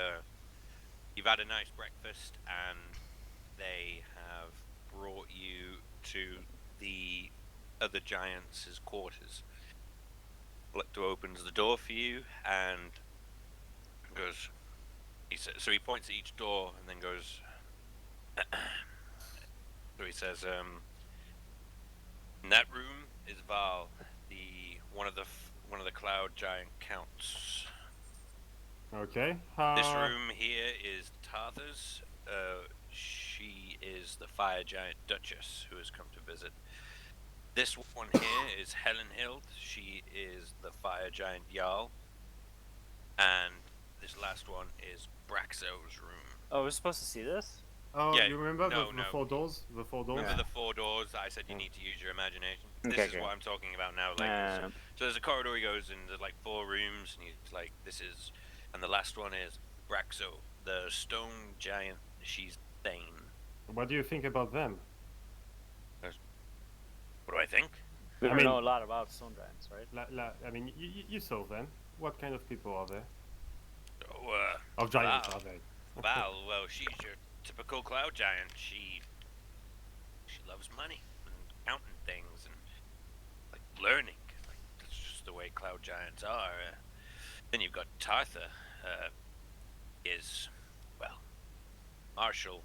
you've had a nice breakfast, and they have brought you to the other giants' quarters. Olecto opens the door for you and goes. So he points at each door and then goes. So he says, in that room is Val, one of the cloud giant counts. Okay. This room here is Tartha's. She is the fire giant Duchess who has come to visit. This one here is Helenhild. She is the fire giant Jarl. And this last one is Braxo's room. Oh, we're supposed to see this? Oh, Yeah, you remember no, the no. 4 doors? The 4 doors? Remember Yeah. the 4 doors that I said you Yeah. need to use your imagination? Okay, This is okay. what I'm talking about now. Like, so there's a corridor he goes in. There's like 4 rooms, and he's like, "This is," and the last one is Braxo, the stone giant. She's Thane. What do you think about them? What do I think? We I don't mean- know a lot about stone giants, right? I mean, you saw them. What kind of people are they? So, Of giants Val. are they? Val, well, she's your typical cloud giant. She loves money and counting things and like learning. Like that's just the way cloud giants are. Then you've got Tartha. Is well, martial.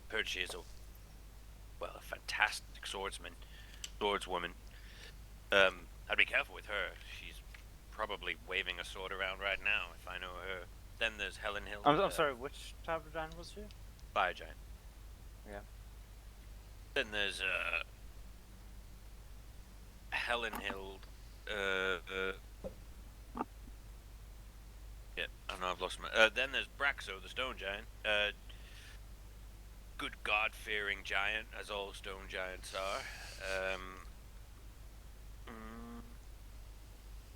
Heard she is a fantastic swordswoman. I'd be careful with her. She's probably waving a sword around right now. If I know her. Then there's Helenhild. I'm sorry, which type of giant was she? Fire giant. Yeah. Then there's Helenhild. Yeah, I know I've lost my. Then there's Braxo, the stone giant. Good God-fearing giant, as all stone giants are.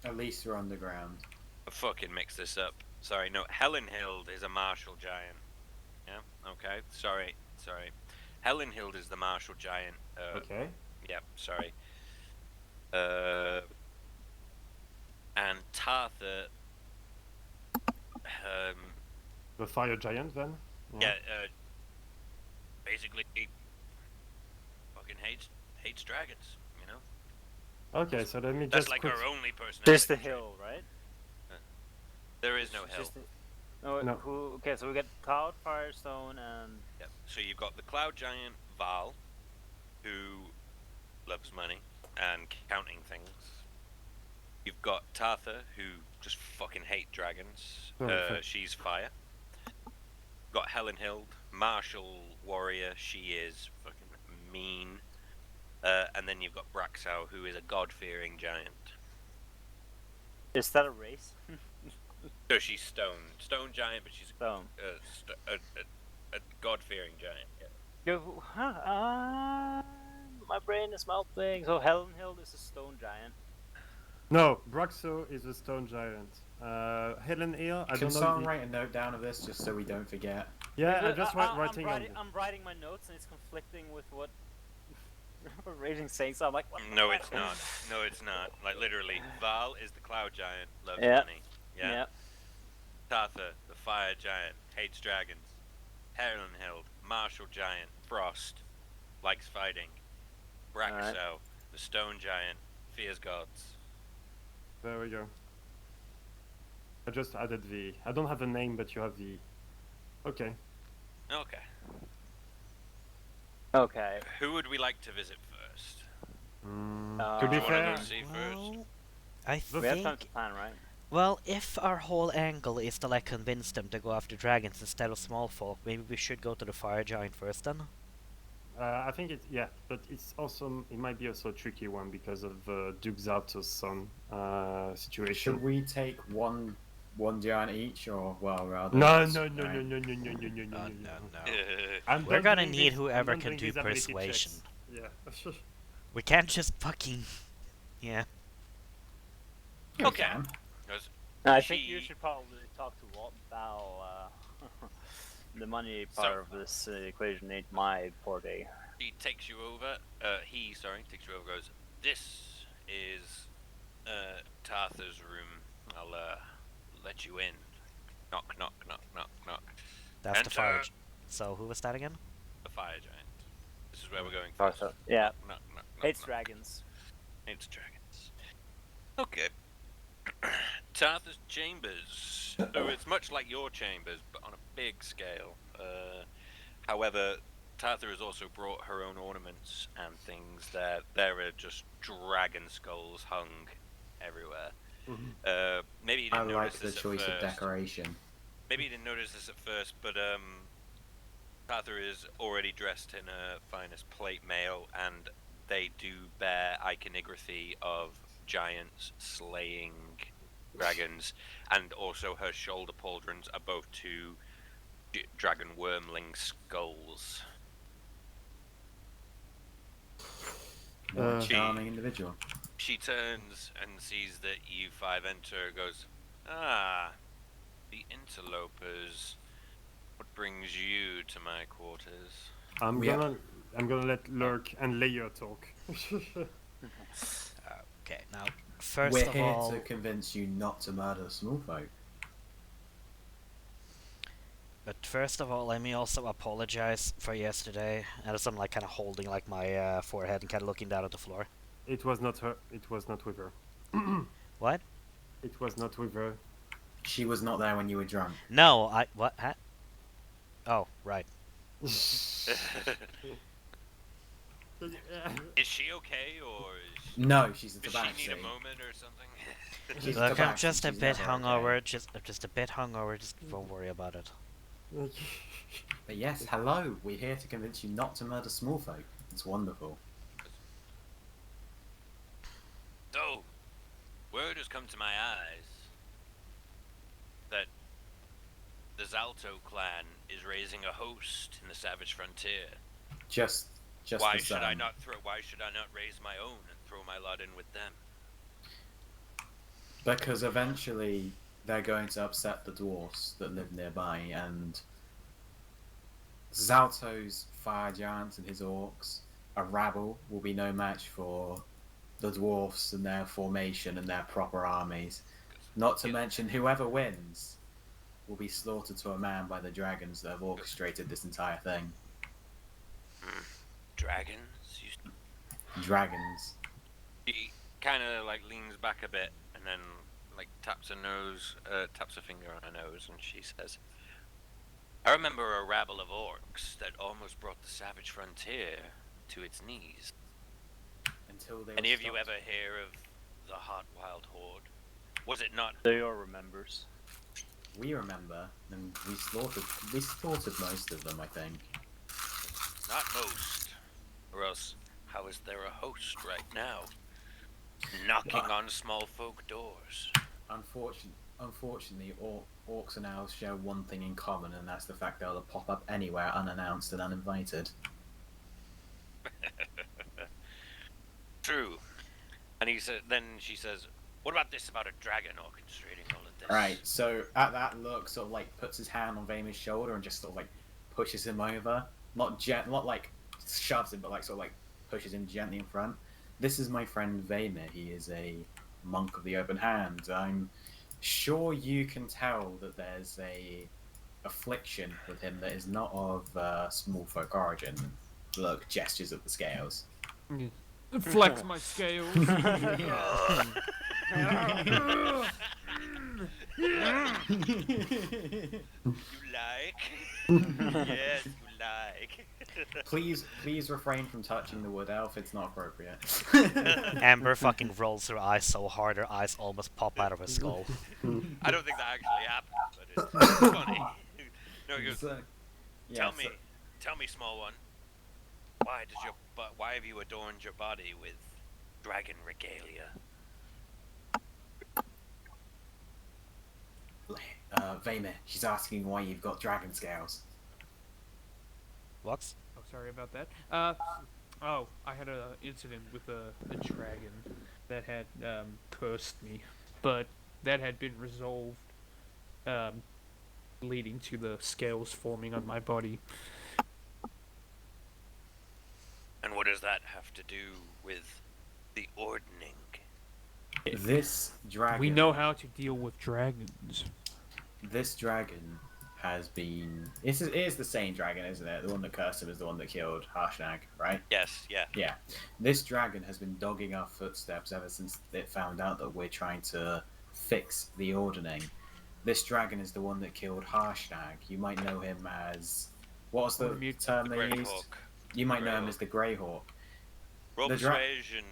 At least we're underground. I fucking mixed this up. Sorry, no. Helenhild is a martial giant. Yeah. Okay. Sorry. Helenhild is the martial giant. Okay. Yeah, sorry. And Tartha. The fire giant then? Yeah. Basically, fucking hates dragons. You know. Okay, so let me That's just like quick... her only personality. There's the hill, right? There is no hill. Just the... No, No. Who? Okay, so we get Cloud, Firestone, and Yep. So you've got the cloud giant Val, who loves money and counting things. You've got Tartha, who just fucking hate dragons. Perfect. She's fire. Got Helenhild, martial warrior. She is fucking mean. And then you've got Braxow, who is a god-fearing giant. is that a race? So she's stone giant, but she's Stone. a god-fearing giant. Yeah. Go, my brain is melting. So Helenhild is a stone giant. No, Braxo is a stone giant. Helen Hill, I Can don't know. someone write a note down of this just so we don't forget? Yeah, I'm just writing on I'm writing my notes and it's conflicting with what Raging's saying. So I'm like, what? No, it's not. No, it's not. Like literally, Val is the cloud giant, loves Yeah. money. Yeah. Tartha, the fire giant, hates dragons. Helenhild, martial giant, frost, likes fighting. Braxo, Alright. the stone giant, fears gods. There we go. I just added the... I don't have a name, but you have the... Okay. Okay. Okay. Who would we like to visit first? To Do be you wanna fair, go see first? Well, I We have time think. to plan, right? Well, if our whole angle is to like convince them to go after dragons instead of small folk, maybe we should go to the fire giant first then. I think it's... Yeah, but it's also... It might be also a tricky one because of Duke Zarto's son situation. Should we take one giant each, or well, rather? No, just no, no, try no, and- no, no, no, no, no, no, no. I'm We're done gonna doing need this- whoever I'm done can doing do these ability persuasion. checks. Yeah. We can't just fucking. Yeah. We Okay. can. I think you She- should probably talk to Val. The money part of this equation ain't my forte. He takes you over. He takes you over. Goes. This is Tartha's room. I'll let you in. Knock, knock, knock, knock, knock. That's the Enter. fire. So who was that again? The fire giant. This is where we're going Oh, first. so- yeah. Knock, knock, knock, Hates knock. dragons. Hates dragons. Okay. Tartha's chambers. So it's much like your chambers, but on a big scale. However, Tartha has also brought her own ornaments and things there. There are just dragon skulls hung everywhere. Maybe you I didn't like notice the this at choice of first. decoration. Maybe you didn't notice this at first, but Arthur is already dressed in her finest plate mail, and they do bear iconography of giants slaying dragons, and also her shoulder pauldrons are both two dragon wormling skulls. What a Uh, charming individual. She turns and sees that you five enter, goes, "Ah, the interlopers. What brings you to my quarters?" I'm We gonna let Lurk and Leia talk. Okay, now first We're of here all, to convince you not to murder small folk. let me also apologize for yesterday. As I'm like kind of holding like my forehead and kind of looking down at the floor. It was not her. It was not with her. What? It was not with her. She was not there when you were drunk. No, what? Huh? Oh, right. Is she okay, or No, she's a does she need a tabaxi. moment or something? She's Look, I'm tabaxi, just a she's bit never hungover. okay. Just a bit hungover. Just don't worry about it. But yes, hello. We're here to convince you not to murder small folk. It's wonderful. So, word has come to my eyes that the Zalto clan is raising a host in the savage frontier. Just Why the should I same. not Why should I not raise my own and throw my lot in with them? Because eventually they're going to upset the dwarfs that live nearby, and Zalto's fire giants and his orcs, a rabble, will be no match for the dwarfs and their formation and their proper armies. Not to mention, whoever wins will be slaughtered to a man by the dragons that have orchestrated this entire thing. Dragons? Dragons. She kind of like leans back a bit and then like taps her finger on her nose, and she says, "I remember a rabble of orcs that almost brought the savage frontier to its knees. Until they Any were of you stopped. ever hear of the Hot Wild Horde? Was it not?" They are remembers. We remember, and we slaughtered most of them, I think. Not most. Or else, how is there a host right now? Knocking on small folk doors. Unfortunately, orcs and elves share one thing in common, and that's the fact they'll pop up anywhere unannounced and uninvited. True. And then she says, "What about this about a dragon orchestrating all of this?" Right, so at that look, sort of like puts his hand on Vamer's shoulder and just sort of like pushes him over. Not like shoves him, but like sort of like pushes him gently in front. This is my friend Vamer. He is a monk of the open hand. I'm sure you can tell that there's a affliction with him that is not of small folk origin. Look, gestures at the scales. Flex my scales. You like? Yes, you like. Please refrain from touching the wood elf. It's not appropriate. Amber fucking rolls her eyes so hard her eyes almost pop out of her skull. I don't think that actually happened, but it's funny. No, he goes, Yeah, tell me, small one. Why have you adorned your body with dragon regalia? Vamer, she's asking why you've got dragon scales. What? Oh, sorry about that. I had an incident with a dragon that had cursed me, but that had been resolved, leading to the scales forming on my body. And what does that have to do with the ordning? This dragon. We know how to deal with dragons. This dragon has been. It is the same dragon, isn't it? The one that cursed him is the one that killed Harshnag, right? Yes, yeah. Yeah. This dragon has been dogging our footsteps ever since it found out that we're trying to fix the ordering. This dragon is the one that killed Harshnag. You might know him as. What was the term The they Grey used? Hawk. You might know him as the Greyhawk. Roll The persuasion,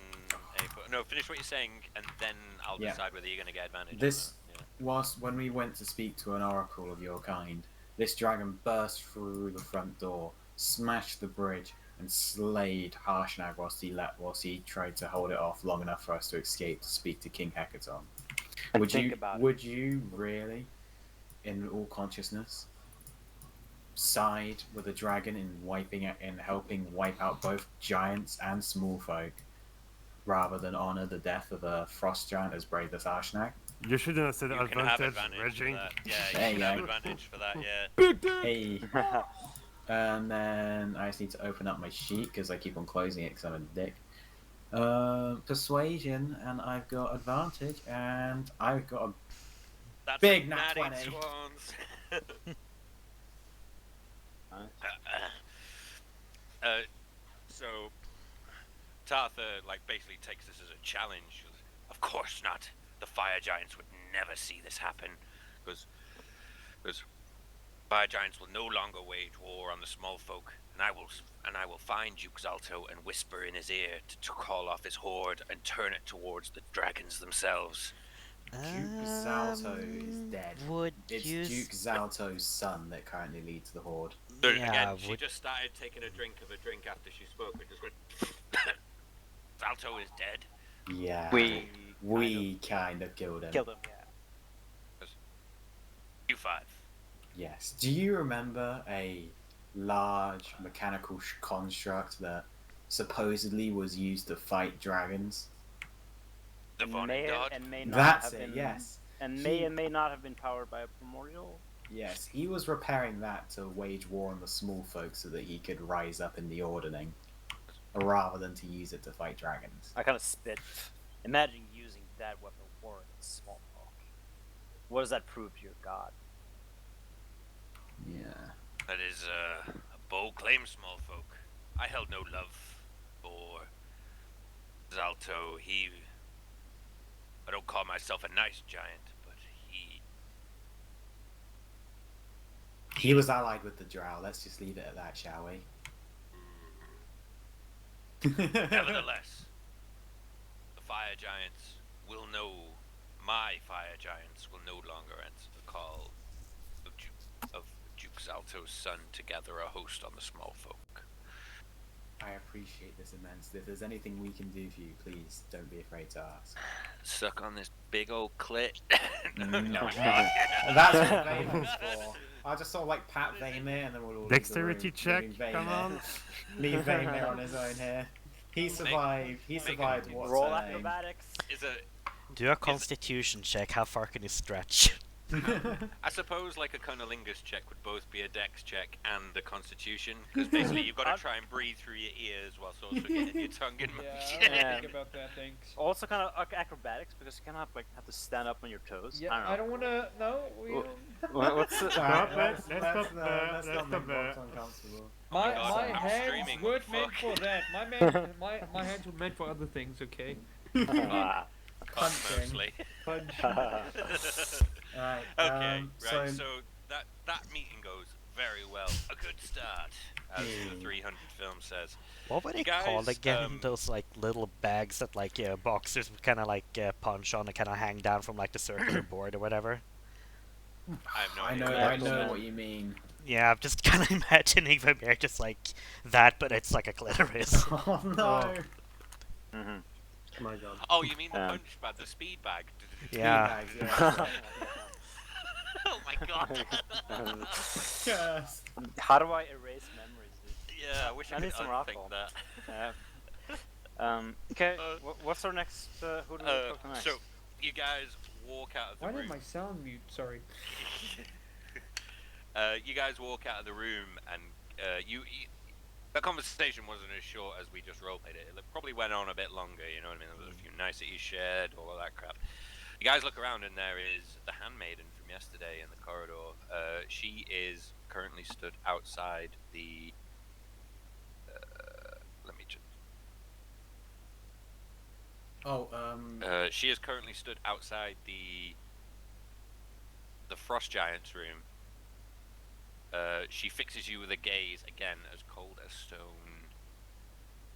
No, finish what you're saying, and then I'll Yeah. decide whether you're going to get advantage. This, or not. whilst when we went to speak to an oracle of your kind, this dragon burst through the front door, smashed the bridge, and slayed Harshnag whilst he tried to hold it off long enough for us to escape to speak to King Hecaton. And Would think you about it. would you really, in all consciousness, side with a dragon in helping wipe out both giants and small folk, rather than honor the death of a frost giant as brave as Harshnag? You shouldn't have said You can have advantage, advantage for raging. that. Yeah, There you you can have go. advantage for that. Yeah. Big dick! Hey. And then I just need to open up my sheet because I keep on closing it because I'm a dick. Persuasion, and I've got advantage, and I've got a That's Big a nat 20 20. swans. So Tartha basically takes this as a challenge. She goes, of course not. The fire giants would never see this happen, because fire giants will no longer wage war on the small folk, and I will find Duke Zalto and whisper in his ear to call off his horde and turn it towards the dragons themselves. Duke Zalto is dead. Would It's you Duke Zalto's son that currently leads the horde. So Yeah, again, she would just started taking a drink of a drink after she spoke. It just went. Zalto is dead. Yeah, We kind of killed him. killed him. Yeah. U5. Yes. Do you remember a large mechanical construct that supposedly was used to fight dragons? The Vonnie God. And may not That's have it. been, Yes. And may and may not have been powered by a primordial. Yes, he was repairing that to wage war on the small folk so that he could rise up in the ordering, rather than to use it to fight dragons. I kind of spit. Imagine using that weapon of war in a small folk. What does that prove to your god? Yeah. That is a bold claim, small folk. I held no love for Zalto. I don't call myself a nice giant, but He was allied with the drow. Let's just leave it at that, shall we? Nevertheless, the fire giants will know. My fire giants will no longer answer the call of Duke Zalto's son to gather a host on the small folk. I appreciate this immensely. If there's anything we can do for you, please don't be afraid to ask. Suck on this big old clit. No. That's what Vader's for. I just sort of pat Vaymir and then we'll all leave the Dexterity room, check, leaving Vaymir- come on. Leave Vaymir on his own here. He survived. He survived. What's Roll her name? acrobatics. Is a do a constitution check. How far can you stretch? I suppose like a cunnilingus check would both be a dex check and a constitution, because basically you've got to try and breathe through your ears whilst also getting your tongue in Yeah, motion. I don't Yeah. think about that. Thanks. Also, kind of acrobatics because you kind of have to stand up on your toes. Yeah, I don't want to. No, we Well, don't. What's the? Stop it. Let's Let's not stop there. let's Let's not make stop there. Box uncomfortable. My God, my I'm hands streaming, weren't meant fuck. for that. My hands were meant for other things. Okay. Ah. Cock mostly. Punch. Alright. Okay, So, right. So that meeting goes very well. A good start, as the 300 film says. What were they Guys, called again? Those little bags that boxers would kind of punch on and kind of hang down from the circular board or whatever. I have no I idea. know. what I it is. know what you mean. Yeah, I'm just kind of imagining Vermeer just like that, but it's like a clitoris. Oh no. Mhm. My god. Oh, you mean the Um, punch bag, the speed bag? Yeah. Beanbags, yeah. Oh my god. Yes. How do I erase memories? Dude? Yeah, I wish I I could need some unthink rock that. Yeah. Okay. What's our next? Who do we talk to next? So you guys walk out of the Why room. did my sound mute? Sorry. You guys walk out of the room, and the conversation wasn't as short as we just roleplayed it. It probably went on a bit longer. You know what I mean? There was a few niceties shared, all of that crap. You guys look around, and there is the handmaiden from yesterday in the corridor. She is currently stood outside the. Let me just. She is currently stood outside the Frost Giant's room. She fixes you with a gaze, again, as cold as stone.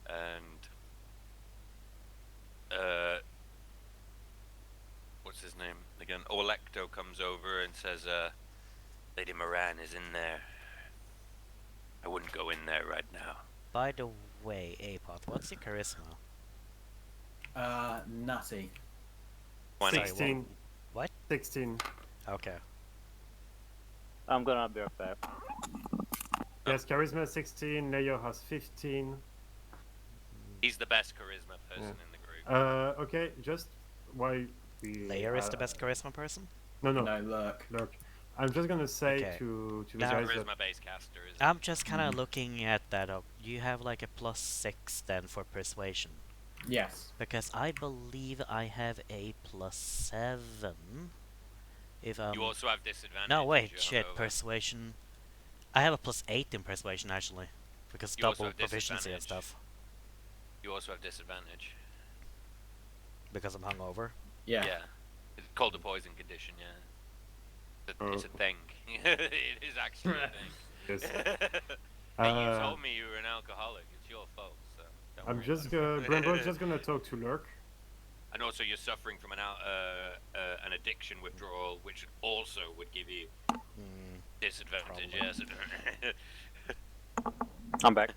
And Orlecto comes over and says, Lady Moran is in there. I wouldn't go in there right now. By the way, Apot, what's your charisma? Nutty. 20. Sorry, 16. what? 16. Okay. I'm gonna be right back. Yes, charisma 16. Leo has 15. He's the best charisma person in the group. Okay, just while we. Layer is the best charisma person? No, No, look. Look, I'm just gonna say Okay. to the Now- guys that Charisma-based caster, isn't I'm just kind of looking at that up. You have like a +6 then for persuasion. Yes. Because I believe I have a +7. If You also have disadvantage. No, if wait, you're shit, hungover. persuasion. I have a +8 in persuasion actually. Because You also double have proficiency and disadvantage. stuff. You also have disadvantage. Because I'm hungover. Yeah. It's called a poison condition, yeah. It's a thing. It is actually a thing. Yes. Hey, you told me you were an alcoholic. It's your fault, so don't I'm worry just about it. Grimbo's just gonna talk to Lurk. And also, you're suffering from an addiction withdrawal, which also would give you disadvantage. Probably. Yes. I'm back.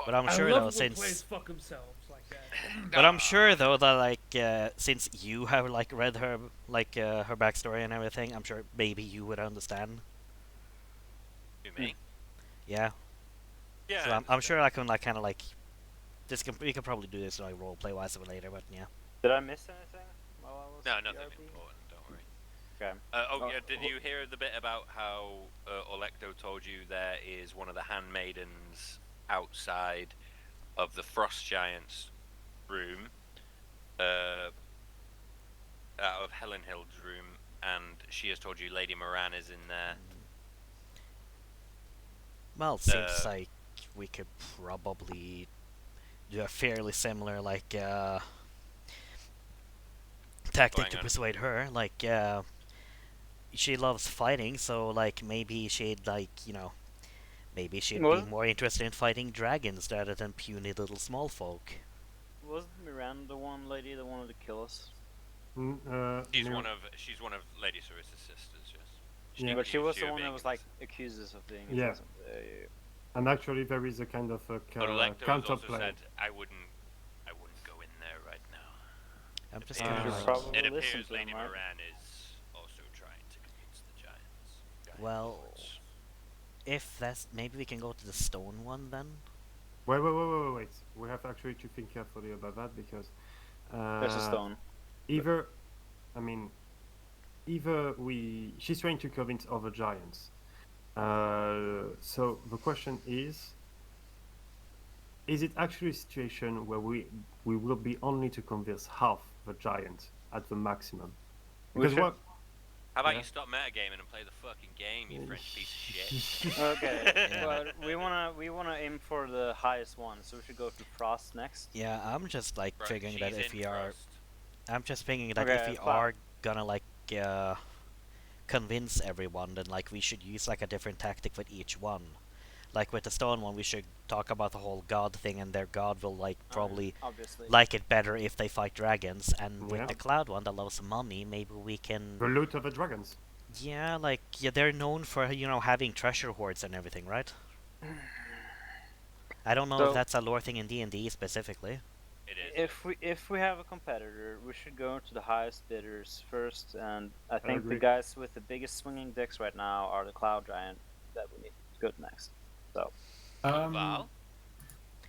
But I'm I sure love though, when since players fuck themselves like that. but I'm sure though that like since you have like read her like her backstory and everything, I'm sure maybe you would understand. You me? Yeah. Yeah. So I I'm sure understand. I can like kind of like we can probably do this like role play wise later, but yeah. Did I miss anything while I was No, nothing BRB? important. Don't worry. Okay. Yeah. Did you hear the bit about how Orlecto told you there is one of the handmaidens outside of the Frost Giant's room, out of Helenhild's room, and she has told you Lady Moran is in there. Well, it seems like we could probably do a fairly similar like tactic Going to on. persuade her. Like she loves fighting, so like maybe she'd like maybe she'd Well- be more interested in fighting dragons rather than puny little small folk. Wasn't Miranda the one lady that wanted to kill us? She's no. one of Lady Sarissa's sisters. Yes. Yeah. But she accused was you the of one that being was in like this. accused us of being. Yeah. And actually, there is a kind of a But Orlecto has also counterplay. said, I wouldn't go in there right now. I'm just It kind appears- of Should like, probably It listen appears to him, Lady right? Moran is also trying to convince the giants. Giant well, lords. if that's maybe we can go to the stone one then. Wait. We have actually to think carefully about that because There's a stone. either she's trying to convince other giants. So the question is it actually a situation where we will be only to convince half the giant at the maximum? We Because should- what? How about Yeah. you stop metagaming and play the fucking game, you French piece of shit? Okay, Yeah. but we wanna aim for the highest one, so we should go to Frost next. Yeah, I'm just like Right, figuring that she's if in we are, Frost. I'm just thinking that Okay, if we Cloud. are gonna like convince everyone, then like we should use like a different tactic with each one. Like with the stone one, we should talk about the whole god thing, and their god will like probably Obviously. like it better if they fight dragons. And with Yeah. the cloud one that loves money, maybe we can. The loot of the dragons. Yeah, like they're known for having treasure hoards and everything, right? I don't know So- if that's a lore thing in D&D specifically. It is. If we have a competitor, we should go to the highest bidders first, and I think the agree. guys with the biggest swinging dicks right now are the Cloud Giant that we need to go to next. So Val?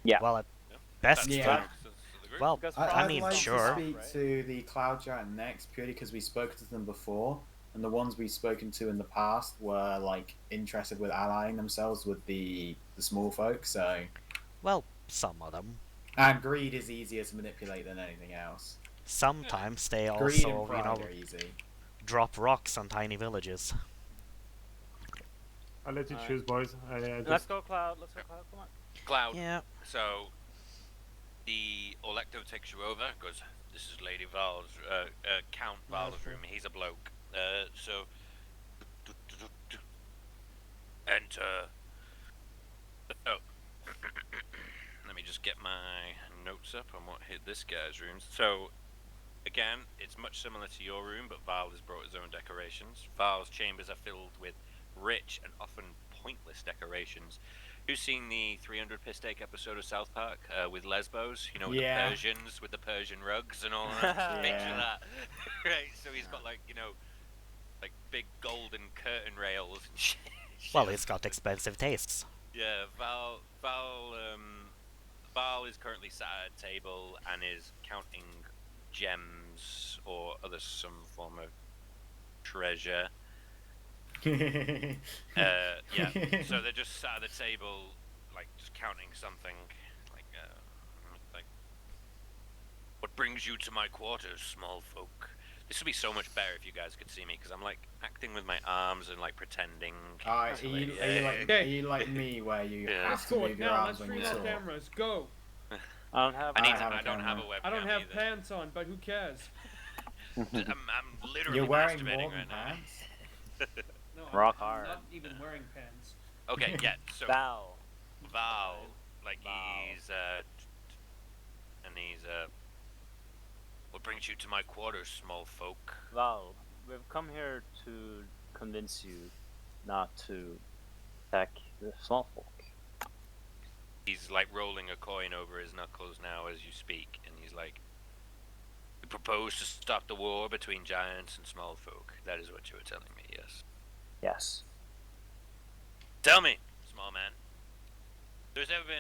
Yeah. Well, at Yeah. best, Yeah. for- Consensus of the group? well, Because I I'd mean, like sure. to speak Right? to the Cloud Giant next, purely because we spoke to them before, and the ones we've spoken to in the past were like interested with allying themselves with the small folk. So, Well, some of them. and greed is easier to manipulate than anything else. Sometimes they Greed also, and pride are easy. drop rocks on tiny villages. I'll let you Alright. choose, boys. I let's just go Cloud. Let's go Cloud. Come on. Cloud. Yeah. So, the Orlecto takes you over, goes, this is Lady Val's, Count Val's room, he's a bloke. So, enter. Oh. Let me just get my notes up on what hit this guy's room. So, Again, it's much similar to your room, but Val has brought his own decorations. Val's chambers are filled with rich and often pointless decorations. Who's seen the 300 piss take episode of South Park with Lesbos? You know, with the Yeah. Persians, with the Persian rugs and all that. Just picture Yeah. that, right? So he's got like like big golden curtain rails and shit. Well, he's got expensive tastes. Yeah, Val is currently sat at a table and is counting gems or some form of treasure. Yeah. So they're just sat at the table, like just counting something, like what brings you to my quarters, small folk. This would be so much better if you guys could see me, because I'm like acting with my arms and like pretending. Are So, you, yeah, are, you yeah, like, yeah. are you like me, where you Yeah. Let's have to go move your now. arms Let's when you stream the talk? cameras. Go. I don't have. I I have a don't have a camera. webcam I don't have either. pants on, but who cares? I'm literally You're wearing masturbating more than right now. pants. No, Rock I'm hard. not even wearing pants. Okay, yeah. So Val. Val, like Val. he's what brings you to my quarters, small folk? Val, we've come here to convince you not to attack the small folk. He's like rolling a coin over his knuckles now as you speak, and he's like, "You propose to stop the war between giants and small folk. That is what you were telling me, yes? Yes. Tell me, small man. There's never been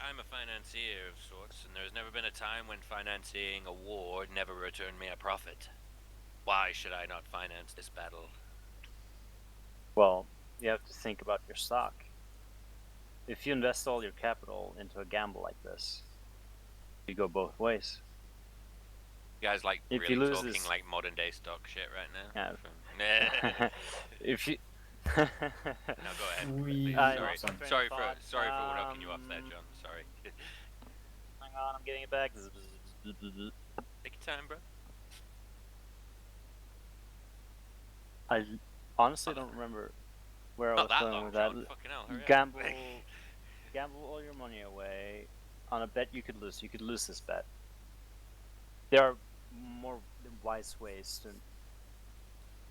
I'm a financier of sorts, and there's never been a time when financing a war never returned me a profit. Why should I not finance this battle?" Well, you have to think about your stock. If you invest all your capital into a gamble like this, you go both ways. You guys like If really you lose talking this- like modern day stock shit right now? Yeah. If you. No, go ahead. We I Sorry, lost my train of sorry thought. for knocking you off there, John. Sorry. Hang on, I'm getting it back. Take your time, bro. I honestly don't remember where I Not was that going long, with that. John. Fucking hell, hurry up. Gamble all your money away on a bet you could lose. You could lose this bet. There are more wise ways to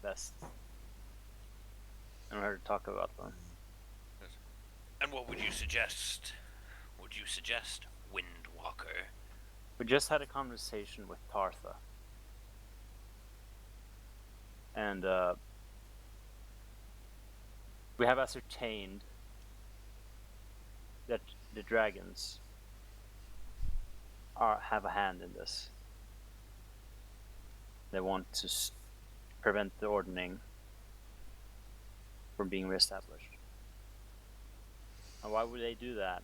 invest. I'm here to talk about them. And what would you suggest? Would you suggest Windwalker? We just had a conversation with Tartha. And we have ascertained that the dragons have a hand in this. They want to prevent the ordning from being reestablished. And why would they do that?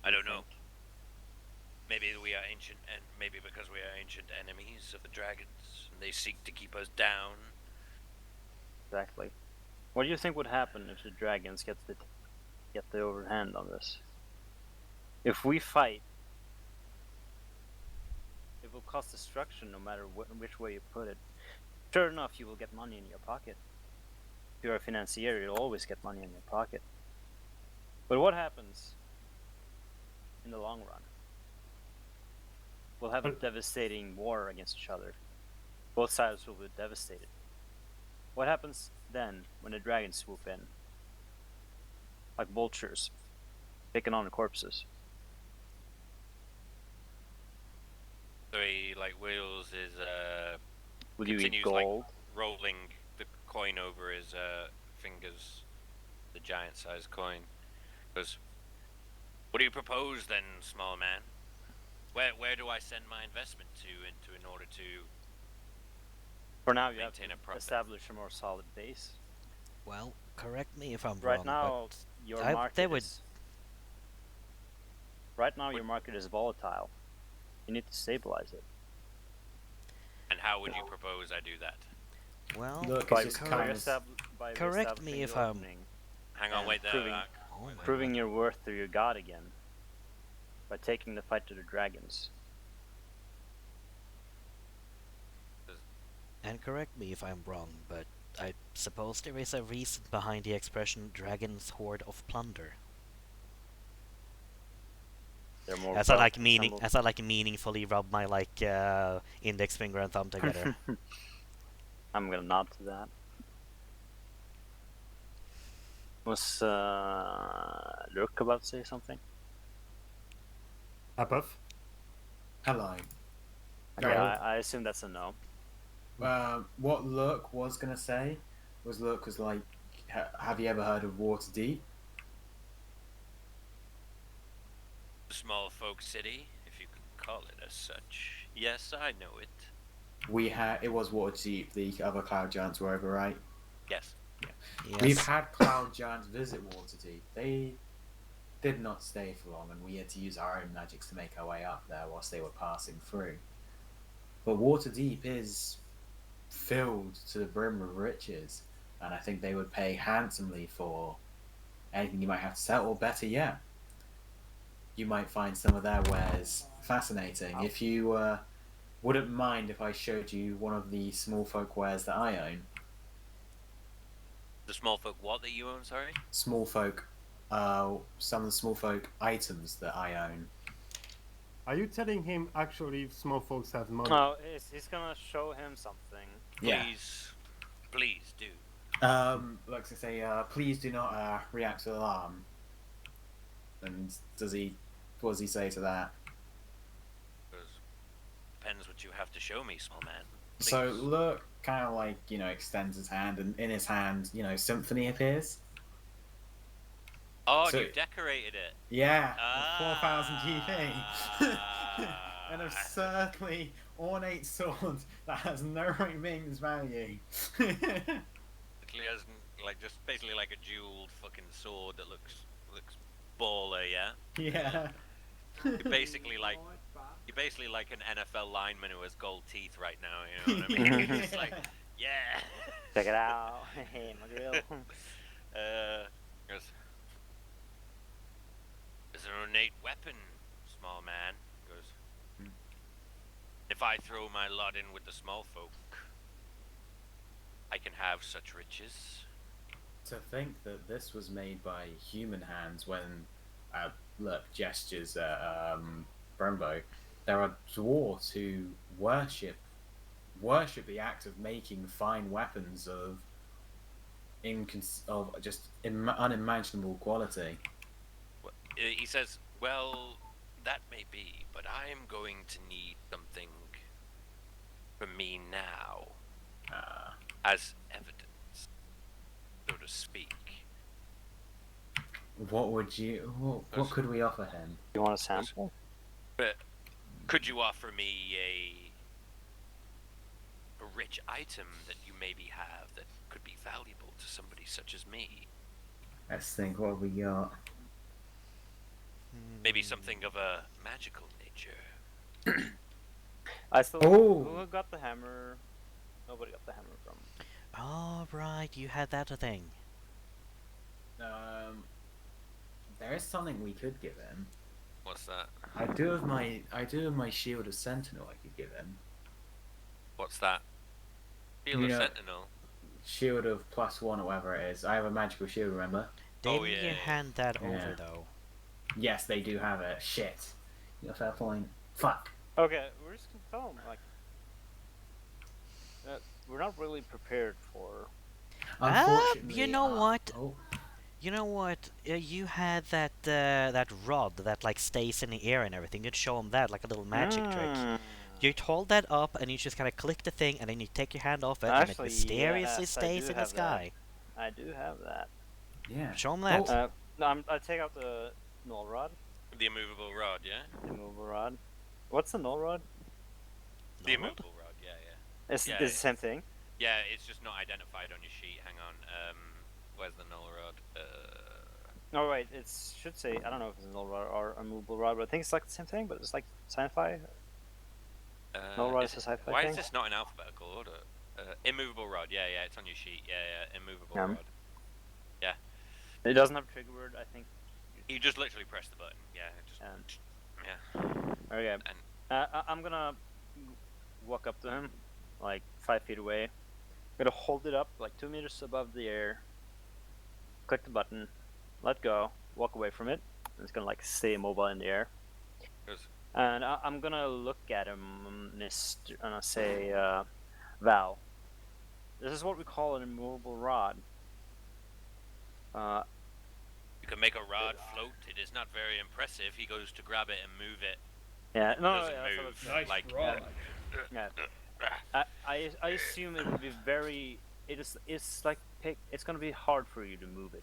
I don't know. Maybe we are ancient, and maybe because we are ancient enemies of the dragons, and they seek to keep us down. Exactly. What do you think would happen if the dragons get the overhand on this? If we fight, it will cause destruction no matter which way you put it. Sure enough, you will get money in your pocket. If you're a financier, you'll always get money in your pocket. But what happens in the long run? We'll have a devastating war against each other. Both sides will be devastated. What happens then when the dragons swoop in? Like vultures, picking on the corpses. So he like wheels his Will you eat continues, gold? rolling the coin over his fingers, the giant-sized coin. Goes, "What do you propose then, small man? Where do I send my investment to in order to For now, you have maintain to a profit?" establish a more solid base. Well, correct me if I'm Right wrong, now, but your they market would- is. Right now, your market is volatile. You need to stabilize it. And how would you propose I do that? well, Look, By, it's just correct- by correct me reestablishing if the I'm- opening, Hang on, And wait there. proving- Ark. oh my proving God. your worth to your god again. By taking the fight to the dragons. And correct me if I'm wrong, but I suppose there is a reason behind the expression "dragon's hoard of plunder." They're more. As I like belt meaning, symbols. as I like meaningfully rub my like index finger and thumb together. I'm gonna nod to that. Was Luke about to say something? Apov? Hello. Yeah, I assume that's a no. What Lurk was gonna say was Lurk was like, have you ever heard of Waterdeep? Small folk city, if you could call it as such. Yes, I know it. It was Waterdeep. The other cloud giants were over, right? Yes. We've Yes. had cloud giants visit Waterdeep. They did not stay for long, and we had to use our own magics to make our way up there whilst they were passing through. But Waterdeep is filled to the brim with riches, and I think they would pay handsomely for anything you might have to sell, or better yet, you might find some of their wares fascinating. If you wouldn't mind if I showed you one of the small folk wares that I own. The small folk what that you own, sorry? Small folk, some of the small folk items that I own. Are you telling him actually small folks have money? Oh, he's gonna show him something. Please, please do. Like I say, please do not react to alarm. And what does he say to that? Depends what you have to show me, small man. Please. So look, kind of like, extends his hand, and in his hand, Symphony appears. Oh, So- you decorated it. Yeah, Ah. 4,000 GP. An absurdly ornate sword that has no remains value. Literally has basically like a jeweled fucking sword that looks baller, yeah. Yeah. You're basically like an NFL lineman who has gold teeth right now. You know what I mean? It's like, yeah. Check it out. Hey, my grill. Goes, it's an ornate weapon, small man. Goes, if I throw my lot in with the small folk, I can have such riches. To think that this was made by human hands when, look, gestures at Brumbo. There are dwarves who worship the act of making fine weapons of just unimaginable quality. He says, well, that may be, but I'm going to need something from me now as evidence, so to speak. What would you? What could we offer him? You want a sample? But could you offer me a rich item that you maybe have that could be valuable to somebody such as me? Let's think. What have we got? Maybe something of a magical nature. I still. Oh! Who got the hammer? Nobody got the hammer from. Oh right, you had that thing. There is something we could give him. What's that? I do have my shield of sentinel. I could give him What's that? Shield You of know- Sentinel. shield of +1 or whatever it is. I have a magical shield. Remember? Didn't yeah, you yeah. hand that Yeah. over though? Yes, they do have it. Shit. You got fair point. Fuck. Okay, we're just gonna tell him like. We're not really prepared for. Unfortunately, you know what? Oh, You know what? You had that rod that like stays in the air and everything. You'd show him that like a little magic trick. Mm. You hold that up and you just kind of click the thing and then you take your hand off it and it Actually, mysteriously yes, I stays do in the have that. sky. I do have that. yeah. Show him that. Oh. No, I take out the null rod, The immovable rod, yeah? the immovable rod. What's the null rod? The No? immovable rod, yeah. It's Yeah, the same thing. Yeah, it's just not identified on your sheet. Hang on. Where's the null rod? Oh right, it should say I don't know if it's a null rod or a movable rod, but I think it's like the same thing. But it's like sci-fi. Null rod is a sci-fi Why thing. is this not in alphabetical order? Immovable rod, yeah, it's on your sheet. Yeah, immovable Yeah. rod. It doesn't have a trigger word. I think. You just literally press the button. Yeah, yeah. Okay. And I'm gonna walk up to him, like 5 feet away. I'm gonna hold it up like 2 meters above the air. Click the button, let go, walk away from it. And it's gonna like stay immobile in the air. 'Cause And I'm gonna look at him, and I say, Val, this is what we call an immovable rod. you can make a rod float. It is not very impressive. He goes to grab it and move it. Yeah, It no, doesn't yeah, move. Nice Like, rod. yeah. I assume it would be very. It's like it's gonna be hard for you to move it,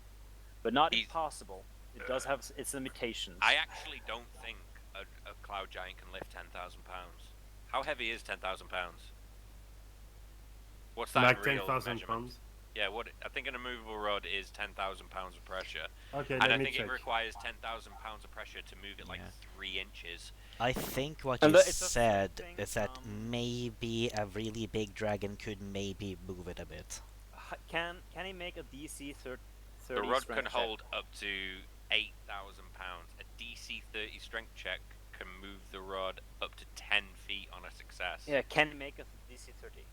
but not He's- impossible. It does have its limitations. I actually don't think a cloud giant can lift 10,000 pounds. How heavy is 10,000 pounds? What's that Like in real 10,000 measurement? pounds. Yeah, what I think an immovable rod is 10,000 pounds of pressure, Okay, and let I me think check. it requires 10,000 pounds of pressure to move it like Yeah. 3 inches. I think what And you it's a said thing, is that maybe a really big dragon could maybe move it a bit. Can he make a DC 30 The rod strength can check? hold up to 8,000 pounds. A DC 30 strength check can move the rod up to 10 feet on a success. Yeah, can he make a DC 30?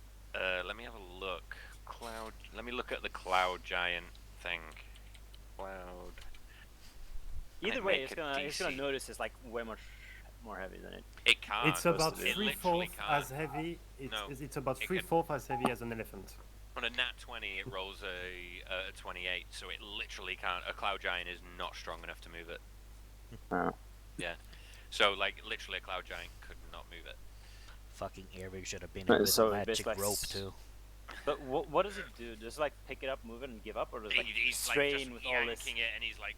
Let me have a look. Cloud. Let me look at the cloud giant thing. Cloud. Either I'd way, make it's a gonna DC. notice it's like way much more heavy than it. It can't. It's about It literally 3/4 can't. as heavy. No, It's about it 3/4 as heavy as an elephant. On a nat 20, it rolls a 28, so it literally can't. A cloud giant is not strong enough to move it. Oh. Yeah. So, like, literally, a cloud giant could not move it. Fucking Earwig should have been Right, here with so a it's magic like rope too. But what does it do? Does it like pick it up, move it, and give up, or does it like He's like strain just with all this? yanking it, and he's like,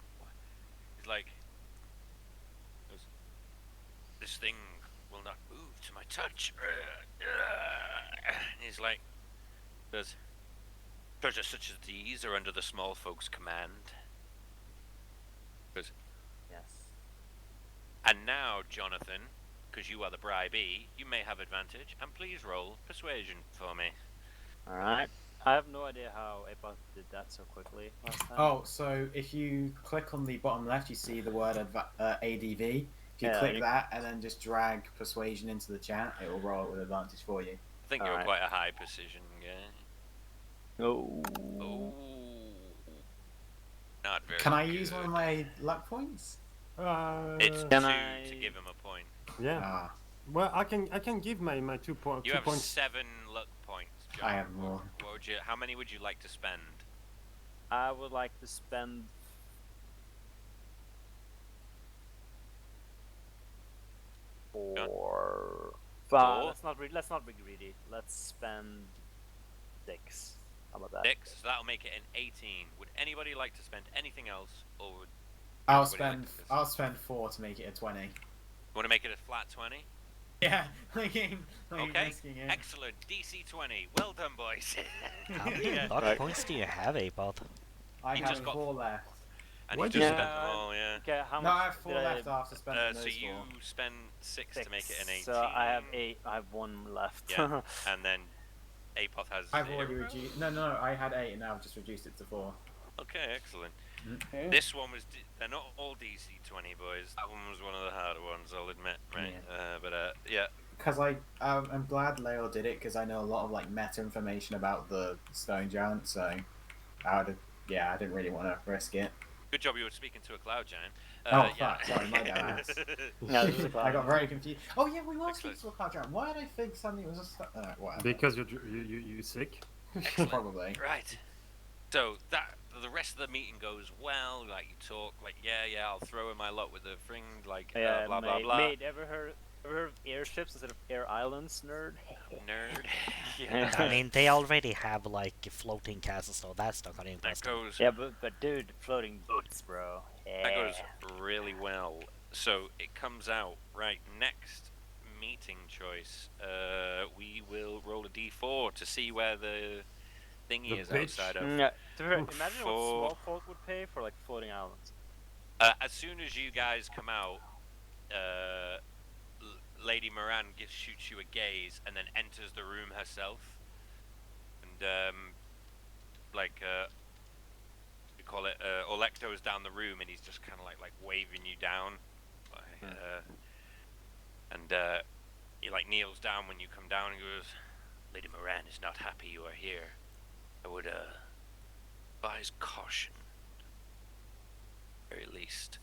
this thing will not move to my touch. And he's like, does treasures such as these are under the small folks' command. Yes. And now, Jonathan, because you are the bribee, you may have advantage, and please roll persuasion for me. All right. I have no idea how Apoth did that so quickly last time. Oh, so if you click on the bottom left, you see the word ADV. If you Yeah, click you- that and then just drag persuasion into the chat, it will roll it with advantage for you. I think you're Alright. quite a high precision guy. Oh. Oh. Not very Can I use good. one of my luck points? It's Can 2 I- to give him a point. Yeah. Ah, Well, I can give my 2 You have points. 7 luck points, John. I have more. What would you? How many would you like to spend? I would like to spend 4. Four? Let's not be greedy. Let's spend 6. How about that? 6. So that'll make it an 18. Would anybody like to spend anything else, or would I'll everybody spend like this? I'll spend 4 to make it a 20. You want to make it a flat 20? Yeah, like Okay. risking it. Excellent. DC 20. Well done, boys. How many Yeah. luck Right. points do you have, Apoth? I You have just got- 4 left. And What you just did you- spent them all, yeah. Okay, how No, much? I have 4 did left after spending So those you 4. spend 6 to make it an 18. So I have 8. I have 1 left. Yeah. And then Apoth has I've already 0. reduced. No, I had 8 and now I've just reduced it to 4. Okay, excellent. Yeah. This one was. They're not all DC 20, boys. That one was one of the harder ones, I'll admit. Right. Yeah. Because I'm glad Leo did it because I know a lot of like meta information about the stone giant, so I didn't really want to risk it. Good job you were speaking to a cloud giant. Oh, yeah. fuck, sorry, my bad. No, this is a I got very confused. Oh yeah, we were Excellent. speaking to a cloud giant. Why did I think suddenly it was a whatever. Because you sick. Excellent. Probably. Right. So the rest of the meeting goes well. Like you talk, like yeah, I'll throw in my lot with the fring, like Yeah, blah blah mate, blah. Mate, ever heard of airships instead of air islands, nerd? Nerd. Yeah. I mean, they already have like floating castles, so that's not gonna that impress them. goes. Yeah, but dude, floating boats, bro. That Yeah. goes really well. So it comes out right next meeting choice. We will roll a d4 to see where the thingy The is bitch. outside of. Yeah, to be fair, Oof. imagine what For- small folk would pay for like floating islands. As soon as you guys come out, Lady Moran shoots you a gaze and then enters the room herself. And we call it Olecto's down the room and he's just kind of like waving you down. He like kneels down when you come down and goes, Lady Moran is not happy you are here. I would advise caution. Very least.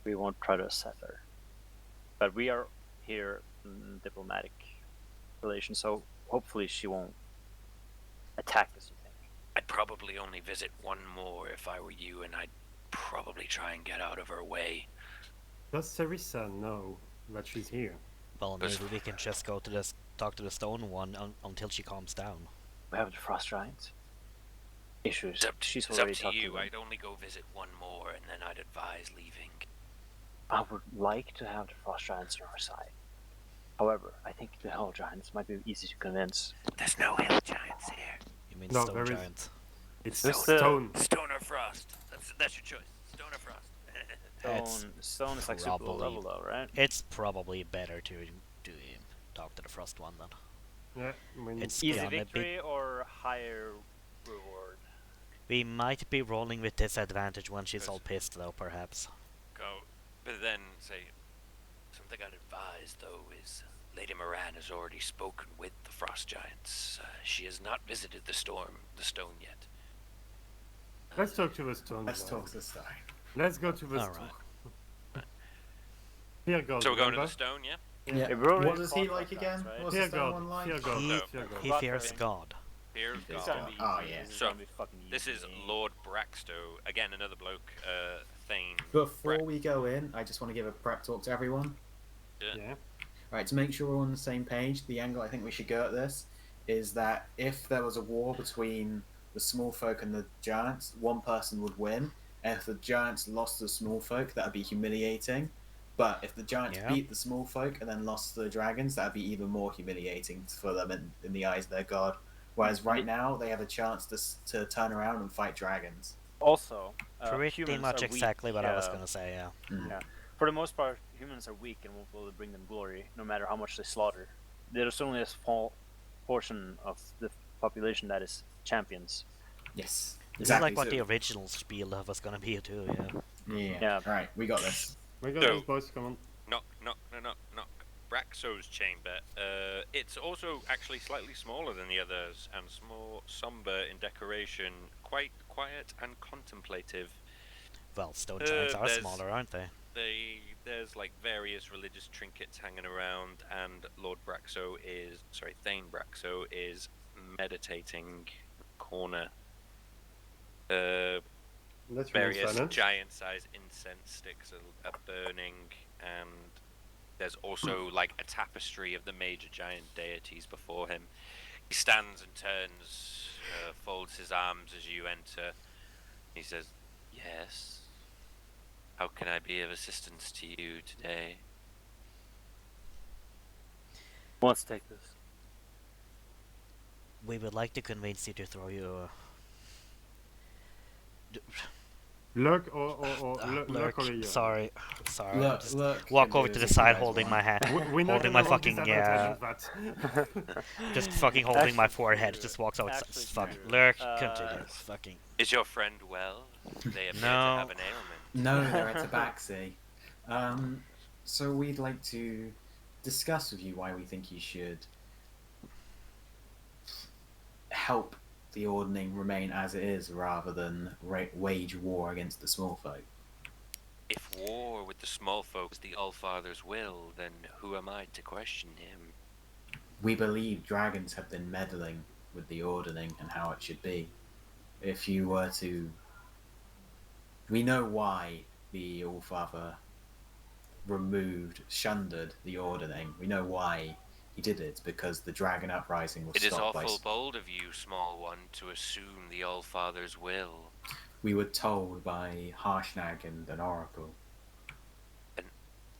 We won't try to set her. But we are here in diplomatic relations, so hopefully she won't attack us, you think? I'd probably only visit one more if I were you, and I'd probably try and get out of her way. Does Sarissa know that she's here? Well, Because maybe we can just go to this, talk to the stone one until she calms down. We have the frost giants. Issues. it's up, She's it's already up to talked to you. them. I'd only go visit one more, and then I'd advise leaving. I would like to have the frost giants on our side. However, I think the hell giants might be easy to convince. There's no hill giants here. You mean No, stone there is- giant? It's There's stone. Stone or frost. That's your choice. Stone or frost. It's Stone is like super low probably- level though, right? It's probably better to talk to the frost one then. Yeah, when It's Easy gonna be. victory or higher reward? We might be rolling with disadvantage when she's all pissed, though. Perhaps. Go. But then say something I'd advise though is Lady Moran has already spoken with the frost giants. She has not visited the stone yet. let's talk to the stone. Let's guy. talk to the stone. Let's go to the All stone. right. Fear God. So we're going to the remember? stone, yeah? Yeah. Yeah, we're already What does he fought like that, again? right? What's Fear the stone God. one like? Fear God. He, Fear God. he Rock fears rain. God. Here's It's It's God. gonna be Oh, easy. yeah. This is So, gonna be fucking easy. This is Lord Braxto. Again, another bloke, Thane. Before we go in, I just want to give a prep talk to everyone. Yeah. Right, to make sure we're on the same page, the angle I think we should go at this is that if there was a war between the small folk and the giants, one person would win. And if the giants lost the small folk, that would be humiliating. But if the giants Yeah. beat the small folk and then lost the dragons, that would be even more humiliating for them in the eyes of their god. Whereas right now, they have a chance to turn around and fight dragons. Also, Pretty humans much are exactly weak, what I was gonna say. Yeah. Yeah. For the most part, humans are weak and won't be able to bring them glory, no matter how much they slaughter. There's only a small portion of the population that is champions. Yes. This Exactly. is like what the original spiel was gonna be too. Yeah. Yeah. Yeah. Right, we got this. We got So- this, boys. Come on. Knock, knock, knock, knock, knock. Braxo's chamber. It's also actually slightly smaller than the others and more somber in decoration, quite quiet and contemplative. Well, stone giants are there's- smaller, aren't they? There's like various religious trinkets hanging around, and Thane Braxo is meditating in the corner. Let's remain Various silent. giant-sized incense sticks are burning, and there's also like a tapestry of the major giant deities before him. He stands and turns, folds his arms as you enter. He says, "Yes. How can I be of assistance to you today?" Who wants to take this? We would like to convince you to throw you. Lurk or lurk Lurk. or Leo. Sorry. Look, Just look. walk can over do to this the if you side, guys holding want. my hand, We're not holding gonna my roll fucking disadvantage on that. just fucking holding my Actually, forehead. Just walks out. actually, Fuck. true. Lurk. Continue. Fucking. Is your friend well? They appear to No. have an ailment. No, they're at Tabaxi. So we'd like to discuss with you why we think you should help the Ordning remain as it is rather than wage war against the small folk. If war with the small folk is the Allfather's will, then who am I to question him? We believe dragons have been meddling with the Ordning and how it should be. If you were to... We know why the Allfather shundered the Ordning. We know why he did it, because the dragon uprising was It is stopped by... awful bold of you, small one, to assume the Allfather's will. We were told by Harshnag and an oracle.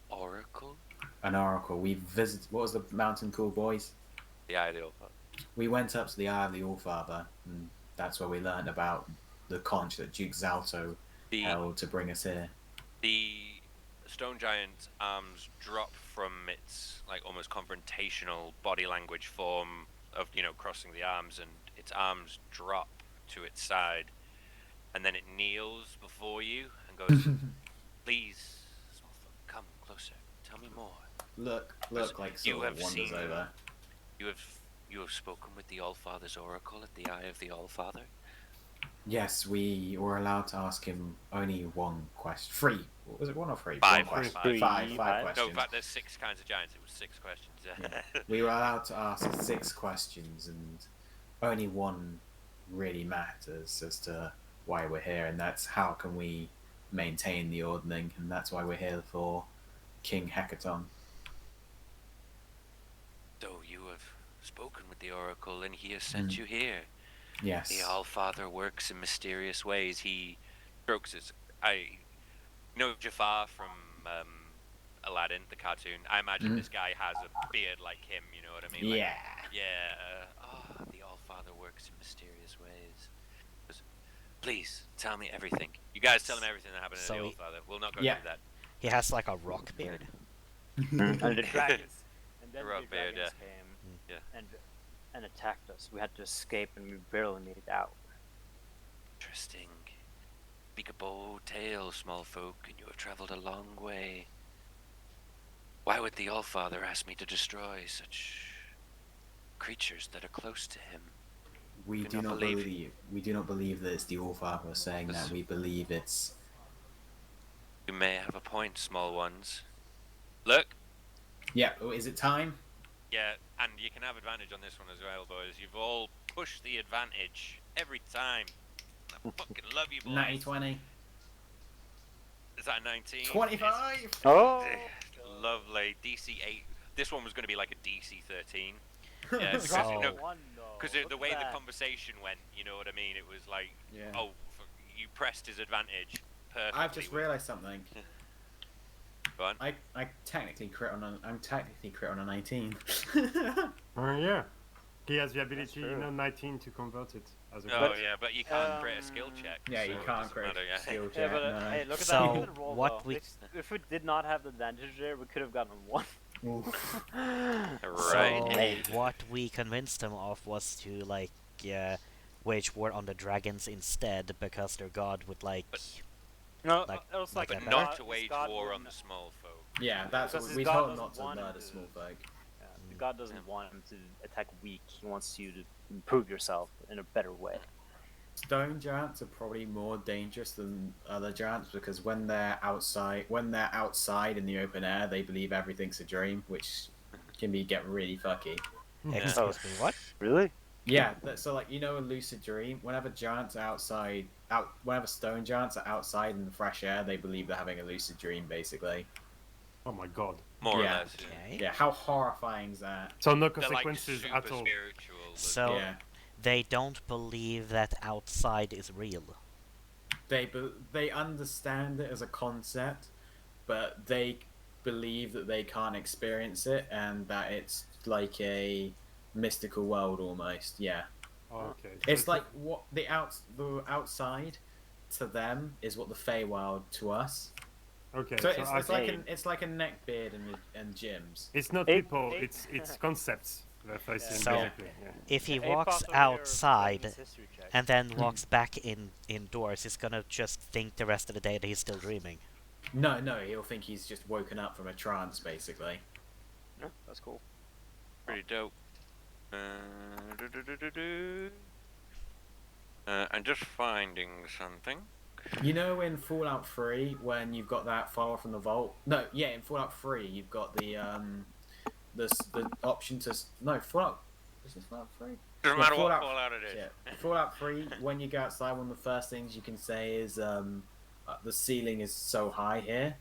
Oracle? An oracle. We visited... What was the mountain called, boys? The Eye of the Allfather. We went up to the Eye of the Allfather, and that's where we learned about the conch that Duke Zalto The held to bring us here. the stone giant's arms drop from its like almost confrontational body language form of crossing the arms, and its arms drop to its side, and then it kneels before you and goes, "Please, small folk, come closer. Tell me more. Look like You sort of have wanders seen- over. You have spoken with the Allfather's oracle at the Eye of the Allfather." Yes, we were allowed to ask him only one question. Three. Was it one or three? Five. One question. Three. Five No, questions. in fact, there's 6 kinds of giants. It was 6 questions. Yeah. We were allowed to ask 6 questions, and only one really matters as to why we're here, and that's how can we maintain the ordning, and that's why we're here for King Hecaton. So you have spoken with the Oracle, and he has sent you here. Yes. The All-Father works in mysterious ways. He strokes his... Jafar from Aladdin, the cartoon. I imagine this guy has a beard like him, you know what I mean? Like, Yeah. the All-Father works in mysterious ways. Please, tell me everything. You guys tell him everything that happened to So the he- All-Father. We'll not go Yeah. through that. He has like a rock beard. And the dragons. And then Rock the beard, dragons yeah. came Yeah. and attacked us. We had to escape, and we barely made it out. Interesting. Speak a bold tale, small folk, and you have traveled a long way. Why would the All-Father ask me to destroy such creatures that are close to him? We do not believe. We do not believe that it's the All-Father saying that. We believe it's. You may have a point, small ones. Look, Yeah. Is it time? yeah, and you can have advantage on this one as well, boys. You've all pushed the advantage every time. I fucking love you, boys. 90-20. Is that 19? 25. Oh! Lovely. DC 8. This one was going to be like a DC 13. We Yeah, because, So- got one, though. because Look the at way the that. conversation went, you know what I mean? It was like, Yeah. oh, you pressed his advantage perfectly. I've just realised something. Go on. I technically crit on a. I'm technically crit on a 19. Yeah. He has the ability, true. 19 to convert it as a Oh, crit. yeah, but you can't create a skill check. Yeah, so you it can't doesn't create matter, yeah. skill Yeah, check. but no. hey, look at So, that. Look at the roll, what though. we- If we did not have the advantage there, we could have gotten one. Oof. Right. So what we convinced him of was to like wage war on the dragons instead because their god would like. No, Like- it was like like that But better? not to wage war on the small folk. Yeah, that's Because what his we god told him doesn't not to want him murder to- small folk. Yeah, the god doesn't want him to attack weak. He wants you to improve yourself in a better way. Stone giants are probably more dangerous than other giants because when they're outside in the open air, they believe everything's a dream, which can get really fucky. Excuse me, what? Really? Yeah, so like a lucid dream. Whenever giants are whenever stone giants are outside in the fresh air, they believe they're having a lucid dream, basically. Oh my god. More or Yeah. less. Yeah. Okay. Yeah, how horrifying is that? So no They're like consequences super at all. spiritual. But So Yeah, they don't believe that outside is real. they understand it as a concept, but they believe that they can't experience it and that it's like a mystical world almost. Yeah. Oh, okay. It's like what the outside to them is what the Feywild to us. Okay. So So it's like a neckbeard and gyms. it's not Eight- people. eight- It's concepts. They're facing So- basically. Yeah. If he Hey, walks Fox over here, outside his history check. and then walks back indoors, he's gonna just think the rest of the day that he's still dreaming. No, he'll think he's just woken up from a trance, basically. Yeah, that's cool. pretty dope. I'm just finding something. You know, in Fallout 3, when you've got that follower from the vault. No, yeah, in Fallout 3, you've got the option to Fallout. Is this Fallout 3? Doesn't Yeah, matter what Fallout- Fallout it is. Yeah, Fallout 3. When you go outside, one of the first things you can say is the ceiling is so high here.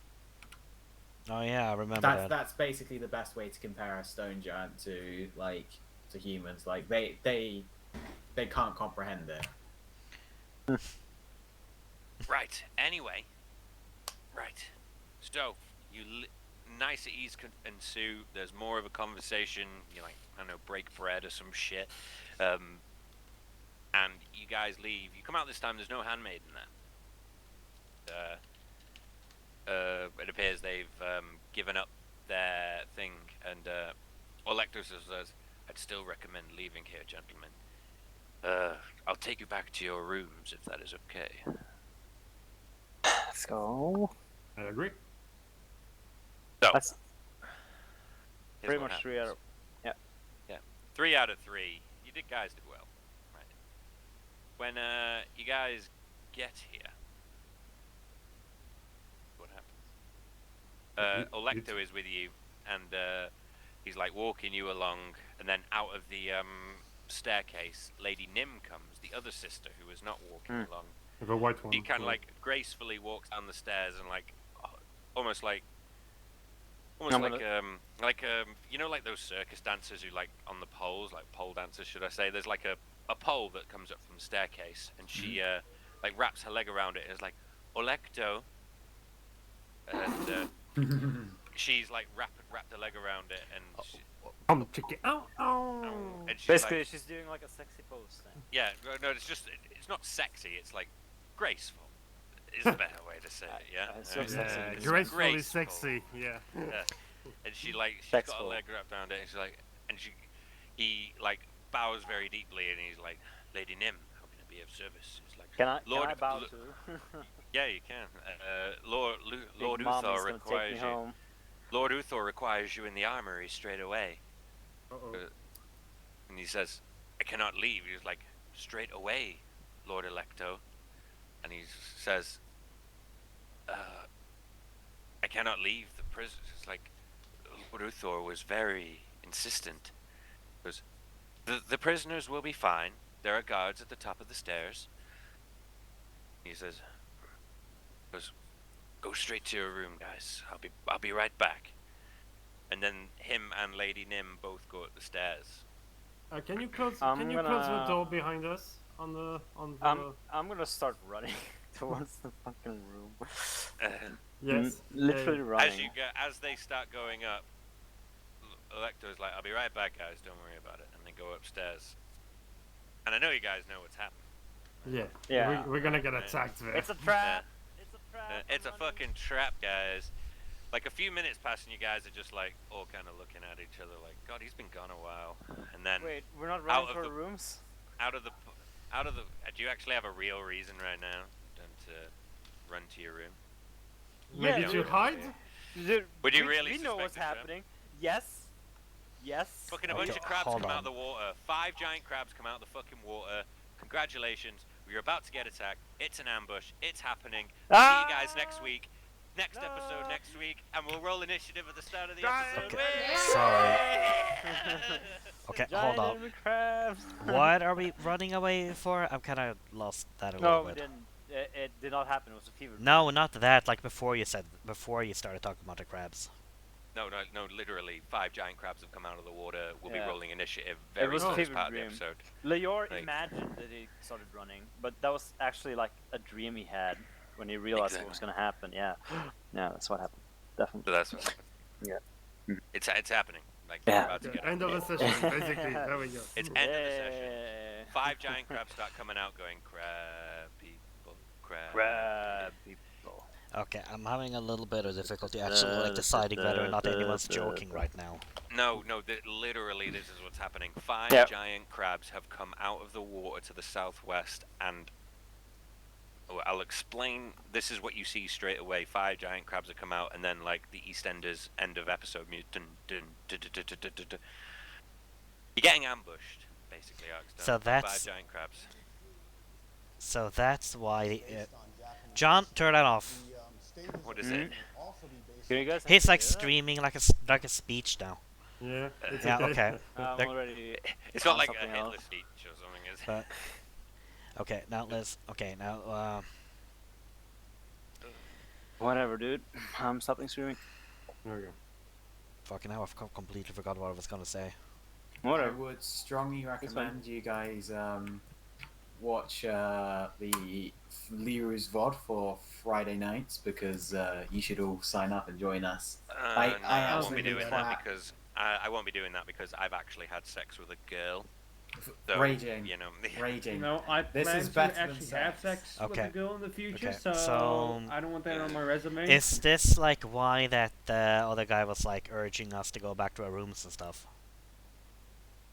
Oh yeah, I remember That's that. that's basically the best way to compare a stone giant to humans. Like they can't comprehend it. Right. Anyway. Right. So niceties ensue. There's more of a conversation. You like, I don't know, break bread or some shit. And you guys leave. You come out this time. There's no handmaiden there. It appears they've given up their thing. And Olectus says, "I'd still recommend leaving here, gentlemen. I'll take you back to your rooms if that is okay." Let's go. I agree. So, That's here's pretty what much 3 out of. happens. 3 out of 3. You guys did well. Right. when you guys get here, what happens? Olecto is with you, and he's like walking you along, and then out of the staircase, Lady Nim comes, the other sister who is not walking along. The white one. She kind of yeah. like gracefully walks down the stairs and like almost like you know, like those circus dancers who like on the poles, like pole dancers should I say, there's like a pole that comes up from the staircase, and she like wraps her leg around it and is like, Olecto, and she's like wrapped her leg around it, and she, Check it out. Oh. and she's Basically, like, she's doing like a sexy pose thing. yeah, no, it's not sexy, it's like graceful is a better way to say it, yeah. So Uh, sexy. Yeah, It's gracefully graceful. sexy. Yeah. Yeah. And she's got a Sexful. leg wrapped around it, and she's like, he like bows very deeply, and he's like, Lady Nim, how can I be of service? He's like, Can I Lord, bow L- too? yeah, you can. Lord Big mommy's Uthor gonna requires take me you. home. Lord Uthor requires you in the armory straight away. Uh-oh. And he says, I cannot leave. He's like, straight away, Lord Electo. And he says, I cannot leave the prison. It's like, Lord Uthor was very insistent. He goes, the prisoners will be fine. There are guards at the top of the stairs. He says, go straight to your room, guys. I'll be right back. And then him and Lady Nim both go up the stairs. Can you close? I'm Can you close the gonna- door behind us on the? I'm gonna start running towards the fucking room. Yes. Literally running. As they start going up, Electo's like, I'll be right back, guys. Don't worry about it. And they go upstairs. And I know you guys know what's happening. Yeah. Yeah. We're gonna get attacked there. It's a trap. It's a trap. It's a I'm fucking trap, guys. Like a few minutes pass and you guys are just like all kind of looking at each other like, God, he's been gone a while. And then running. Wait, we're not out running of for the- rooms? out of the, do you actually have a real reason right now to run to your room? Maybe Yeah, to hide. Dude, Would you we, really We know suspect what's a trap? happening. Yes. Yes. Fucking a bunch Okay, of crabs hold come out on. of the water. 5 giant crabs come out of the fucking water. Congratulations, you're about to get attacked. It's an ambush. It's happening. See you guys next week. Next episode next week, and we'll roll initiative at the start of the episode. Okay, sorry. Okay, hold Giant on. enemy crabs. What are we running away for? I'm kind of lost that a No, little we bit. didn't. It did not happen. It was a fever. No, not that. Like before you started talking about the crabs. No, literally, 5 giant crabs have come out of the water. We'll Yeah. be rolling initiative very was a first fever part of the dream. episode. Leor Like- imagined that he started running, but that was actually like a dream he had when he realized what was Exactly. going to happen. Yeah, yeah, that's what happened. Definitely. So that's what happened. Yeah. It's happening. Like, Yeah. we're about to Okay, get end of the session, basically. There we go. It's end of the session. Yeah. 5 giant crabs start coming out going, crab people, crab. Crab people. Okay, I'm having a little bit of difficulty actually like deciding whether or not anyone's joking right now. No, literally this is what's happening. 5 Yep. giant crabs have come out of the water to the southwest, and I'll explain. This is what you see straight away. 5 giant crabs have come out, and then like the EastEnders end of episode music. You're getting ambushed, basically, Arkstar. So by that's- 5 giant crabs. So that's why. John, turn that off. What is it? Can you guys? He's like hear that? streaming like a speech now. Yeah. It's Yeah, okay. I'm There- already. It's not on like a something Hitler else. speech or something, is it? But okay, now let's. Okay, now. Whatever, dude. I'm stopping streaming. There we go. Fucking hell, I've completely forgot what I was gonna say. I Whatever. would strongly fine. recommend you guys watch the Leroy's VOD for Friday nights because you should all sign up and join us. I No, won't be absolutely doing clap. that because I won't be doing that because I've actually had sex with a girl. So, Raging. You know, Raging. No, I This plan is to better than actually have sex. sex with Okay. a girl in the future, Okay, so, so, I don't want that on my resume. Is this like why that other guy was like urging us to go back to our rooms and stuff?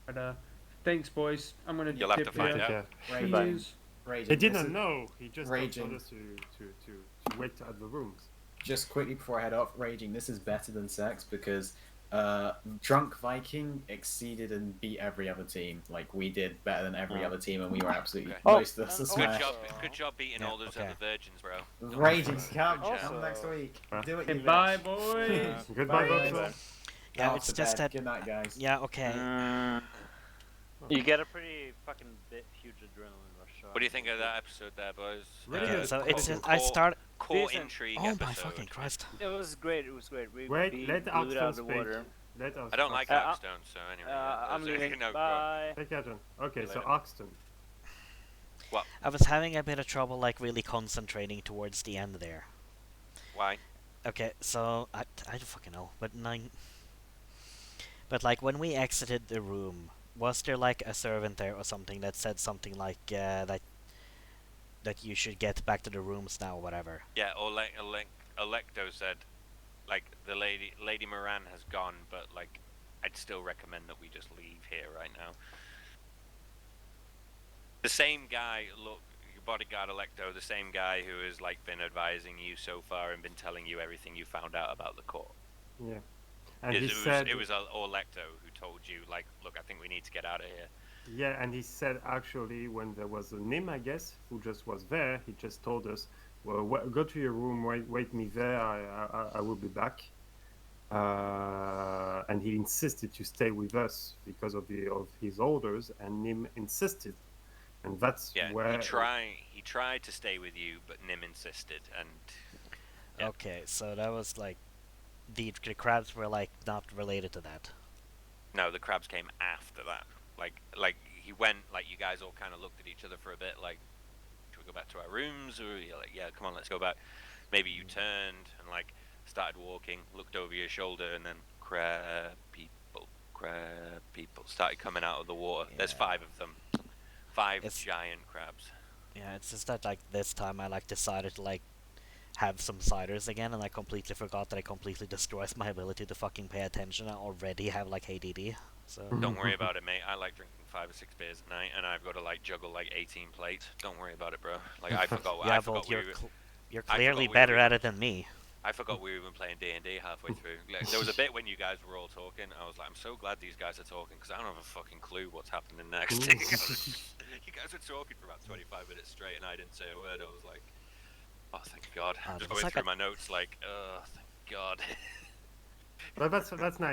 But, thanks, boys. I'm gonna You'll have tip to find you. out. Okay. Raging. Cheers. Raging. He This didn't is- know. He just Raging. told us to wait at the rooms. Just quickly before I head off, Raging, this is better than sex because Drunk Viking exceeded and beat every other team. Like, we did better than every other team, and we were absolutely Okay. most of us and are also- Good smashed. job. Good job beating Yeah, all those okay. other virgins, bro. Don't Raging, worry. come Good job. next week. Well, Do it, you Goodbye, bitch. boys. Goodbye, Bye, Voxel. guys. Yeah, Off it's to just bed. that. Good night, guys. Yeah, okay. You get a pretty fucking huge adrenaline rush. So What do you think of that episode there, boys? Really Okay, good. so it's Cool. just, I start. Core Decent. intrigue Oh episode. my fucking Christ! It was great. It was great. We Wait, blew let it out Arkston of the speak. water. Let us. I don't like Uh, Arcstone, so anyway. I'm leaving. No, go on. Bye. Take care, John. Okay, See you so later. Arkston. I was having a bit of trouble, like, really concentrating towards the end there. Why? Okay, so I don't fucking know, but like when we exited the room, was there like a servant there or something that said something like that you should get back to the rooms now, or whatever? Yeah, Electo said, like, the Lady Moran has gone, but like, I'd still recommend that we just leave here right now. The same guy, look, your bodyguard Electo, the same guy who has like been advising you so far and been telling you everything you found out about the court. Yeah. And It he was said. Electo who told you, like, look, I think we need to get out of here. Yeah, and he said actually when there was a Nim, I guess, who just was there, he just told us, "Well, go to your room, wait me there. I will be back." And he insisted to stay with us because of his orders, and Nim insisted, and that's Yeah, where he tried to stay with you, but Nim insisted, and yeah. Okay, so that was like the crabs were like not related to that. No, the crabs came after that. Like he went, like, you guys all kind of looked at each other for a bit, like, should we go back to our rooms? Or you're like, yeah, come on, let's go back. Maybe you turned and like started walking, looked over your shoulder, and then crab people started coming out of the water. There's Yeah. 5 of them, 5 It's- giant crabs. Yeah, it's just that like this time I like decided to like have some ciders again, and I completely forgot that I completely destroys my ability to fucking pay attention. I already have like ADD, so. Don't worry about it, mate. I like drinking 5 or 6 beers a night, and I've got to like juggle like 18 plates. Don't worry about it, bro. Like, I forgot. Yeah, I forgot but we you're were, you're I clearly forgot we better were- at it than me. I forgot we were even playing D&D halfway through. Like, there was a bit when you guys were all talking. I was like, I'm so glad these guys are talking, because I don't have a fucking clue what's happening next. You guys were talking for about 25 minutes straight, and I didn't say a word. I was like, oh, thank God. Ah, Just that's going like through a- my notes, like, oh, thank God. But that's nice.